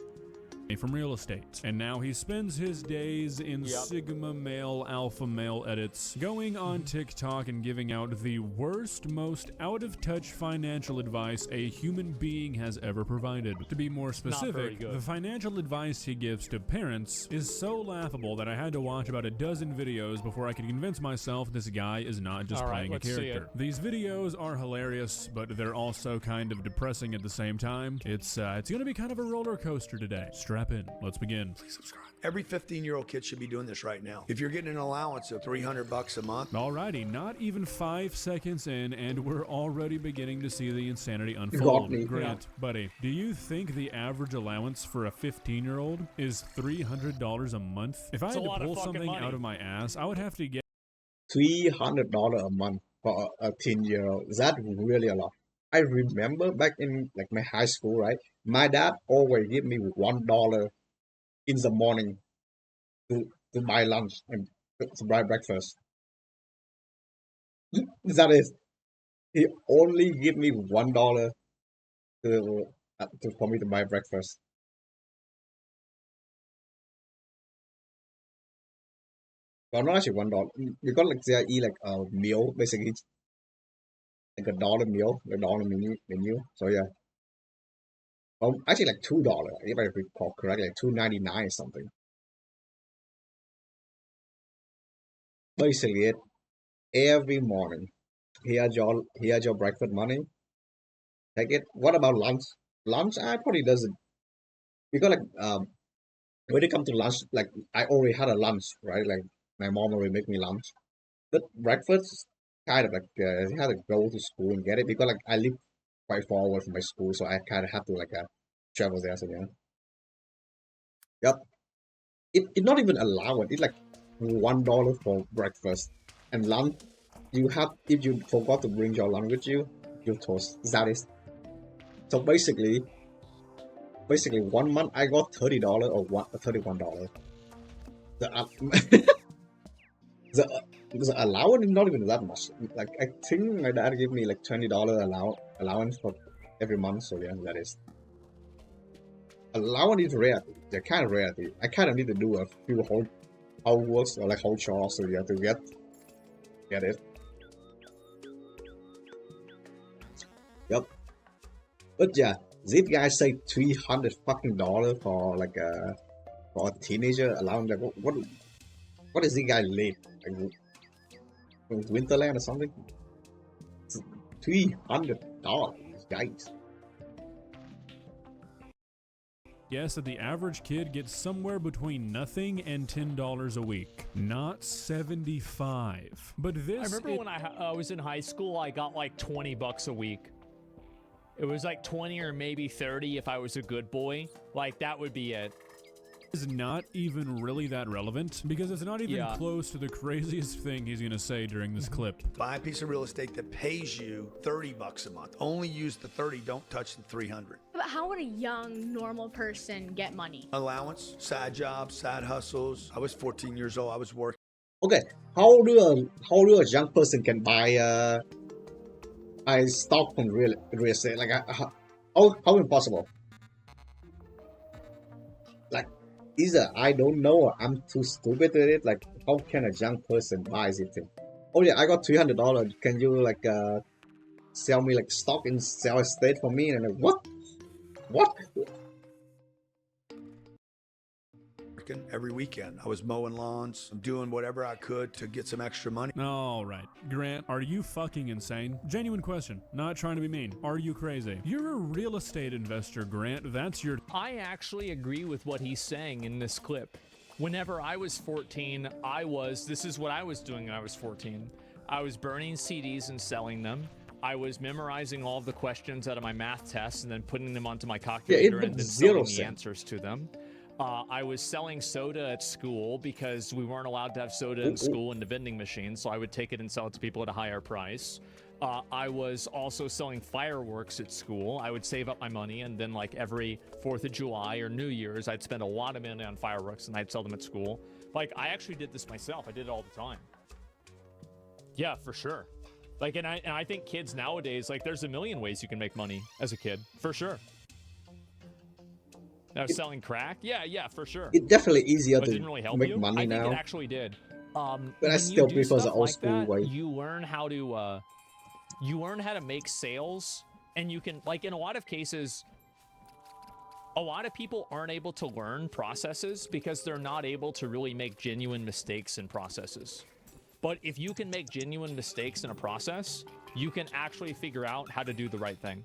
[SPEAKER 10] From real estate, and now he spends his days in Sigma male, alpha male edits, going on TikTok and giving out the worst, most out-of-touch financial advice a human being has ever provided. To be more specific, the financial advice he gives to parents is so laughable that I had to watch about a dozen videos before I could convince myself this guy is not just playing a character. These videos are hilarious, but they're also kind of depressing at the same time. It's gonna be kind of a roller coaster today. Strap in. Let's begin. Please subscribe.
[SPEAKER 11] Every 15-year-old kid should be doing this right now. If you're getting an allowance of $300 a month.
[SPEAKER 10] Alrighty, not even 5 seconds in, and we're already beginning to see the insanity unfold. Grant, buddy, do you think the average allowance for a 15-year-old is $300 a month? If I had to pull something out of my ass, I would have to get
[SPEAKER 1] $300 a month for a 10-year-old. Is that really a lot? I remember back in like my high school, right? My dad always give me $1 in the morning to buy lunch and to buy breakfast. That is, he only give me $1 for me to buy breakfast. Well, not actually $1. Because like they eat like a meal basically like $1 meal, $1 menu. So yeah. Actually like $2 if I recall correctly, like $2.99 something. Basically it every morning. Here's your breakfast money. Take it. What about lunch? Lunch I probably doesn't because like when it comes to lunch, like I already had a lunch, right? Like my mom already make me lunch. But breakfast kind of like I had to go to school and get it because like I live quite far away from my school, so I kind of have to like travel there. So yeah, yep. It not even allowed. It's like $1 for breakfast and lunch. You have if you forgot to bring your lunch with you, you toast. That is so basically 1 month I got $30 or $31. The the allowance is not even that much. Like I think my dad gave me like $20 allowance for every month. So yeah, that is allowance is rare. They're kind of rare. I kind of need to do a few whole homeworks or like whole chores so you have to get it. Yep. But yeah, these guys say $300 for like for a teenager allowance. Like what is this guy live? Like Winterland or something? It's $300, guys.
[SPEAKER 10] Guess that the average kid gets somewhere between nothing and $10 a week, not 75. But this
[SPEAKER 13] I remember when I was in high school, I got like $20 a week. It was like 20 or maybe 30 if I was a good boy. Like that would be it.
[SPEAKER 10] Is not even really that relevant because it's not even close to the craziest thing he's gonna say during this clip.
[SPEAKER 11] Buy a piece of real estate that pays you $30 a month. Only use the 30, don't touch the 300.
[SPEAKER 12] But how would a young, normal person get money?
[SPEAKER 11] Allowance, side jobs, side hustles. I was 14 years old. I was working.
[SPEAKER 1] Okay, how do a young person can buy stock from real estate? Like how impossible? Like either I don't know or I'm too stupid with it. Like how can a young person buy this thing? Oh yeah, I got $300. Can you like sell me like stock in real estate for me? And I'm like, what?
[SPEAKER 11] Every weekend. I was mowing lawns, doing whatever I could to get some extra money.
[SPEAKER 10] All right. Grant, are you fucking insane? Genuine question. Not trying to be mean. Are you crazy? You're a real estate investor, Grant. That's your...
[SPEAKER 13] I actually agree with what he's saying in this clip. Whenever I was 14, this is what I was doing when I was 14. I was burning CDs and selling them. I was memorizing all of the questions out of my math tests and then putting them onto my calculator and then selling the answers to them. I was selling soda at school because we weren't allowed to have soda in school in the vending machine, so I would take it and sell it to people at a higher price. I was also selling fireworks at school. I would save up my money, and then like every 4th of July or New Year's, I'd spend a lot of money on fireworks, and I'd sell them at school. Like, I actually did this myself. I did it all the time. Yeah, for sure. Like, and I think kids nowadays, like, there's a million ways you can make money as a kid, for sure. Now, selling crack? Yeah, for sure.
[SPEAKER 1] It's definitely easier to
[SPEAKER 13] really help
[SPEAKER 1] make
[SPEAKER 13] you?
[SPEAKER 1] money now.
[SPEAKER 13] I think it actually did.
[SPEAKER 1] But I still prefer the old school way.
[SPEAKER 13] You learn how to make sales, and you can, like, in a lot of cases, a lot of people aren't able to learn processes because they're not able to really make genuine mistakes in processes. But if you can make genuine mistakes in a process, you can actually figure out how to do the right thing.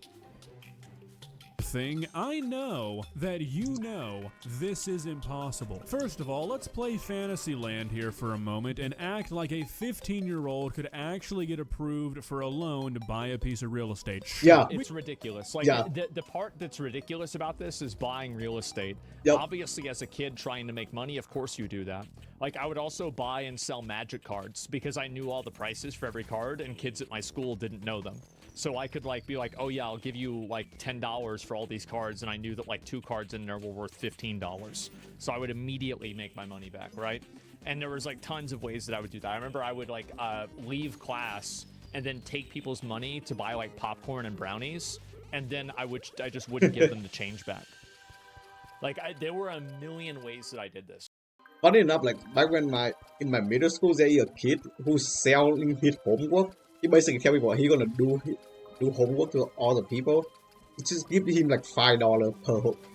[SPEAKER 10] Thing, I know that you know this is impossible. First of all, let's play Fantasyland here for a moment and act like a 15-year-old could actually get approved for a loan to buy a piece of real estate.
[SPEAKER 1] Yeah.
[SPEAKER 13] It's ridiculous. Like, the part that's ridiculous about this is buying real estate.
[SPEAKER 1] Yep.
[SPEAKER 13] Obviously, as a kid trying to make money, of course you do that. Like, I would also buy and sell magic cards because I knew all the prices for every card, and kids at my school didn't know them. So I could like be like, oh yeah, I'll give you like $10 for all these cards, and I knew that like 2 cards in there were worth $15. So I would immediately make my money back, right? And there was like tons of ways that I would do that. I remember I would like leave class and then take people's money to buy like popcorn and brownies, and then I just wouldn't give them the change back. Like there were a million ways that I did this.
[SPEAKER 1] Funny enough, like back when in my middle school, there is a kid who's selling his homework he basically tell people he gonna do homework to all the people. He just give him like $5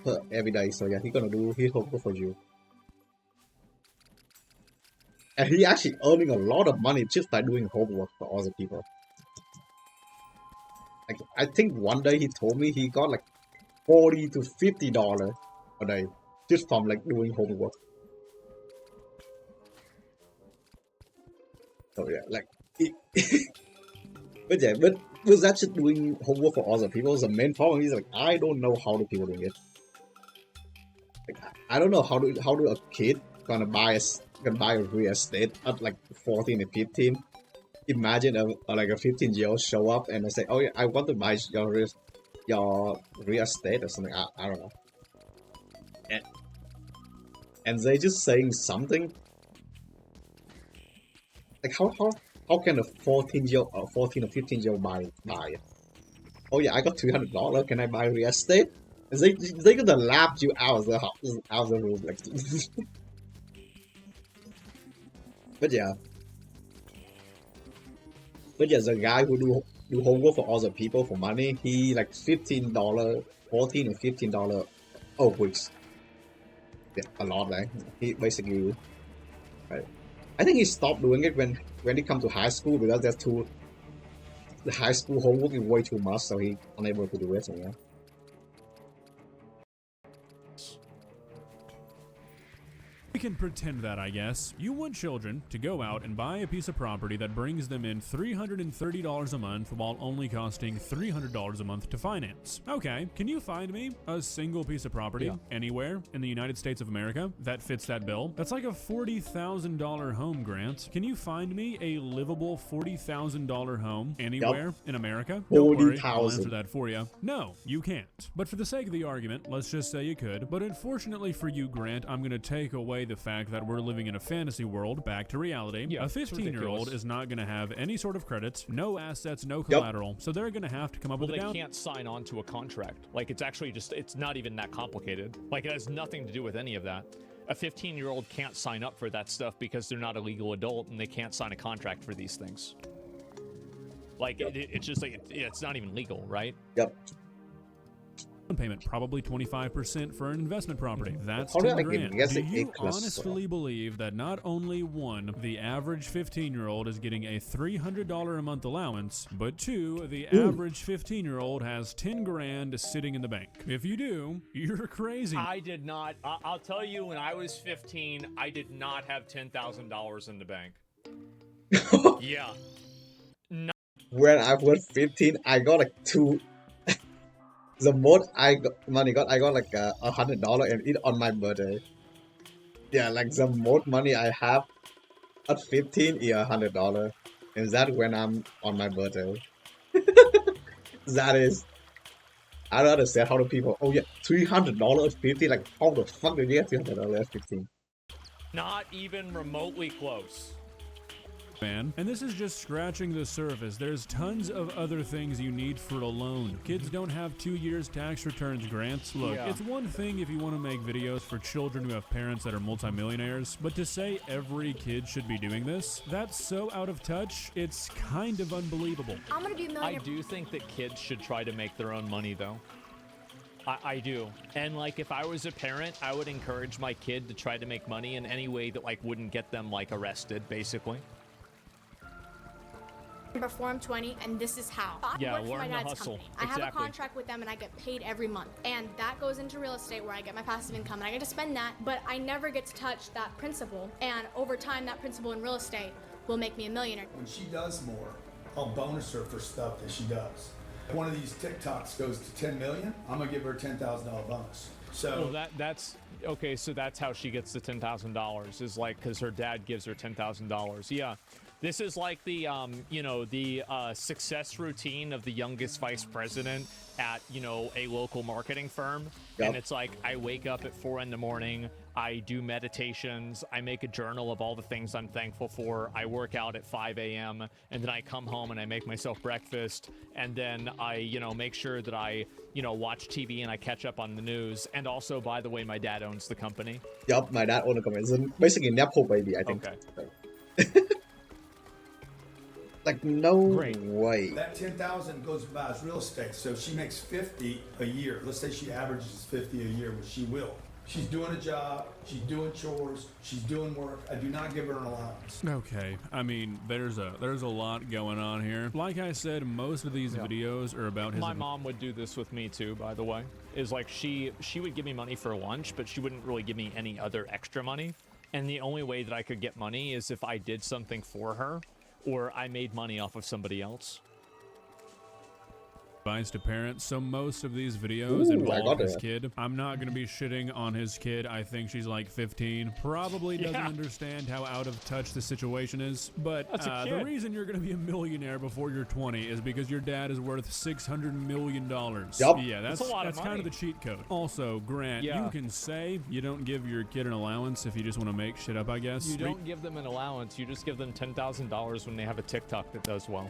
[SPEAKER 1] per every day. So yeah, he gonna do his homework for you. And he actually earning a lot of money just by doing homework for other people. Like I think one day he told me he got like $40 to $50 a day just from like doing homework. So yeah, like but yeah, but was that just doing homework for other people? The main problem is like I don't know how do people doing it. Like I don't know how do a kid gonna buy a real estate at like 14 and 15. Imagine like a 15-year-old show up and they say, "Oh yeah, I want to buy your real estate or something." I don't know. And they just saying something like how can a 14 or 15-year-old buy it? Oh yeah, I got $200. Can I buy real estate? And they gonna laugh you out of the house, out of the room like. But yeah, the guy who do homework for other people for money, he like $15, $14 or $15 a week. Yeah, a lot, like he basically. Right. I think he stopped doing it when he come to high school because the high school homework is way too much, so he unable to do it. So yeah.
[SPEAKER 10] We can pretend that, I guess. You want children to go out and buy a piece of property that brings them in $330 a month while only costing $300 a month to finance. Okay, can you find me a single piece of property anywhere in the United States of America that fits that bill? That's like a $40,000 home, Grant. Can you find me a livable $40,000 home anywhere in America? Don't worry, I'll answer that for you. No, you can't. But for the sake of the argument, let's just say you could. But unfortunately for you, Grant, I'm going to take away the fact that we're living in a fantasy world back to reality. A 15-year-old is not going to have any sort of credits, no assets, no collateral, so they're going to have to come up with a
[SPEAKER 13] they can't sign on to a contract. Like, it's actually just, it's not even that complicated. Like, it has nothing to do with any of that. A 15-year-old can't sign up for that stuff because they're not a legal adult and they can't sign a contract for these things. Like, it's just like, it's not even legal, right?
[SPEAKER 1] Yep.
[SPEAKER 10] Payment, probably 25% for an investment property. That's 10 grand. Do you honestly believe that not only one, the average 15-year-old is getting a $300 a month allowance, but two, the average 15-year-old has 10 grand sitting in the bank? If you do, you're crazy.
[SPEAKER 13] I did not. I'll tell you, when I was 15, I did not have $10,000 in the bank. Yeah.
[SPEAKER 1] When I was 15, I got like the most I got like $100 and it on my birthday. Yeah, like the most money I have at 15 is $100, and that when I'm on my birthday. That is, I don't understand how do people. Oh yeah, $300 at 15. Like how the fuck did you get $300 at 15?
[SPEAKER 13] Not even remotely close.
[SPEAKER 10] Man. And this is just scratching the surface. There's tons of other things you need for a loan. Kids don't have 2 years tax returns, Grants. Look, it's one thing if you want to make videos for children who have parents that are multimillionaires, but to say every kid should be doing this, that's so out of touch, it's kind of unbelievable.
[SPEAKER 12] I'm gonna be a millionaire.
[SPEAKER 13] I do think that kids should try to make their own money, though. I do. And like, if I was a parent, I would encourage my kid to try to make money in any way that like wouldn't get them like arrested, basically.
[SPEAKER 12] Before I'm 20, and this is how.
[SPEAKER 13] Yeah,
[SPEAKER 12] I work for my
[SPEAKER 13] learn the
[SPEAKER 12] dad's
[SPEAKER 13] hustle.
[SPEAKER 12] company. I have a contract with them and I get paid every month. And that goes into real estate where I get my passive income and I get to spend that, but I never get to touch that principal. And over time, that principal in real estate will make me a millionaire.
[SPEAKER 11] When she does more, I'll bonus her for stuff that she does. If one of these TikToks goes to 10 million, I'm gonna give her a $10,000 bonus. So
[SPEAKER 13] well, that's okay. So that's how she gets the $10,000 is like because her dad gives her $10,000. Yeah. This is like the, you know, the success routine of the youngest vice president at, you know, a local marketing firm. Yep. And it's like, I wake up at 4 in the morning, I do meditations, I make a journal of all the things I'm thankful for, I work out at 5 a.m., and then I come home and I make myself breakfast, and then I, you know, make sure that I, you know, watch TV and I catch up on the news. And also, by the way, my dad owns the company.
[SPEAKER 1] Yep, my dad owns the company. It's basically Nepo baby, I think.
[SPEAKER 13] Okay.
[SPEAKER 1] Like, no
[SPEAKER 13] Great.
[SPEAKER 1] way.
[SPEAKER 11] That 10,000 goes by as real estate. So if she makes 50 a year. Let's say she averages 50 a year, which she will. She's doing a job, she's doing chores, she's doing work. I do not give her an allowance.
[SPEAKER 10] Okay, I mean, there's a lot going on here. Like I said, most of these videos are about his...
[SPEAKER 13] My mom would do this with me too, by the way. Is like she would give me money for lunch, but she wouldn't really give me any other extra money. And the only way that I could get money is if I did something for her or I made money off of somebody else.
[SPEAKER 10] Advice to parents, so most of these videos
[SPEAKER 1] Ooh,
[SPEAKER 10] involve his kid. I'm not going to be shitting on his kid. I think she's like 15. Probably doesn't understand how out of touch the situation is. But the reason you're going to be a millionaire before you're 20 is because your dad is worth $600 million.
[SPEAKER 1] Yup.
[SPEAKER 10] Yeah, that's kind of the cheat code. Also, Grant, you can say you don't give your kid an allowance if you just want to make shit up, I guess.
[SPEAKER 13] You don't give them an allowance. You just give them $10,000 when they have a TikTok that does well.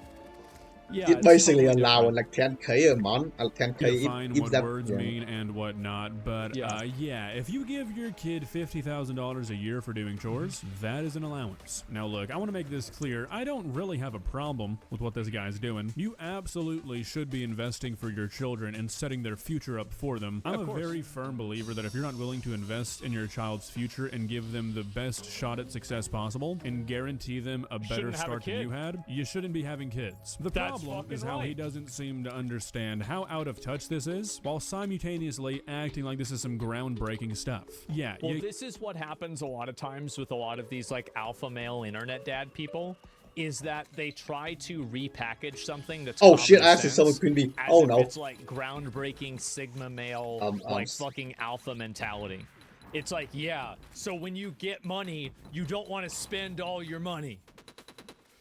[SPEAKER 13] Yeah,
[SPEAKER 1] it's basically allowing like 10K a month, 10K
[SPEAKER 10] define
[SPEAKER 1] if
[SPEAKER 10] what
[SPEAKER 1] that,
[SPEAKER 10] words mean and what not, but yeah, if you give your kid $50,000 a year for doing chores, that is an allowance. Now look, I want to make this clear, I don't really have a problem with what this guy's doing. You absolutely should be investing for your children and setting their future up for them. I'm a very firm believer that if you're not willing to invest in your child's future and give them the best shot at success possible and guarantee them a better start than you had, you shouldn't be having kids. The problem is how he doesn't seem to understand how out of touch this is, while simultaneously acting like this is some groundbreaking stuff. Yeah.
[SPEAKER 13] Well, this is what happens a lot of times with a lot of these like alpha male internet dad people, is that they try to repackage something that's
[SPEAKER 1] shit, I asked someone could be. Oh no.
[SPEAKER 13] It's like groundbreaking sigma male, like fucking alpha mentality. It's like, yeah, so when you get money, you don't want to spend all your money.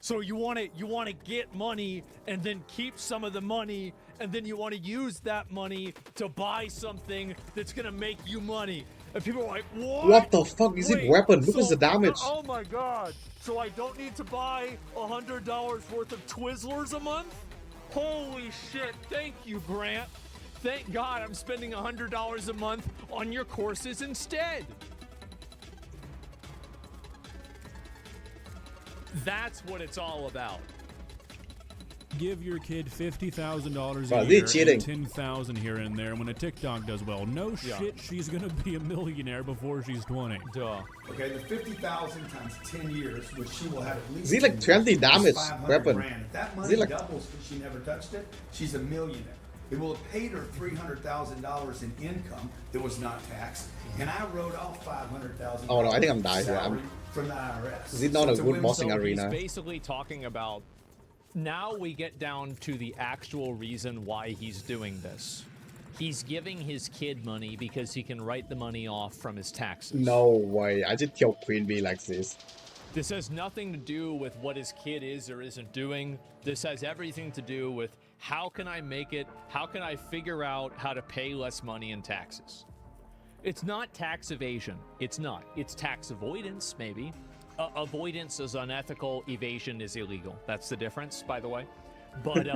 [SPEAKER 13] So you want to get money and then keep some of the money, and then you want to use that money to buy something that's gonna make you money. And people are like, what?
[SPEAKER 1] What the fuck is it weapon? Look at the damage.
[SPEAKER 13] Oh my god. So I don't need to buy $100 worth of Twizzlers a month? Holy shit. Thank you, Grant. Thank God I'm spending $100 a month on your courses instead. That's what it's all about.
[SPEAKER 10] Give your kid $50,000
[SPEAKER 1] Wow,
[SPEAKER 10] a
[SPEAKER 1] they're
[SPEAKER 10] year
[SPEAKER 1] cheating.
[SPEAKER 10] and $10,000 here and there. When a TikTok does well, no shit, she's gonna be a millionaire before she's 20.
[SPEAKER 13] Duh.
[SPEAKER 11] Okay, the 50,000 times 10 years, which she will have at least.
[SPEAKER 1] Is he like 20 damage weapon?
[SPEAKER 11] If that money doubles because she never touched it, she's a millionaire. It will have paid her $300,000 in income that was not taxed, and I wrote off $500,000.
[SPEAKER 1] Oh no, I think I'm dying here.
[SPEAKER 11] From the IRS.
[SPEAKER 1] Is it not a good bossing arena?
[SPEAKER 13] He's basically talking about, now we get down to the actual reason why he's doing this. He's giving his kid money because he can write the money off from his taxes.
[SPEAKER 1] No way, I just killed Queen Bee like this.
[SPEAKER 13] This has nothing to do with what his kid is or isn't doing. This has everything to do with how can I make it, how can I figure out how to pay less money in taxes. It's not tax evasion. It's not. It's tax avoidance, maybe. Avoidance is unethical. Evasion is illegal. That's the difference, by the way. But,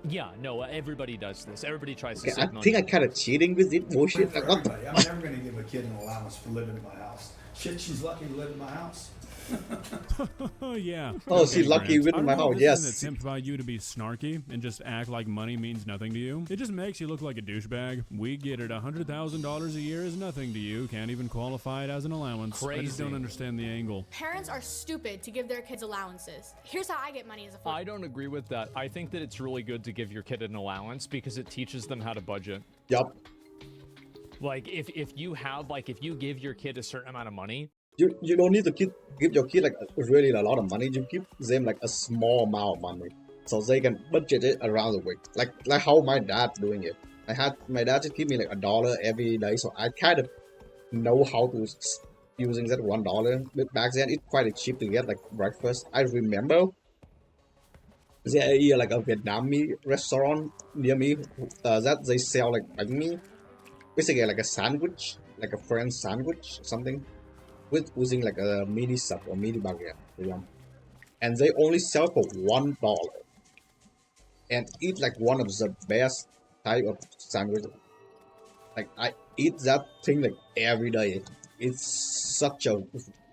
[SPEAKER 13] yeah, no, everybody does this. Everybody tries to save money.
[SPEAKER 1] I think I'm kind of cheating with it. Bullshit.
[SPEAKER 11] I'm never going to give a kid an allowance for living in my house. Shit, she's lucky to live in my house.
[SPEAKER 10] Yeah.
[SPEAKER 1] Oh, she's lucky with my house. Yes.
[SPEAKER 10] This is an attempt by you to be snarky and just act like money means nothing to you. It just makes you look like a douchebag. We get it. $100,000 a year is nothing to you. Can't even qualify it as an allowance. I just don't understand the angle.
[SPEAKER 12] Parents are stupid to give their kids allowances. Here's how I get money as a
[SPEAKER 13] I don't agree with that. I think that it's really good to give your kid an allowance because it teaches them how to budget.
[SPEAKER 1] Yup.
[SPEAKER 13] Like if you have if you give your kid a certain amount of money,
[SPEAKER 1] you don't need to give your kid like really a lot of money. You give them like a small amount of money so they can budget it around the week. Like how my dad doing it. My dad just give me like $1 every day, so I kind of know how to using that $1. But back then it's quite cheap to get like breakfast. I remember there like a Vietnamese restaurant near me that they sell like bánh mì, basically like a sandwich, like a French sandwich or something, with using like a mini sub or mini baguette, and they only sell for $1, and it's like one of the best type of sandwich. Like I eat that thing like every day. It's such a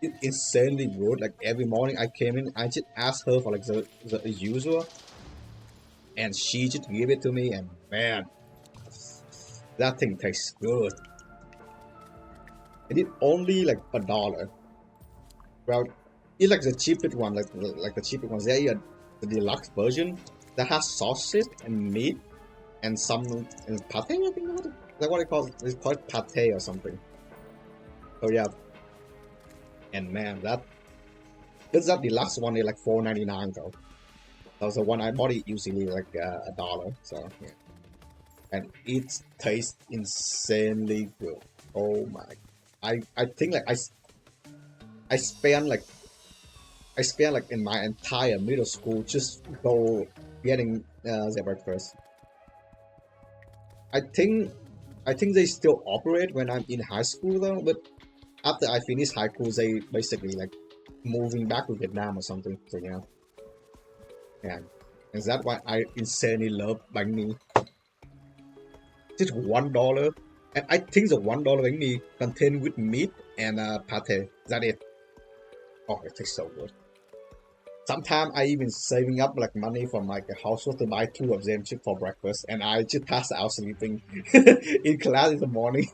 [SPEAKER 1] it's insanely good. Like every morning I came in, I just asked her for like the usual, and she just gave it to me, and man, that thing tastes good. And it only like $1. Well, it's like the cheapest one, like the cheapest ones. There is the deluxe version that has sausage and meat and some and pate. I think like what it calls it's called pate or something. So yeah, and man, that deluxe one is like $4.99 though. That was the one I bought. It usually like $1. So yeah, and it tastes insanely good. Oh my! I think like I spent like in my entire middle school just go getting their breakfast. I think they still operate when I'm in high school though, but after I finish high school, they basically like moving back to Vietnam or something. So yeah, yeah, and that's why I insanely love banh mi. Just $1, and I think the $1 banh mi contained with meat and pate. That's it. Oh, it tastes so good. Sometimes I even saving up like money from like a household to buy 2 of them just for breakfast, and I just pass out sleeping in class in the morning.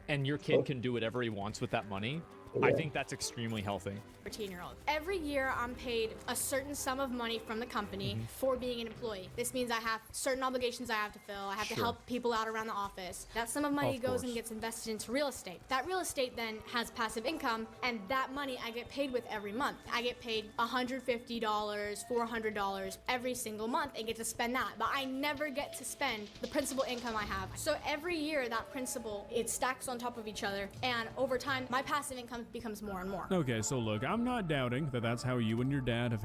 [SPEAKER 13] And your kid can do whatever he wants with that money. I
[SPEAKER 1] Yeah.
[SPEAKER 13] think that's extremely healthy.
[SPEAKER 12] 13-year-old. Every year I'm paid a certain sum of money from the company for being an employee. This means I have certain obligations I have to fill. I have to
[SPEAKER 13] Sure.
[SPEAKER 12] help people out around the office. That sum of money
[SPEAKER 13] Of
[SPEAKER 12] goes
[SPEAKER 13] course.
[SPEAKER 12] and gets invested into real estate. That real estate then has passive income, and that money I get paid with every month. I get paid $150, $400 every single month and get to spend that. But I never get to spend the principal income I have. So every year that principal, it stacks on top of each other, and over time my passive income becomes more and more.
[SPEAKER 10] Okay, so look, I'm not doubting that that's how you and your dad have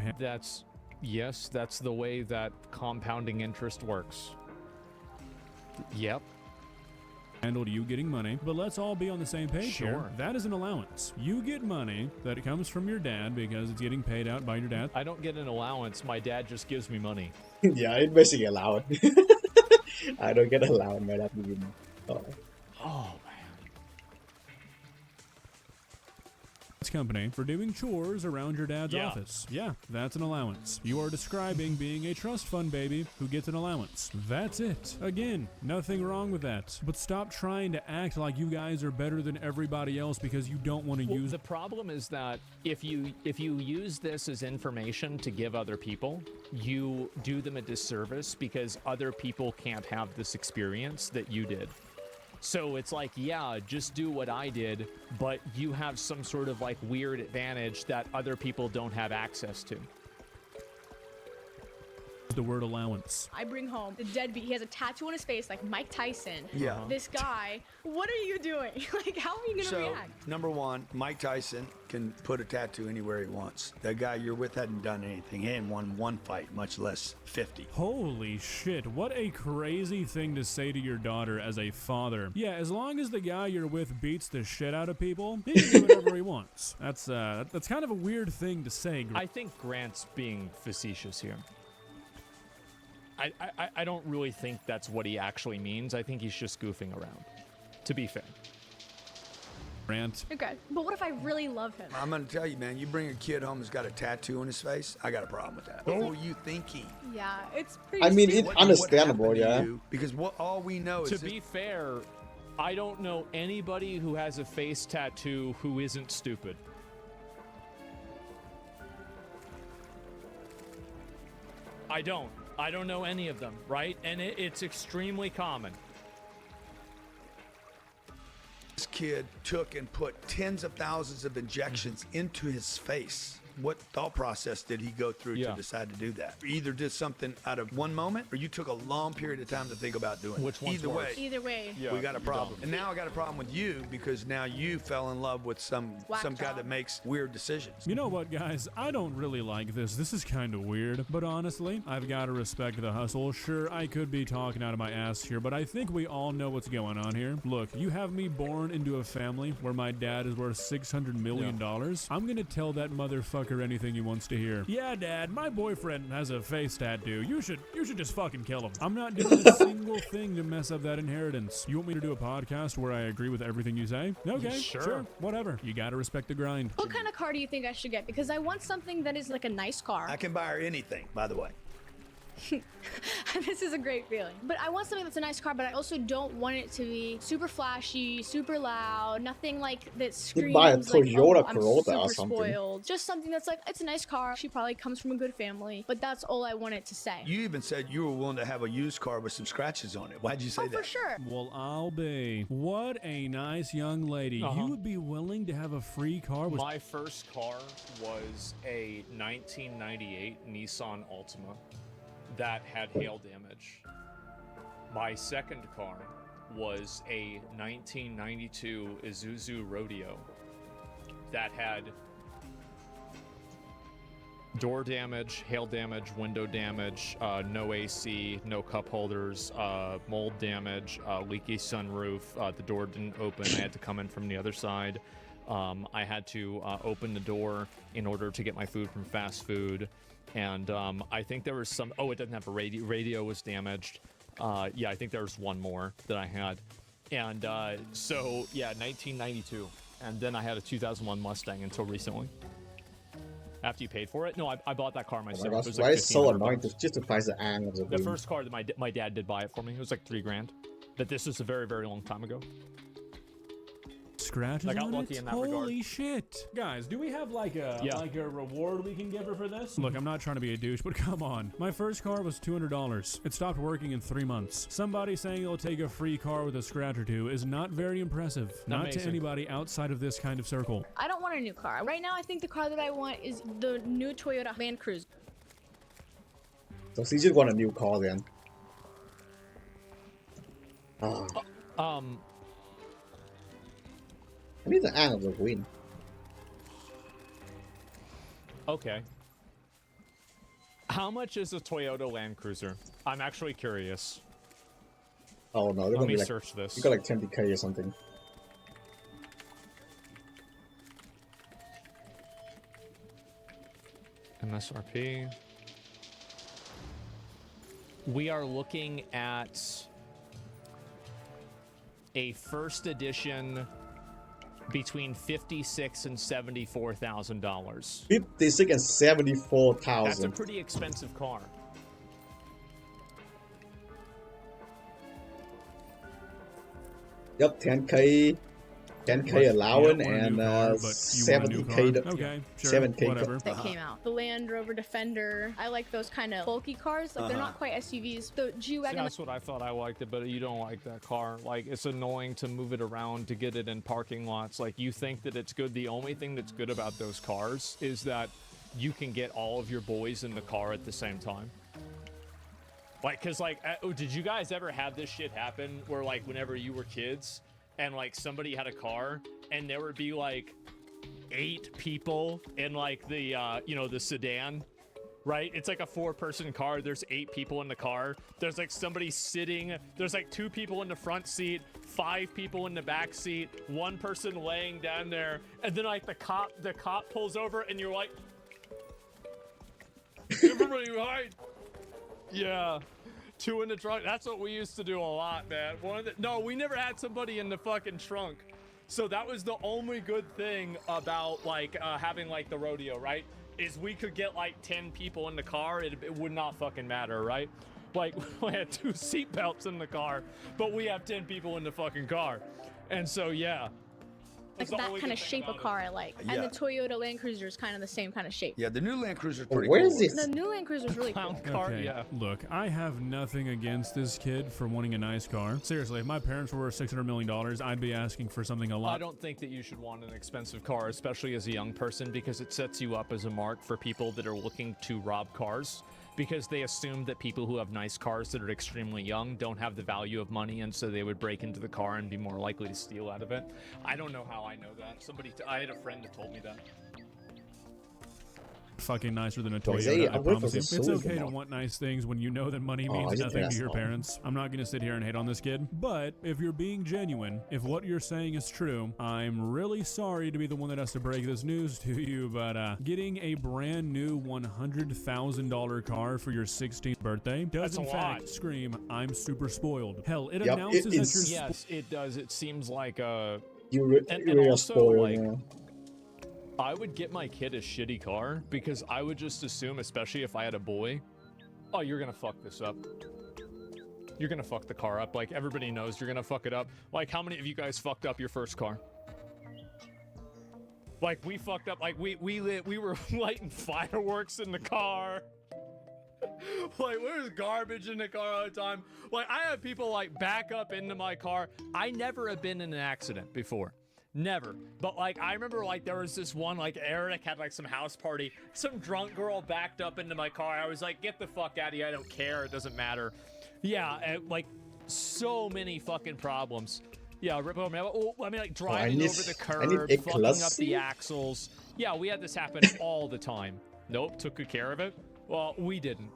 [SPEAKER 13] Yes, that's the way that compounding interest works. Yep.
[SPEAKER 10] handled you getting money, but let's all be on the same page here.
[SPEAKER 13] Sure.
[SPEAKER 10] That is an allowance. You get money that comes from your dad because it's getting paid out by your dad.
[SPEAKER 13] I don't get an allowance. My dad just gives me money.
[SPEAKER 1] Yeah, it's basically allowed. I don't get allowed by that even. Oh.
[SPEAKER 13] Oh,
[SPEAKER 10] Company for doing chores around your dad's
[SPEAKER 13] Yeah.
[SPEAKER 10] office. Yeah, that's an allowance. You are describing being a trust fund baby who gets an allowance. That's it. Again, nothing wrong with that. But stop trying to act like you guys are better than everybody else because you don't want to use
[SPEAKER 13] The problem is that if you use this as information to give other people, you do them a disservice because other people can't have this experience that you did. So it's like, yeah, just do what I did, but you have some sort of like weird advantage that other people don't have access to.
[SPEAKER 10] the word allowance.
[SPEAKER 14] I bring home the deadbeat. He has a tattoo on his face like Mike Tyson.
[SPEAKER 11] Yeah.
[SPEAKER 14] This guy, what are you doing? Like, how are you gonna
[SPEAKER 11] So,
[SPEAKER 14] react?
[SPEAKER 11] number one, Mike Tyson can put a tattoo anywhere he wants. That guy you're with hadn't done anything. He hadn't won one fight, much less 50.
[SPEAKER 10] Holy shit, what a crazy thing to say to your daughter as a father. Yeah, as long as the guy you're with beats the shit out of people, he can do whatever he wants. That's kind of a weird thing to say.
[SPEAKER 13] I think Grant's being facetious here. I don't really think that's what he actually means. I think he's just goofing around, to be fair.
[SPEAKER 10] Grant.
[SPEAKER 14] Okay, but what if I really love him?
[SPEAKER 11] I'm gonna tell you, man, you bring a kid home who's got a tattoo on his face, I got a problem with that. What were you thinking?
[SPEAKER 14] Yeah, it's pretty
[SPEAKER 1] I mean,
[SPEAKER 14] stupid.
[SPEAKER 1] it's understandable,
[SPEAKER 11] happened to
[SPEAKER 1] yeah.
[SPEAKER 11] you? Because all we know is
[SPEAKER 13] To be fair, I don't know anybody who has a face tattoo who isn't stupid. I don't know any of them, right? And it's extremely common.
[SPEAKER 11] this kid took and put tens of thousands of injections into his face. What thought process did he go through to decide to do that? You either did something out of one moment, or you took a long period of time to think about doing
[SPEAKER 13] Which
[SPEAKER 11] it.
[SPEAKER 13] one's
[SPEAKER 11] Either way,
[SPEAKER 13] worse?
[SPEAKER 14] Either way.
[SPEAKER 11] we got a
[SPEAKER 13] you
[SPEAKER 11] problem.
[SPEAKER 13] don't.
[SPEAKER 11] And now I got a problem with you because now you fell in love with some
[SPEAKER 14] Whack
[SPEAKER 11] guy
[SPEAKER 14] job.
[SPEAKER 11] that makes weird decisions.
[SPEAKER 10] You know what, guys? I don't really like this. This is kind of weird, but honestly, I've got to respect the hustle. Sure, I could be talking out of my ass here, but I think we all know what's going on here. Look, you have me born into a family where my dad is worth $600 million. I'm gonna tell that motherfucker motherfucker anything he wants to hear. Yeah, Dad, my boyfriend has a face tattoo. You should just fucking kill him. I'm not doing a single thing to mess up that inheritance. You want me to do a podcast where I agree with everything you say? Okay, sure, whatever. You gotta respect the grind.
[SPEAKER 14] What kind of car do you think I should get? Because I want something that is like a nice car.
[SPEAKER 11] I can buy her anything, by the way.
[SPEAKER 14] This is a great feeling. But I want something that's a nice car, but I also don't want it to be super flashy, super loud, nothing like that screams
[SPEAKER 1] buy a
[SPEAKER 14] like,
[SPEAKER 1] Toyota
[SPEAKER 14] I'm
[SPEAKER 1] Corolla
[SPEAKER 14] super
[SPEAKER 1] or something.
[SPEAKER 14] spoiled. Just something that's like, it's a nice car. She probably comes from a good family, but that's all I want it to say.
[SPEAKER 11] You even said you were willing to have a used car with some scratches on it. Why'd you say that?
[SPEAKER 14] For sure.
[SPEAKER 10] Well, I'll be. What a nice young lady. You would be willing to have a free car with...
[SPEAKER 13] My first car was a 1998 Nissan Altima that had hail damage. My second car was a 1992 Isuzu Rodeo that had door damage, hail damage, window damage, no AC, no cup holders, mold damage, leaky sunroof, the door didn't open, I had to come in from the other side. I had to open the door in order to get my food from fast food. And I think there was some... Oh, it doesn't have a radio. Radio was damaged. Yeah, I think there was one more that I had. And so, yeah, 1992. And then I had a 2001 Mustang until recently. After you paid for it? No, I bought that car myself.
[SPEAKER 1] Oh my gosh,
[SPEAKER 13] it was
[SPEAKER 1] why
[SPEAKER 13] like
[SPEAKER 1] is it so annoying
[SPEAKER 13] $1,500.
[SPEAKER 1] to justify the angle of the
[SPEAKER 13] The
[SPEAKER 1] wheel?
[SPEAKER 13] first car that my dad did buy it for me. It was like $3,000. But this was a very, very long time ago.
[SPEAKER 10] Scratches
[SPEAKER 13] I got
[SPEAKER 10] on
[SPEAKER 13] lucky
[SPEAKER 10] it?
[SPEAKER 13] in that regard.
[SPEAKER 10] Holy shit. Guys, do we have like a reward we can give her for this? Look, I'm not trying to be a douche, but come on. My first car was $200. It stopped working in 3 months. Somebody saying they'll take a free car with a scratch or two is not very impressive. Not
[SPEAKER 13] Amazing.
[SPEAKER 10] to anybody outside of this kind of circle.
[SPEAKER 14] I don't want a new car. Right now, I think the car that I want is the new Toyota Land Cruiser.
[SPEAKER 1] So she just want a new car then. I need the angle of the wheel.
[SPEAKER 13] Okay. How much is a Toyota Land Cruiser? I'm actually curious.
[SPEAKER 1] Oh no, they're
[SPEAKER 13] Let
[SPEAKER 1] gonna
[SPEAKER 13] me
[SPEAKER 1] be like,
[SPEAKER 13] search this.
[SPEAKER 1] You got like 20k or something.
[SPEAKER 13] MSRP. We are looking at a first edition between $56,000 and $74,000.
[SPEAKER 1] 56 and
[SPEAKER 13] That's a
[SPEAKER 1] 74,000.
[SPEAKER 13] pretty expensive car.
[SPEAKER 1] Yep, 10k allowance
[SPEAKER 10] You don't want a
[SPEAKER 1] and
[SPEAKER 10] new car, but you want a new
[SPEAKER 1] 70k.
[SPEAKER 10] car? Okay, sure,
[SPEAKER 1] 7k.
[SPEAKER 10] whatever.
[SPEAKER 14] That came out. The Land Rover Defender. I like those kind of bulky cars. Like they're not quite SUVs. The G-Wagon.
[SPEAKER 13] That's what I thought. I liked it, but you don't like that car. Like, it's annoying to move it around to get it in parking lots. Like, you think that it's good. The only thing that's good about those cars is that you can get all of your boys in the car at the same time. Like, cause like, did you guys ever have this shit happen where like whenever you were kids and like somebody had a car and there would be like 8 people in like the, the sedan, right? It's like a 4-person car. There's 8 people in the car. There's like somebody sitting, there's like 2 people in the front seat, 5 people in the back seat, 1 person laying down there. And then like the cop pulls over and you're like, everybody hide. Yeah, 2 in the trunk. That's what we used to do a lot, man. No, we never had somebody in the fucking trunk. So that was the only good thing about like having like the rodeo, right? Is we could get like 10 people in the car. It would not fucking matter, right? Like we had 2 seatbelts in the car, but we have 10 people in the fucking car. And so, yeah.
[SPEAKER 14] Like that kind of shape of car I like.
[SPEAKER 11] Yeah.
[SPEAKER 14] And the Toyota Land Cruiser is kind of the same kind of shape.
[SPEAKER 11] Yeah, the new Land Cruiser is pretty
[SPEAKER 1] Where
[SPEAKER 11] cool.
[SPEAKER 1] is this?
[SPEAKER 14] The new Land Cruiser is really cool.
[SPEAKER 10] Okay,
[SPEAKER 13] yeah.
[SPEAKER 10] Look, I have nothing against this kid for wanting a nice car. Seriously, if my parents were worth $600 million, I'd be asking for something a lot.
[SPEAKER 13] I don't think that you should want an expensive car, especially as a young person, because it sets you up as a mark for people that are looking to rob cars, because they assume that people who have nice cars that are extremely young don't have the value of money, and so they would break into the car and be more likely to steal out of it. I don't know how I know that. I had a friend that told me that.
[SPEAKER 10] fucking nicer than a
[SPEAKER 1] Like, say,
[SPEAKER 10] Toyota, I
[SPEAKER 1] upgrade
[SPEAKER 10] promise you.
[SPEAKER 1] for
[SPEAKER 10] It's
[SPEAKER 1] the
[SPEAKER 10] okay to
[SPEAKER 1] Suzuki.
[SPEAKER 10] want nice things when you know that money
[SPEAKER 1] Oh,
[SPEAKER 10] means
[SPEAKER 1] I just
[SPEAKER 10] nothing to
[SPEAKER 1] asked
[SPEAKER 10] your
[SPEAKER 1] that.
[SPEAKER 10] parents. I'm not gonna sit here and hate on this kid, but if you're being genuine, if what you're saying is true, I'm really sorry to be the one that has to break this news to you, but getting a brand new $100,000 car for your 16th birthday does
[SPEAKER 13] That's
[SPEAKER 10] in
[SPEAKER 13] a
[SPEAKER 10] fact
[SPEAKER 13] lot.
[SPEAKER 10] scream, I'm super spoiled. Hell, it
[SPEAKER 1] Yep,
[SPEAKER 10] announces that
[SPEAKER 1] it's-
[SPEAKER 10] you're
[SPEAKER 13] Yes, it does. It seems like and
[SPEAKER 1] you're
[SPEAKER 13] also
[SPEAKER 1] spoiled,
[SPEAKER 13] like
[SPEAKER 1] yeah.
[SPEAKER 13] I would get my kid a shitty car because I would just assume, especially if I had a boy, oh, you're gonna fuck this up. You're gonna fuck the car up. Like everybody knows you're gonna fuck it up. Like how many of you guys fucked up your first car? Like we fucked up. Like we were lighting fireworks in the car. Like there's garbage in the car all the time. Like I have people like back up into my car. I never have been in an accident before. Never. But like I remember like there was this one, like Eric had like some house party. Some drunk girl backed up into my car. I was like, get the fuck out of here. I don't care. It doesn't matter. Yeah, and, like so many fucking problems. Yeah, rip over. I mean, like driving over the curb, fucking up the axles. Yeah, we had this happen all the time. Nope, took good care of it. Well, we didn't.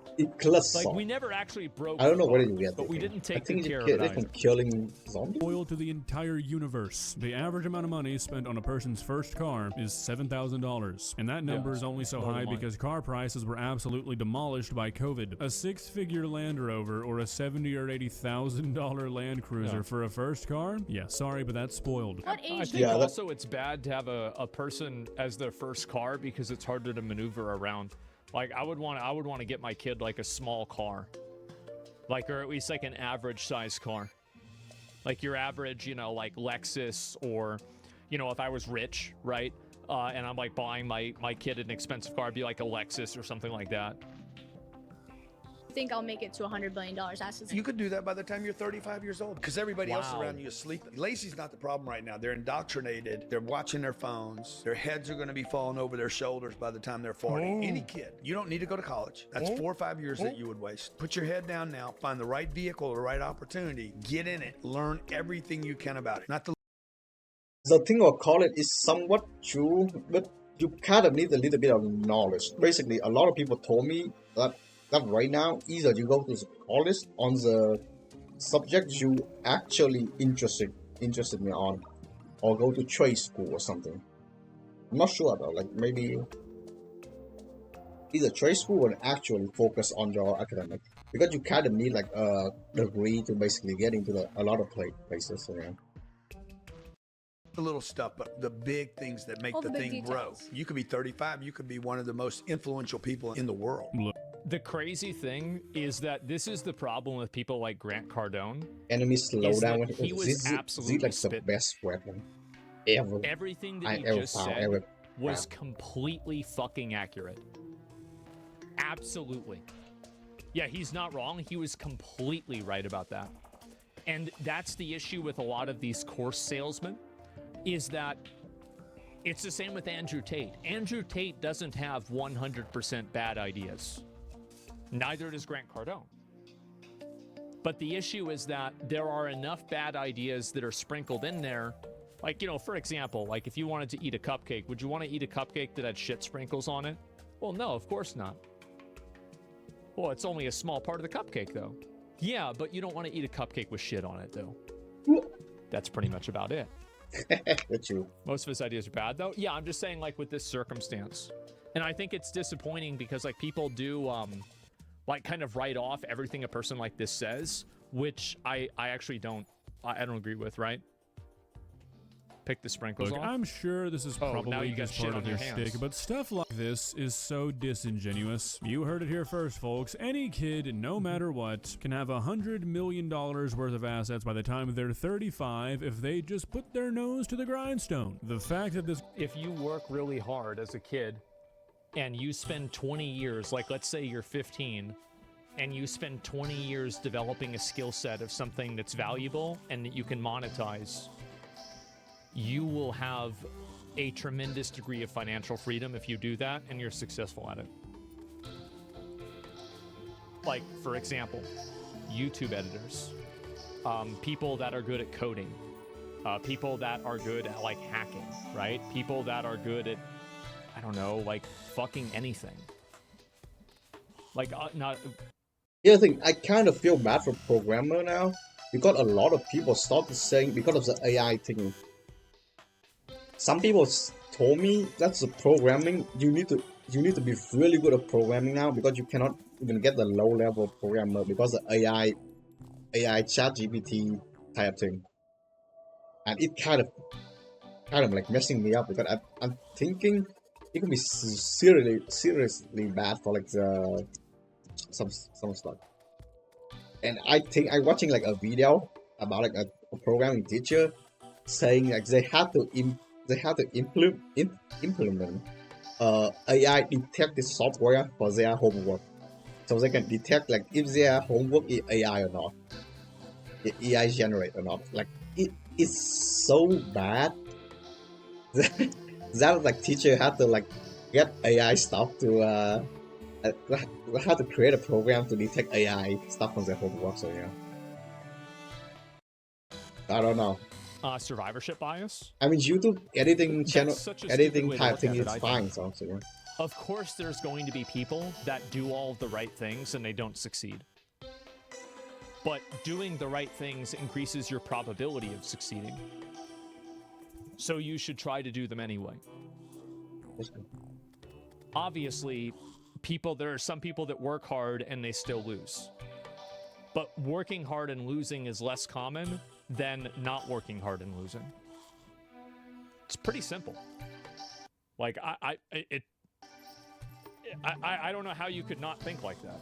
[SPEAKER 13] Like we never actually broke.
[SPEAKER 1] I don't know
[SPEAKER 13] the
[SPEAKER 1] where
[SPEAKER 13] car,
[SPEAKER 1] you get
[SPEAKER 13] but we
[SPEAKER 1] that.
[SPEAKER 13] didn't
[SPEAKER 1] I
[SPEAKER 13] take
[SPEAKER 1] think
[SPEAKER 13] good care of
[SPEAKER 1] you
[SPEAKER 13] it.
[SPEAKER 1] get it from killing zombies.
[SPEAKER 10] Spoiled to the entire universe. The average amount of money spent on a person's first car is $7,000, and that number is only so
[SPEAKER 13] blow
[SPEAKER 10] high
[SPEAKER 13] the mind.
[SPEAKER 10] because car prices were absolutely demolished by COVID. A six-figure Land Rover or a $70,000 or $80,000 Land Cruiser
[SPEAKER 13] Yeah.
[SPEAKER 10] for a first car? Yeah, sorry, but that's spoiled.
[SPEAKER 14] What
[SPEAKER 13] I
[SPEAKER 14] age?
[SPEAKER 13] think also it's bad to have a person as their first car because it's harder to maneuver around. Like I would want to get my kid like a small car, like or at least like an average size car, like your average, you know, like Lexus or, you know, if I was rich, right, and I'm like buying my kid an expensive car, it'd be like a Lexus or something like that.
[SPEAKER 14] I think I'll make it to $100 billion. That's
[SPEAKER 11] You could do that by the time you're 35 years old because everybody else
[SPEAKER 13] Wow.
[SPEAKER 11] around you is sleeping. Lazy's not the problem right now. They're indoctrinated. They're watching their phones. Their heads are going to be falling over their shoulders by the time they're 40. Any kid. You don't need to go to college. That's 4 or 5 years that you would waste. Put your head down now. Find the right vehicle or the right opportunity. Get in it. Learn everything you can about it. Not the
[SPEAKER 1] The thing of college is somewhat true, but you kind of need a little bit of knowledge. Basically, a lot of people told me that right now, either you go to college on the subject you actually interested me on, or go to trade school or something. I'm not sure though. Like maybe either trade school or actually focus on your academic, because you kind of need like a degree to basically get into a lot of places. So, yeah.
[SPEAKER 11] the little stuff, but the big things that make
[SPEAKER 14] All
[SPEAKER 11] the
[SPEAKER 14] the big
[SPEAKER 11] thing grow.
[SPEAKER 14] details.
[SPEAKER 11] You could be 35. You could be one of the most influential people in the world.
[SPEAKER 13] The crazy thing is that this is the problem with people like Grant Cardone.
[SPEAKER 1] Enemy slow
[SPEAKER 13] is
[SPEAKER 1] down
[SPEAKER 13] that
[SPEAKER 1] with
[SPEAKER 13] he was
[SPEAKER 1] this is
[SPEAKER 13] absolutely
[SPEAKER 1] like the
[SPEAKER 13] spitting.
[SPEAKER 1] best weapon ever.
[SPEAKER 13] Everything that
[SPEAKER 1] I
[SPEAKER 13] he
[SPEAKER 1] ever
[SPEAKER 13] just
[SPEAKER 1] found,
[SPEAKER 13] said
[SPEAKER 1] ever
[SPEAKER 13] was
[SPEAKER 1] found.
[SPEAKER 13] completely fucking accurate. Absolutely. Yeah, he's not wrong. He was completely right about that. And that's the issue with a lot of these course salesmen, is that it's the same with Andrew Tate. Andrew Tate doesn't have 100% bad ideas. Neither does Grant Cardone. But the issue is that there are enough bad ideas that are sprinkled in there. Like, you know, for example, like if you wanted to eat a cupcake, would you want to eat a cupcake that had shit sprinkles on it? Well, no, of course not. Well, it's only a small part of the cupcake, though. Yeah, but you don't want to eat a cupcake with shit on it, though. That's pretty much about it.
[SPEAKER 1] That's true.
[SPEAKER 13] Most of his ideas are bad, though. Yeah, I'm just saying, like, with this circumstance. And I think it's disappointing because, like, people do, like, kind of write off everything a person like this says, which I actually don't, I don't agree with, right? Pick the sprinkles
[SPEAKER 10] Look,
[SPEAKER 13] off.
[SPEAKER 10] I'm sure this is
[SPEAKER 13] Oh, now
[SPEAKER 10] probably
[SPEAKER 13] you got
[SPEAKER 10] just
[SPEAKER 13] shit
[SPEAKER 10] part
[SPEAKER 13] on
[SPEAKER 10] of
[SPEAKER 13] your
[SPEAKER 10] your
[SPEAKER 13] hands.
[SPEAKER 10] shtick, but stuff like this is so disingenuous. You heard it here first, folks. Any kid, no matter what, can have $100 million worth of assets by the time they're 35 if they just put their nose to the grindstone. The fact that this...
[SPEAKER 13] If you work really hard as a kid and you spend 20 years, like let's say you're 15, and you spend 20 years developing a skill set of something that's valuable and that you can monetize, you will have a tremendous degree of financial freedom if you do that and you're successful at it. Like, for example, YouTube editors, people that are good at coding, people that are good at like hacking, right? People that are good at I don't know, like fucking anything. Like not.
[SPEAKER 1] Yeah, I think I kind of feel bad for programmer now because a lot of people started saying because of the AI thing. Some people told me that's the programming. You need to be really good at programming now because you cannot even get the low level programmer because the AI chat GPT type thing, and it kind of like messing me up because I'm thinking it could be seriously bad for like the some stuff. And I think I'm watching like a video about like a programming teacher saying like they had to implement AI detective software for their homework, so they can detect like if their homework is AI or not, AI generate or not. Like it is so bad that like teacher had to like get AI stuff to how to create a program to detect AI stuff on their homework. So yeah, I don't know.
[SPEAKER 13] Survivorship bias.
[SPEAKER 1] I mean, YouTube editing channel,
[SPEAKER 13] such a stupid
[SPEAKER 1] editing
[SPEAKER 13] way to
[SPEAKER 1] type
[SPEAKER 13] look
[SPEAKER 1] thing
[SPEAKER 13] at it,
[SPEAKER 1] is
[SPEAKER 13] I
[SPEAKER 1] fine.
[SPEAKER 13] think.
[SPEAKER 1] So yeah.
[SPEAKER 13] Of course, there's going to be people that do all of the right things and they don't succeed. But doing the right things increases your probability of succeeding. So you should try to do them anyway. Obviously, there are some people that work hard and they still lose. But working hard and losing is less common than not working hard and losing. It's pretty simple. Like I don't know how you could not think like that.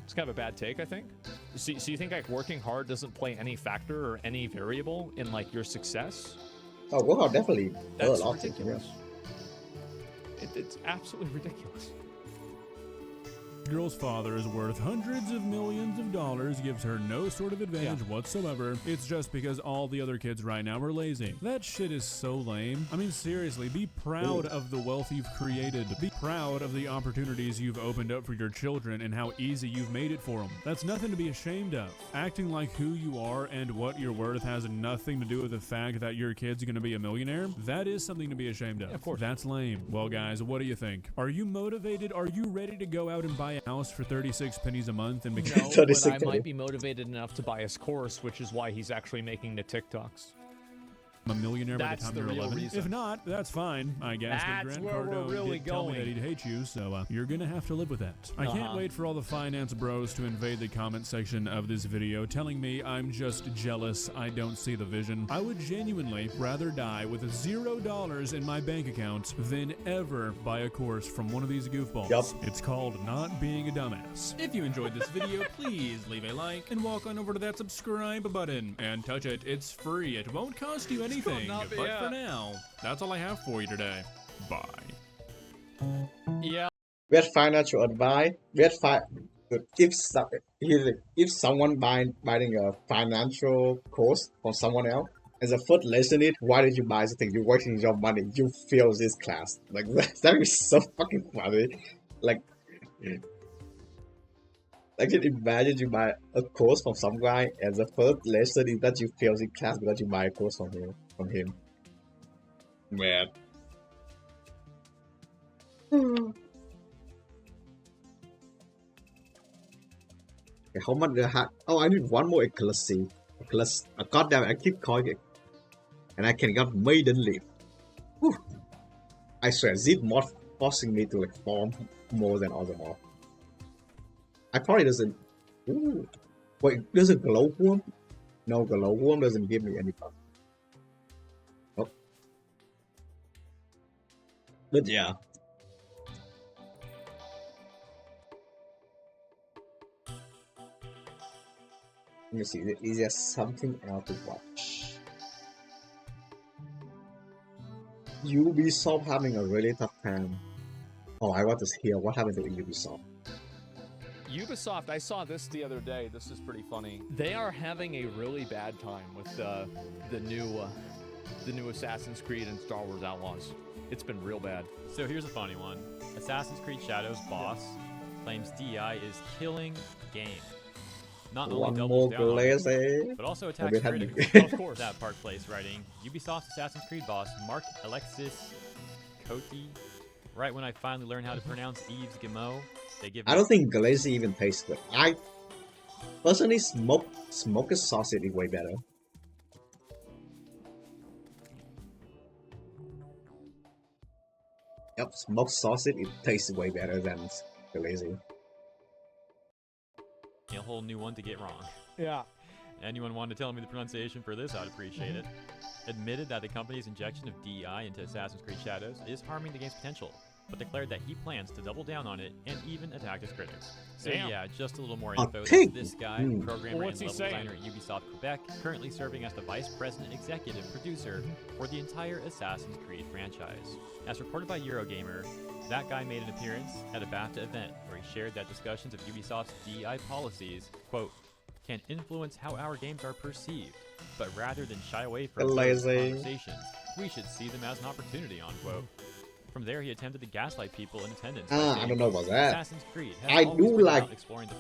[SPEAKER 13] It's kind of a bad take, I think. So you think like working hard doesn't play any factor or any variable in like your success?
[SPEAKER 1] Oh, work hard definitely.
[SPEAKER 13] That's ridiculous. It's absolutely ridiculous.
[SPEAKER 10] Girl's father is worth hundreds of millions of dollars, gives her no sort of advantage whatsoever. It's just because all the other kids right now are lazy. That shit is so lame. I mean, seriously, be proud of the wealth you've created. Be proud of the opportunities you've opened up for your children and how easy you've made it for them. That's nothing to be ashamed of. Acting like who you are and what you're worth has nothing to do with the fact that your kid's gonna be a millionaire. That is something to be ashamed of.
[SPEAKER 13] Yeah, of course.
[SPEAKER 10] That's lame. Well, guys, what do you think? Are you motivated? Are you ready to go out and buy a house for 36 pennies a month and become
[SPEAKER 13] No, but I might be motivated enough to buy his course, which is why he's actually making the TikToks.
[SPEAKER 10] a millionaire by the
[SPEAKER 13] That's
[SPEAKER 10] time
[SPEAKER 13] the
[SPEAKER 10] you're
[SPEAKER 13] real
[SPEAKER 10] 11?
[SPEAKER 13] reason.
[SPEAKER 10] If not, that's fine. I guess
[SPEAKER 13] That's
[SPEAKER 10] Grant
[SPEAKER 13] where we're
[SPEAKER 10] Cardone
[SPEAKER 13] really
[SPEAKER 10] did tell me that
[SPEAKER 13] going.
[SPEAKER 10] he'd hate you, so you're gonna have to live with that. I can't wait for all the finance bros to invade the comment section of this video telling me I'm just jealous I don't see the vision. I would genuinely rather die with $0 in my bank account than ever buy a course from one of these goofballs.
[SPEAKER 1] Yup.
[SPEAKER 10] It's called not being a dumbass. If you enjoyed this video, please leave a like and walk on over to that subscribe button and touch it. It's free. It won't cost you anything. But for now, that's all I have for you today. Bye.
[SPEAKER 13] Yeah.
[SPEAKER 1] We had financial advice. We had if someone buying a financial course from someone else, as a first lesson is why did you buy something? You're wasting your money. You fail this class. Like that is so fucking funny. Like I can imagine you buy a course from some guy, and the first lesson is that you fail this class because you buy a course from him. Man. Okay, how much do I have? Oh, I need one more Ecclesia. Goddamn, I keep calling it. And I can get Maiden Leaf. Whew. I swear, this mod forcing me to like farm more than other mod. I probably doesn't. Ooh. Wait, there's a glowworm? No, glowworm doesn't give me any buff. Oh. But yeah. Let me see, is there something else to watch? Ubisoft having a really tough time. Oh, I want to hear what happened to Ubisoft.
[SPEAKER 13] Ubisoft, I saw this the other day. This is pretty funny. They are having a really bad time with the new Assassin's Creed and Star Wars Outlaws. It's been real bad.
[SPEAKER 15] So here's a funny one. Assassin's Creed Shadows boss claims DEI is killing game. Not only doubles down on it, but also attacks critically. Of course. That Park Place writing, Ubisoft's Assassin's Creed boss, Mark Alexis Coty. Right when I finally learned how to pronounce Eve's Gimo, they give me...
[SPEAKER 1] I don't think glaze even tastes good. I personally smoked sausage is way better. Yep, smoked sausage it tastes way better than glaze.
[SPEAKER 15] a whole new one to get wrong.
[SPEAKER 16] Yeah.
[SPEAKER 15] Anyone want to tell me the pronunciation for this, I'd appreciate it. Admitted that the company's injection of DEI into Assassin's Creed Shadows is harming the game's potential, but declared that he plans to double down on it and even attack his critics. So yeah, just a little more info. That's this guy, programmer and level designer at Ubisoft Quebec, currently serving as the vice president executive producer for the entire Assassin's Creed franchise. As reported by Eurogamer, that guy made an appearance at a BAFTA event where he shared that discussions of Ubisoft's DEI policies, quote, can influence how our games are perceived, but rather than shy away from those conversations, we should see them as an opportunity, unquote. From there, he attempted to gaslight people in attendance.
[SPEAKER 1] I don't know about that.
[SPEAKER 15] Assassin's Creed
[SPEAKER 1] I do like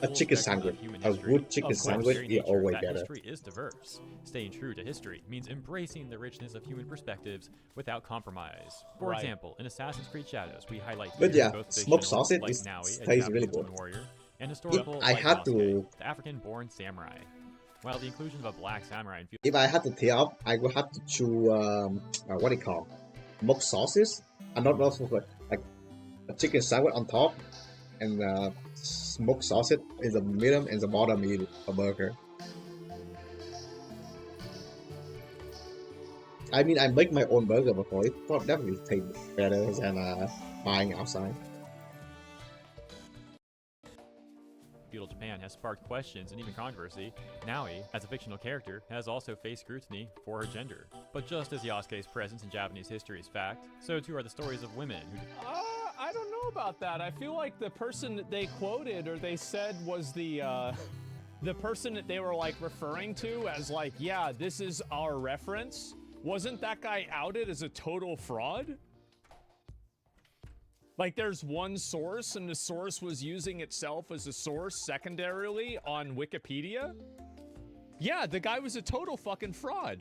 [SPEAKER 1] a chicken sandwich. A good chicken sandwich is always better.
[SPEAKER 15] History is diverse. Staying true to history means embracing the richness of human perspectives without compromise. For example, in Assassin's Creed Shadows, we highlight both
[SPEAKER 1] smoked sausage
[SPEAKER 15] like
[SPEAKER 1] tastes really good.
[SPEAKER 15] Warrior, and historical
[SPEAKER 1] I had to
[SPEAKER 15] the African-born samurai. While the inclusion of a black samurai in
[SPEAKER 1] if I had to tear up, I would have to chew what do you call smoked sausages. I'm not also like a chicken sandwich on top, and smoked sausage in the middle and the bottom is a burger. I mean, I make my own burger before. It probably definitely tastes better than buying outside.
[SPEAKER 15] Feudal Japan has sparked questions and even controversy. Naoi, as a fictional character, has also faced scrutiny for her gender. But just as Yasuke's presence in Japanese history is fact, so too are the stories of women who...
[SPEAKER 16] I don't know about that. I feel like the person that they quoted or they said was the person that they were like referring to as like, yeah, this is our reference. Wasn't that guy outed as a total fraud? Like there's one source and the source was using itself as a source secondarily on Wikipedia? Yeah, the guy was a total fucking fraud.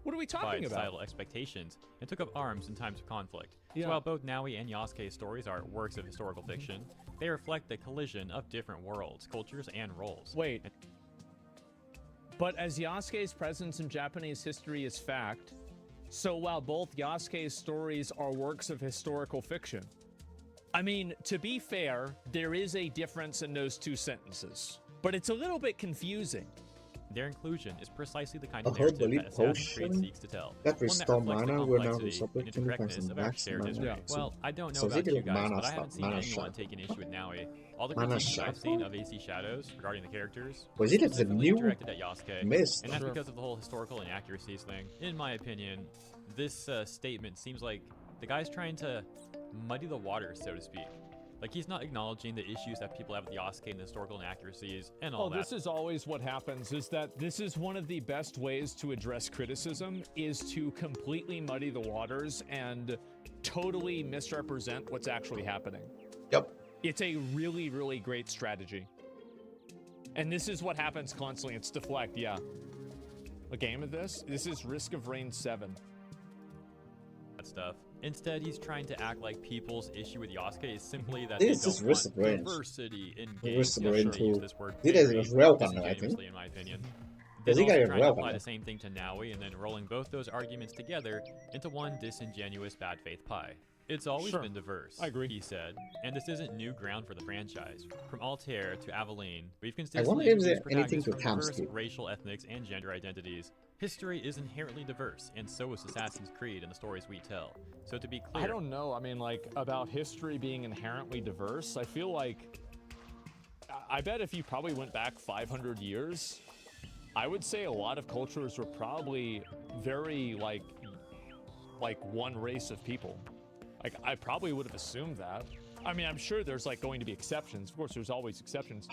[SPEAKER 16] What are we talking about?
[SPEAKER 15] Societal expectations and took up arms in times of conflict. So while both Naoi and Yasuke's stories are works of historical fiction, they reflect the collision of different worlds, cultures, and roles.
[SPEAKER 16] Wait. But as Yasuke's presence in Japanese history is fact, so while both Yasuke's stories are works of historical fiction, I mean, to be fair, there is a difference in those two sentences, but it's a little bit confusing.
[SPEAKER 15] Their inclusion is precisely the kind of narrative that Assassin's Creed seeks to tell.
[SPEAKER 1] That restore mana will now result in
[SPEAKER 15] Well, I don't know about you guys, but I haven't seen anyone take an issue with Naoi. All the critiques I've seen of AC Shadows regarding the characters
[SPEAKER 1] was it the new
[SPEAKER 15] directed at Yasuke,
[SPEAKER 1] mist?
[SPEAKER 15] And that's because of the whole historical inaccuracies thing. In my opinion, this statement seems like the guy's trying to muddy the waters, so to speak. Like, he's not acknowledging the issues that people have with Yasuke and the historical inaccuracies and all that.
[SPEAKER 16] This is always what happens, is that this is one of the best ways to address criticism, is to completely muddy the waters and totally misrepresent what's actually happening.
[SPEAKER 1] Yep.
[SPEAKER 16] It's a really, really great strategy. And this is what happens constantly. It's deflect, yeah. A game of this? This is Risk of Rain 7.
[SPEAKER 15] That stuff. Instead, he's trying to act like people's issue with Yasuke is simply that
[SPEAKER 1] this
[SPEAKER 15] they
[SPEAKER 1] is
[SPEAKER 15] don't want diversity in games. This word disingenuously, in my opinion. He's also trying to apply the same thing to Naoi and then rolling both those arguments together into one disingenuous bad faith pie. It's always been diverse,
[SPEAKER 16] I agree.
[SPEAKER 15] He said, and this isn't new ground for the franchise. From Altair to Aveline, we've consistently used protagonists from diverse racial, ethnics, and gender identities. History is inherently diverse, and so is Assassin's Creed and the stories we tell. So to be clear...
[SPEAKER 16] I don't know, I mean, like, about history being inherently diverse, I feel like... I bet if you probably went back 500 years, I would say a lot of cultures were probably very, like one race of people. Like, I probably would have assumed that. I mean, I'm sure there's, like, going to be exceptions. Of course, there's always exceptions.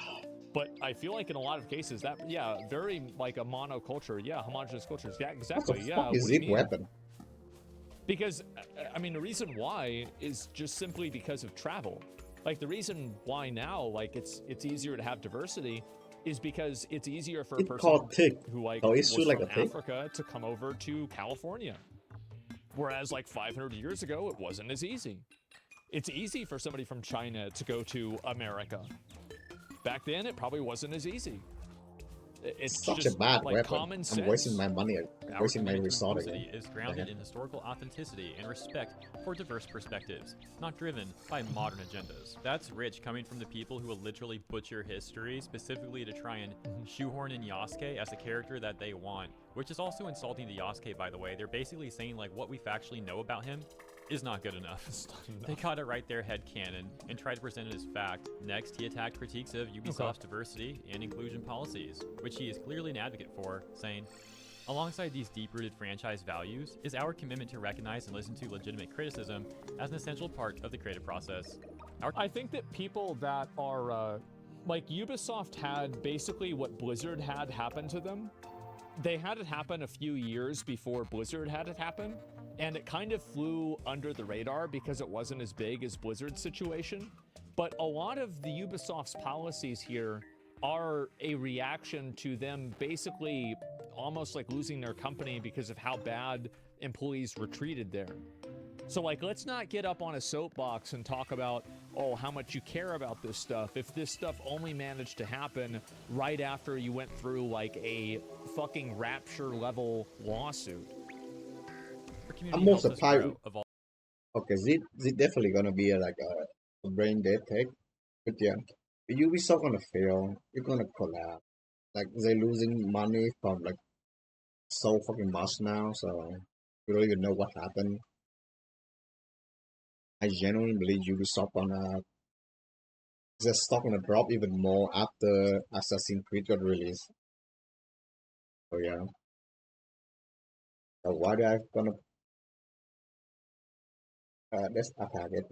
[SPEAKER 16] But I feel like in a lot of cases that, yeah, very, like, a monoculture. Yeah, homogenous cultures. Yeah, exactly.
[SPEAKER 1] What the fuck is it weapon?
[SPEAKER 16] Because, I mean, the reason why is just simply because of travel. Like, the reason why now, like, it's easier to have diversity is because it's easier for a person who, like, was from Africa to come over to California. Whereas like 500 years ago, it wasn't as easy. It's easy for somebody from China to go to America. Back then, it probably wasn't as easy. It's
[SPEAKER 1] Such
[SPEAKER 16] just
[SPEAKER 1] a bad
[SPEAKER 16] like
[SPEAKER 1] weapon.
[SPEAKER 16] common
[SPEAKER 1] I'm
[SPEAKER 16] sense.
[SPEAKER 1] wasting my money.
[SPEAKER 15] Our
[SPEAKER 1] Wasting my
[SPEAKER 15] commitment to
[SPEAKER 1] resort
[SPEAKER 15] inclusivity
[SPEAKER 1] again.
[SPEAKER 15] is grounded in historical authenticity and respect for diverse perspectives, not driven by modern agendas. That's rich coming from the people who will literally butcher history specifically to try and shoehorn in Yasuke as a character that they want, which is also insulting to Yasuke, by the way. They're basically saying like what we factually know about him is not good enough. They gotta write their headcanon and try to present it as fact. Next, he attacked critiques of Ubisoft's diversity and inclusion policies, which he is clearly an advocate for, saying, alongside these deep-rooted franchise values is our commitment to recognize and listen to legitimate criticism as an essential part of the creative process.
[SPEAKER 16] I think that people that are, like Ubisoft had basically what Blizzard had happen to them. They had it happen a few years before Blizzard had it happen, and it kind of flew under the radar because it wasn't as big as Blizzard's situation. But a lot of the Ubisoft's policies here are a reaction to them basically almost like losing their company because of how bad employees were treated there. So like, let's not get up on a soapbox and talk about, oh, how much you care about this stuff if this stuff only managed to happen right after you went through like a fucking Rapture level lawsuit.
[SPEAKER 1] I'm more surprised. Okay, this definitely gonna be like a brain dead take. But yeah, Ubisoft gonna fail. You're gonna collapse. Like they're losing money from like so fucking much now. So we don't even know what happened. I genuinely believe Ubisoft gonna their stock gonna drop even more after Assassin's Creed got released. So yeah. So why do I gonna let's attack it?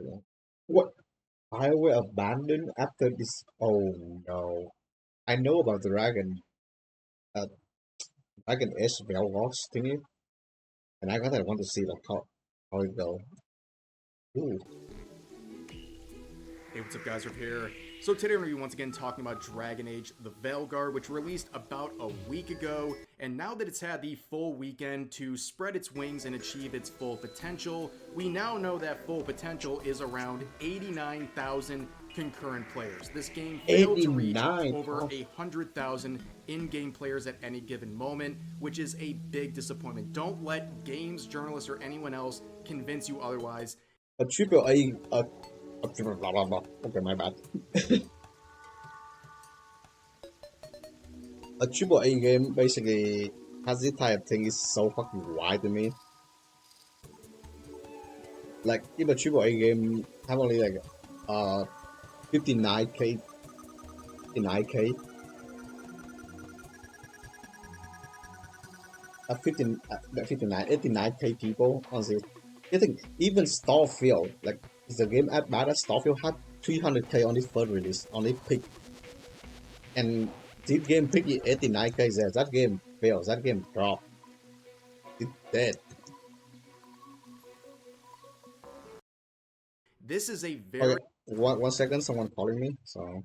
[SPEAKER 1] What? I will abandon after this. Oh no! I know about the Dragon Edge Velvox thingy, and I gotta want to see like how it go. Ooh.
[SPEAKER 17] Hey, what's up guys, Riv here. So today we're going to be once again talking about Dragon Age the Veilguard, which released about a week ago, and now that it's had the full weekend to spread its wings and achieve its full potential, we now know that full potential is around 89,000 concurrent players. This game failed to reach over 100,000 in-game players at any given moment, which is a big disappointment. Don't let games, journalists, or anyone else convince you otherwise.
[SPEAKER 1] A triple A, blah blah blah. Okay, my bad. A triple A game basically has this type of thing is so fucking wide to me. Like if a triple A game have only like 59k, 59k, 89k people on this. I think even Starfield, like is the game as bad as Starfield had 300k on its first release, on its peak, and this game peaked 89k there. That game fails. That game dropped. It's dead.
[SPEAKER 17] This is a very...
[SPEAKER 1] Okay, one second, someone calling me, so...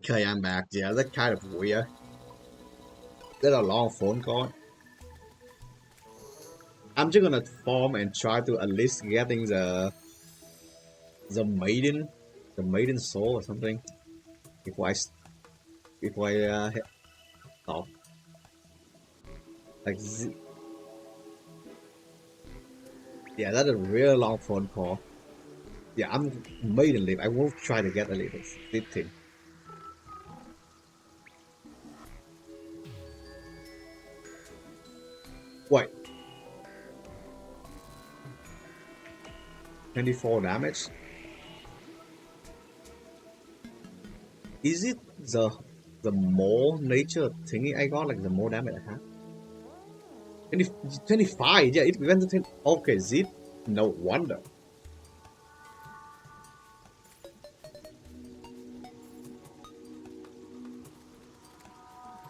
[SPEAKER 1] Okay, I'm back. Yeah, that's kind of weird. That's a long phone call. I'm just gonna farm and try to at least getting the maiden soul or something before I stop. Like, yeah, that's a real long phone call. Yeah, I'm maiden leave. I will try to get a little this thing. Wait, 24 damage. Is it the more nature thingy I got? Like the more damage I have? 20, 25, yeah, it went to 10. Okay, zip. No wonder.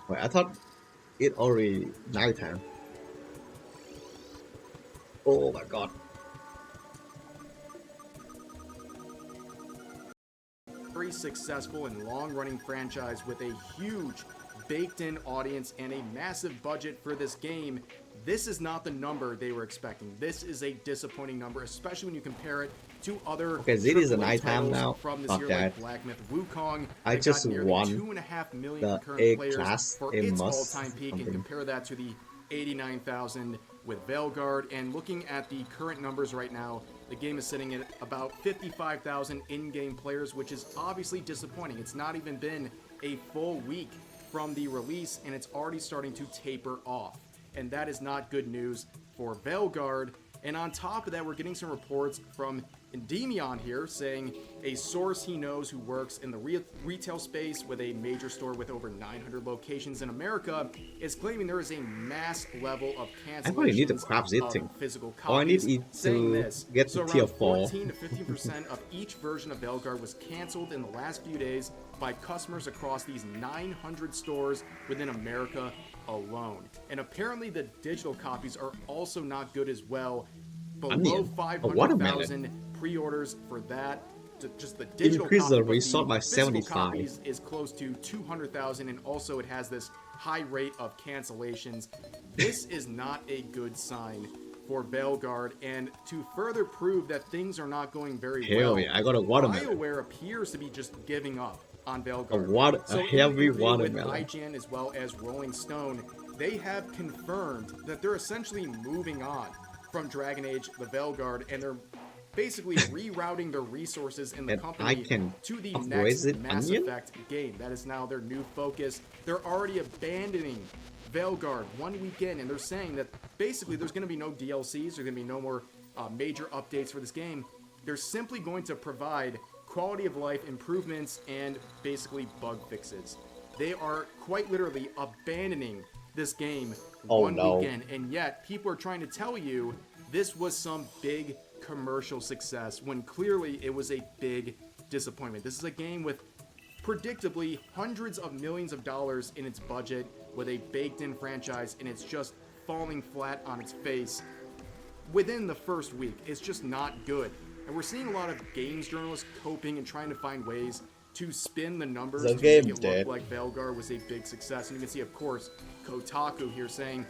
[SPEAKER 1] Wait, I thought it already nighttime. Oh my god.
[SPEAKER 17] Very successful and long-running franchise with a huge baked-in audience and a massive budget for this game. This is not the number they were expecting. This is a disappointing number, especially when you compare it to other
[SPEAKER 1] Okay, it is a
[SPEAKER 17] AAA
[SPEAKER 1] nighttime
[SPEAKER 17] titles
[SPEAKER 1] now.
[SPEAKER 17] from this
[SPEAKER 1] Not
[SPEAKER 17] year,
[SPEAKER 1] that.
[SPEAKER 17] like Black Myth Wukong.
[SPEAKER 1] I
[SPEAKER 17] that
[SPEAKER 1] just
[SPEAKER 17] got nearly
[SPEAKER 1] won
[SPEAKER 17] 2.5 million
[SPEAKER 1] the
[SPEAKER 17] concurrent
[SPEAKER 1] A
[SPEAKER 17] players
[SPEAKER 1] class,
[SPEAKER 17] for
[SPEAKER 1] A
[SPEAKER 17] its
[SPEAKER 1] must
[SPEAKER 17] all-time peak, and
[SPEAKER 1] something.
[SPEAKER 17] compare that to the 89,000 with Veilguard. And looking at the current numbers right now, the game is sitting at about 55,000 in-game players, which is obviously disappointing. It's not even been a full week from the release, and it's already starting to taper off. And that is not good news for Veilguard. And on top of that, we're getting some reports from Endymion here saying a source he knows who works in the retail space with a major store with over 900 locations in America is claiming there is a mass level of
[SPEAKER 1] I probably need to
[SPEAKER 17] cancellations
[SPEAKER 1] craft it
[SPEAKER 17] of
[SPEAKER 1] thing.
[SPEAKER 17] physical
[SPEAKER 1] Or I need
[SPEAKER 17] copies,
[SPEAKER 1] it
[SPEAKER 17] saying
[SPEAKER 1] to
[SPEAKER 17] this.
[SPEAKER 1] get
[SPEAKER 17] So
[SPEAKER 1] to tier
[SPEAKER 17] around
[SPEAKER 1] 4.
[SPEAKER 17] 14 to 15% of each version of Veilguard was canceled in the last few days by customers across these 900 stores within America alone. And apparently the digital copies are also not good as well. Below
[SPEAKER 1] Onion. A
[SPEAKER 17] 500,000 pre-orders for that. Just the digital
[SPEAKER 1] Increase
[SPEAKER 17] copy,
[SPEAKER 1] the
[SPEAKER 17] but
[SPEAKER 1] result by
[SPEAKER 17] physical
[SPEAKER 1] 75.
[SPEAKER 17] copies is close to 200,000, and also it has this high rate of cancellations. This is not a good sign for Veilguard, and to further prove that things are not going very
[SPEAKER 1] Hell
[SPEAKER 17] well,
[SPEAKER 1] yeah, I got a watermelon.
[SPEAKER 17] BioWare appears to be just giving up on Veilguard.
[SPEAKER 1] A heavy
[SPEAKER 17] in an interview
[SPEAKER 1] watermelon.
[SPEAKER 17] with IGN as well as Rolling Stone, they have confirmed that they're essentially moving on from Dragon Age the Veilguard, and they're basically rerouting their resources in the
[SPEAKER 1] And
[SPEAKER 17] company
[SPEAKER 1] I can
[SPEAKER 17] to the
[SPEAKER 1] upgrade
[SPEAKER 17] next
[SPEAKER 1] it,
[SPEAKER 17] Mass
[SPEAKER 1] Onion?
[SPEAKER 17] Effect game. That is now their new focus. They're already abandoning Veilguard 1 week in, and they're saying that basically there's going to be no DLCs, there's going to be no more major updates for this game. They're simply going to provide quality of life improvements and basically bug fixes. They are quite literally abandoning this game one weekend, and yet people are trying to tell you this was some big commercial success when clearly it was a big disappointment. This is a game with predictably hundreds of millions of dollars in its budget, with a baked-in franchise, and it's just falling flat on its face within the first week. It's just not good. And we're seeing a lot of games journalists coping and trying to find ways to spin the numbers to make it look like Veilguard was a big success. And you can see, of course, Kotaku here saying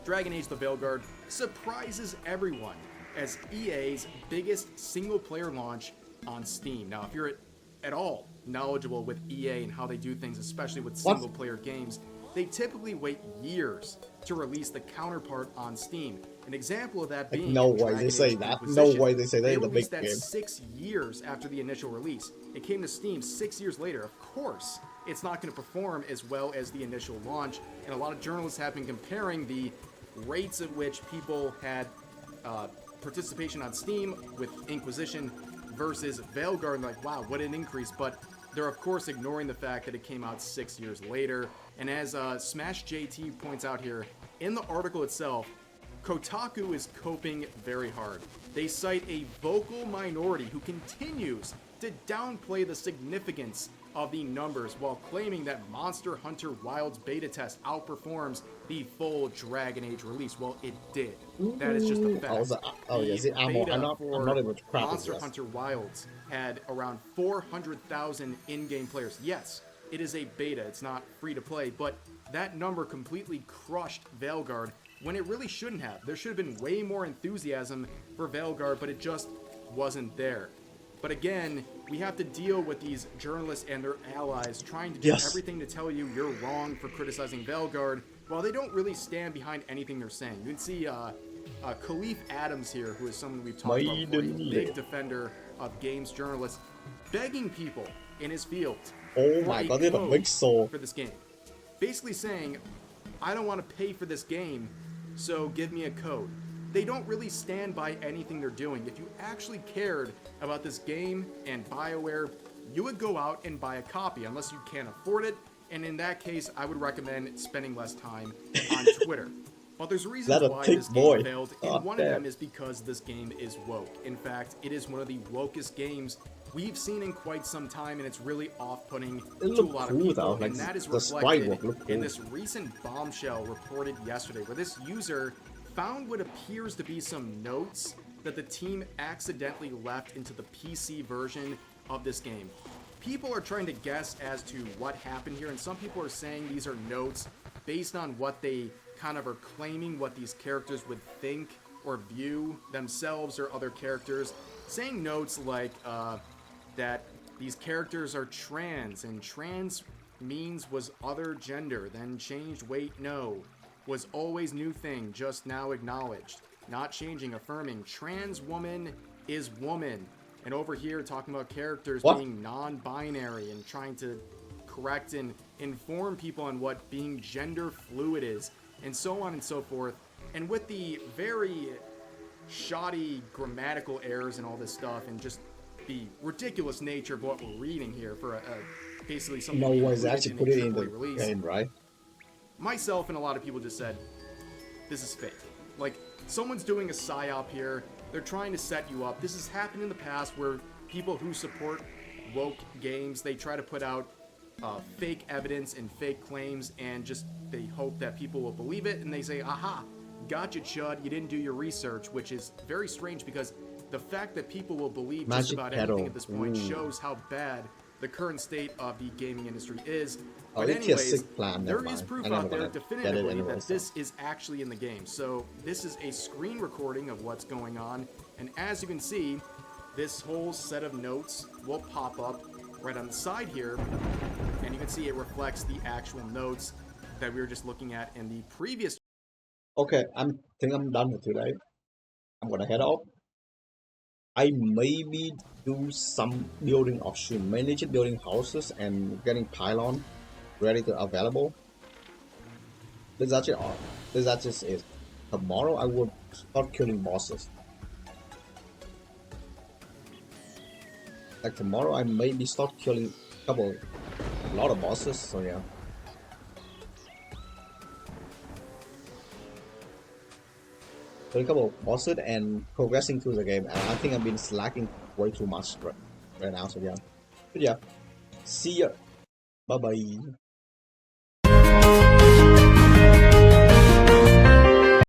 [SPEAKER 17] Dragon Age the Veilguard surprises everyone as EA's biggest single-player launch on Steam. Now, if you're at all knowledgeable with EA and how they do things, especially with single-player games, they typically wait years to release the counterpart on Steam. An example of that being
[SPEAKER 1] No way
[SPEAKER 17] Dragon
[SPEAKER 1] they say
[SPEAKER 17] Age
[SPEAKER 1] that.
[SPEAKER 17] Inquisition.
[SPEAKER 1] No way they say that in the
[SPEAKER 17] released
[SPEAKER 1] big
[SPEAKER 17] that
[SPEAKER 1] game.
[SPEAKER 17] 6 years after the initial release. It came to Steam 6 years later. Of course, it's not going to perform as well as the initial launch, and a lot of journalists have been comparing the rates at which people had participation on Steam with Inquisition versus Veilguard, and like, wow, what an increase. But they're of course ignoring the fact that it came out 6 years later. And as Smash JT points out here, in the article itself, Kotaku is coping very hard. They cite a vocal minority who continues to downplay the significance of the numbers while claiming that Monster Hunter Wilds beta test outperforms the full Dragon Age release. Well, it did. That is just a fact.
[SPEAKER 1] I'm not able to craft
[SPEAKER 17] Monster
[SPEAKER 1] it, yes.
[SPEAKER 17] Hunter Wilds had around 400,000 in-game players. Yes, it is a beta, it's not free to play, but that number completely crushed Veilguard when it really shouldn't have. There should have been way more enthusiasm for Veilguard, but it just wasn't there. But again, we have to deal with these journalists and their allies trying to do everything to tell you you're wrong for criticizing Veilguard, while they don't really stand behind anything they're saying. You can see Khalif Adams here, who is someone we've talked about before, a big defender of games journalists, begging people in his field
[SPEAKER 1] oh my god, they're the big soul
[SPEAKER 17] for this game. Basically saying, I don't want to pay for this game, so give me a code. They don't really stand by anything they're doing. If you actually cared about this game and BioWare, you would go out and buy a copy, unless you can't afford it, and in that case, I would recommend spending less time on Twitter. But there's reasons why this game failed, and one of them is because this game is woke. In fact, it is one of the wokest games we've seen in quite some time, and it's really off-putting to a lot of people, and that is reflected in this recent bombshell reported yesterday, where this user found what appears to be some notes that the team accidentally left into the PC version of this game. People are trying to guess as to what happened here, and some people are saying these are notes based on what they kind of are claiming what these characters would think or view themselves or other characters, saying notes like that these characters are trans, and trans means was other gender, then changed, wait, no, was always new thing, just now acknowledged, not changing, affirming, trans woman is woman. And over here talking about characters being non-binary and trying to correct and inform people on what being gender fluid is, and so on and so forth. And with the very shoddy grammatical errors and all this stuff, and just the ridiculous nature of what we're reading here for basically something
[SPEAKER 1] no one's actually put it in the
[SPEAKER 17] release,
[SPEAKER 1] game, right?
[SPEAKER 17] Myself and a lot of people just said, this is fake. Like, someone's doing a psyop here, they're trying to set you up. This has happened in the past where people who support woke games, they try to put out fake evidence and fake claims, and just they hope that people will believe it, and they say, aha, gotcha, chud, you didn't do your research, which is very strange because the fact that people will believe just about anything at this point shows how bad the current state of the gaming industry is. But anyways, there is proof out there definitively that this is actually in the game. So this is a screen recording of what's going on, and as you can see, this whole set of notes will pop up right on the side here, and you can see it reflects the actual notes that we were just looking at in the previous.
[SPEAKER 1] Okay, think I'm done for today. I'm gonna head off. I maybe do some building option, mainly just building houses and getting pylon ready to available. That's just it. Tomorrow I will start killing bosses. Like tomorrow I maybe start killing a lot of bosses, so yeah. A couple of bosses and progressing through the game, and I think I've been slacking way too much right now, so yeah. But yeah, see ya. Bye bye.